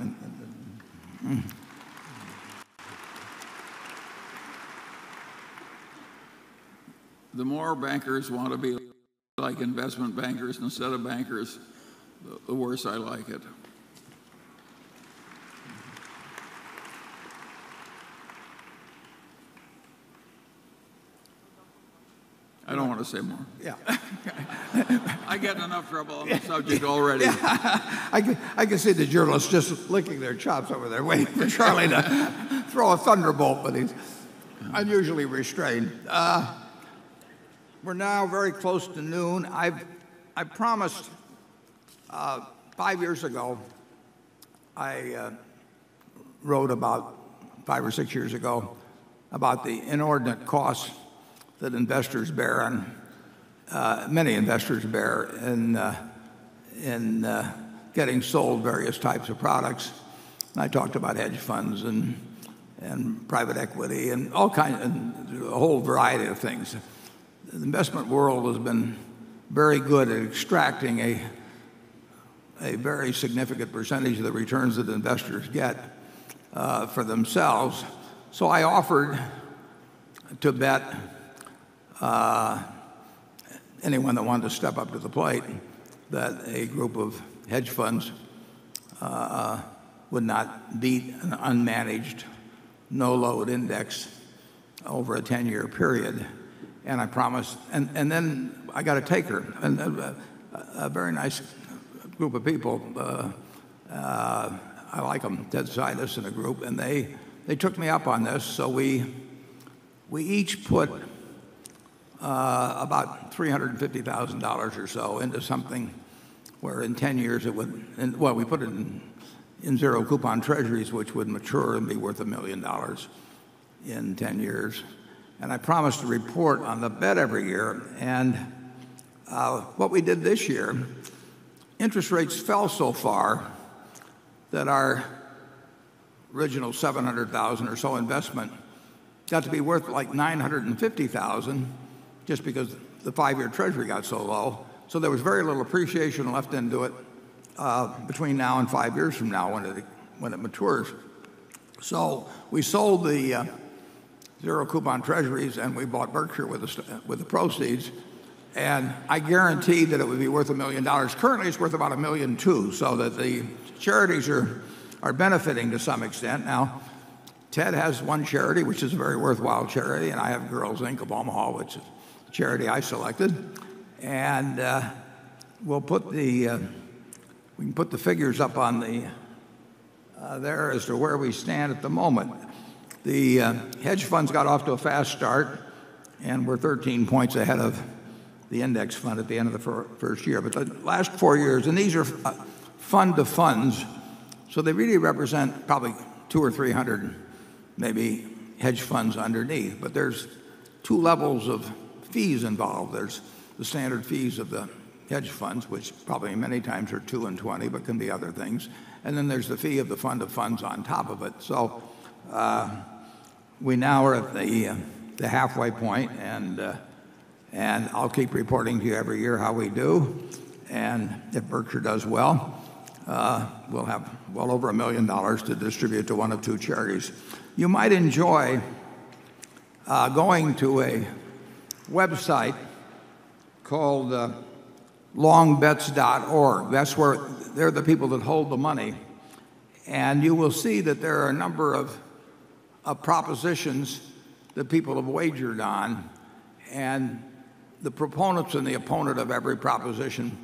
The more bankers want to be like investment bankers instead of bankers, the worse I like it. I don't want to say more. Yeah. I get in enough trouble on the subject already. Yeah. I can see the journalists just licking their chops over there, waiting for Charlie to throw a thunderbolt, but he's unusually restrained. We're now very close to noon. I promised 5 years ago, I wrote about 5 or 6 years ago about the inordinate costs that investors bear on many investors bear in getting sold various types of products. And I talked about hedge funds and private equity and all kinds, and a whole variety of things. The investment world has been very good at extracting a very significant percentage of the returns that investors get for themselves. So I offered to bet anyone that wanted to step up to the plate that a group of hedge funds would not beat an unmanaged no-load index over a 10-year period. And I promised, and then I got a taker, and a very nice group of people. I like them, Ted Sidus and a group, and they took me up on this. So we each put about $350,000 or so into something where in 10 years it would, well, we put it in zero coupon treasuries, which would mature and be worth $1 million in 10 years. And I promised to report on the bet every year. And what we did this year, interest rates fell so far that our original $700,000 or so investment got to be worth like $950,000 just because the 5-year treasury got so low. So there was very little appreciation left into it between now and 5 years from now when it matures. So we sold the zero coupon treasuries and we bought Berkshire with the proceeds. And I guaranteed that it would be worth $1 million. Currently, it's worth about $1.2 million, so that the charities are benefiting to some extent. Now, Ted has one charity, which is a very worthwhile charity, and I have Girls Inc. of Omaha, which is a charity I selected. And we can put the figures up on there as to where we stand at the moment. The hedge funds got off to a fast start, and we're 13 points ahead of the index fund at the end of the first year. But the last 4 years, and these are fund to funds, so they really represent probably 200 or 300 maybe hedge funds underneath. But there's two levels of fees involved. There's the standard fees of the hedge funds, which probably many times are 2 and 20, but can be other things. And then there's the fee of the fund of funds on top of it. So we now are at the halfway point, and I'll keep reporting to you every year how we do. And if Berkshire does well, we'll have well over $1 million to distribute to one of two charities. You might enjoy going to a website called longbets.org. That's where they're the people that hold the money. And you will see that there are a number of propositions that people have wagered on. And the proponents and the opponent of every proposition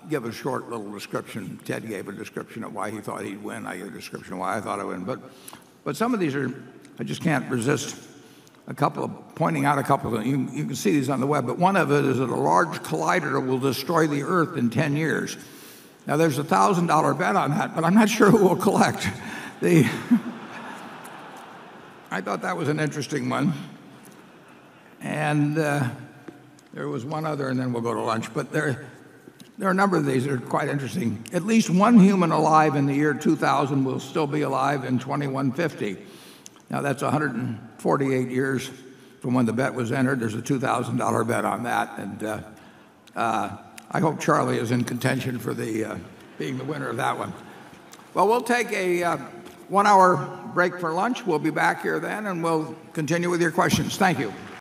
give a short little description. Ted gave a description of why he thought he'd win. I gave a description of why I thought I'd win. But some of these are, I just can't resist pointing out a couple of them. You can see these on the web, but one of it is that a large collider will destroy the Earth in 10 years. Now, there's a $1,000 bet on that, but I'm not sure who will collect. I thought that was an interesting one. And there was one other, and then we'll go to lunch. But there are a number of these that are quite interesting. At least one human alive in the year 2000 will still be alive in 2150. Now, that's 148 years from when the bet was entered. There's a $2,000 bet on that. And I hope Charlie is in contention for being the winner of that one. Well, we'll take a 1 hour break for lunch. We'll be back here then, and we'll continue with your questions. Thank you.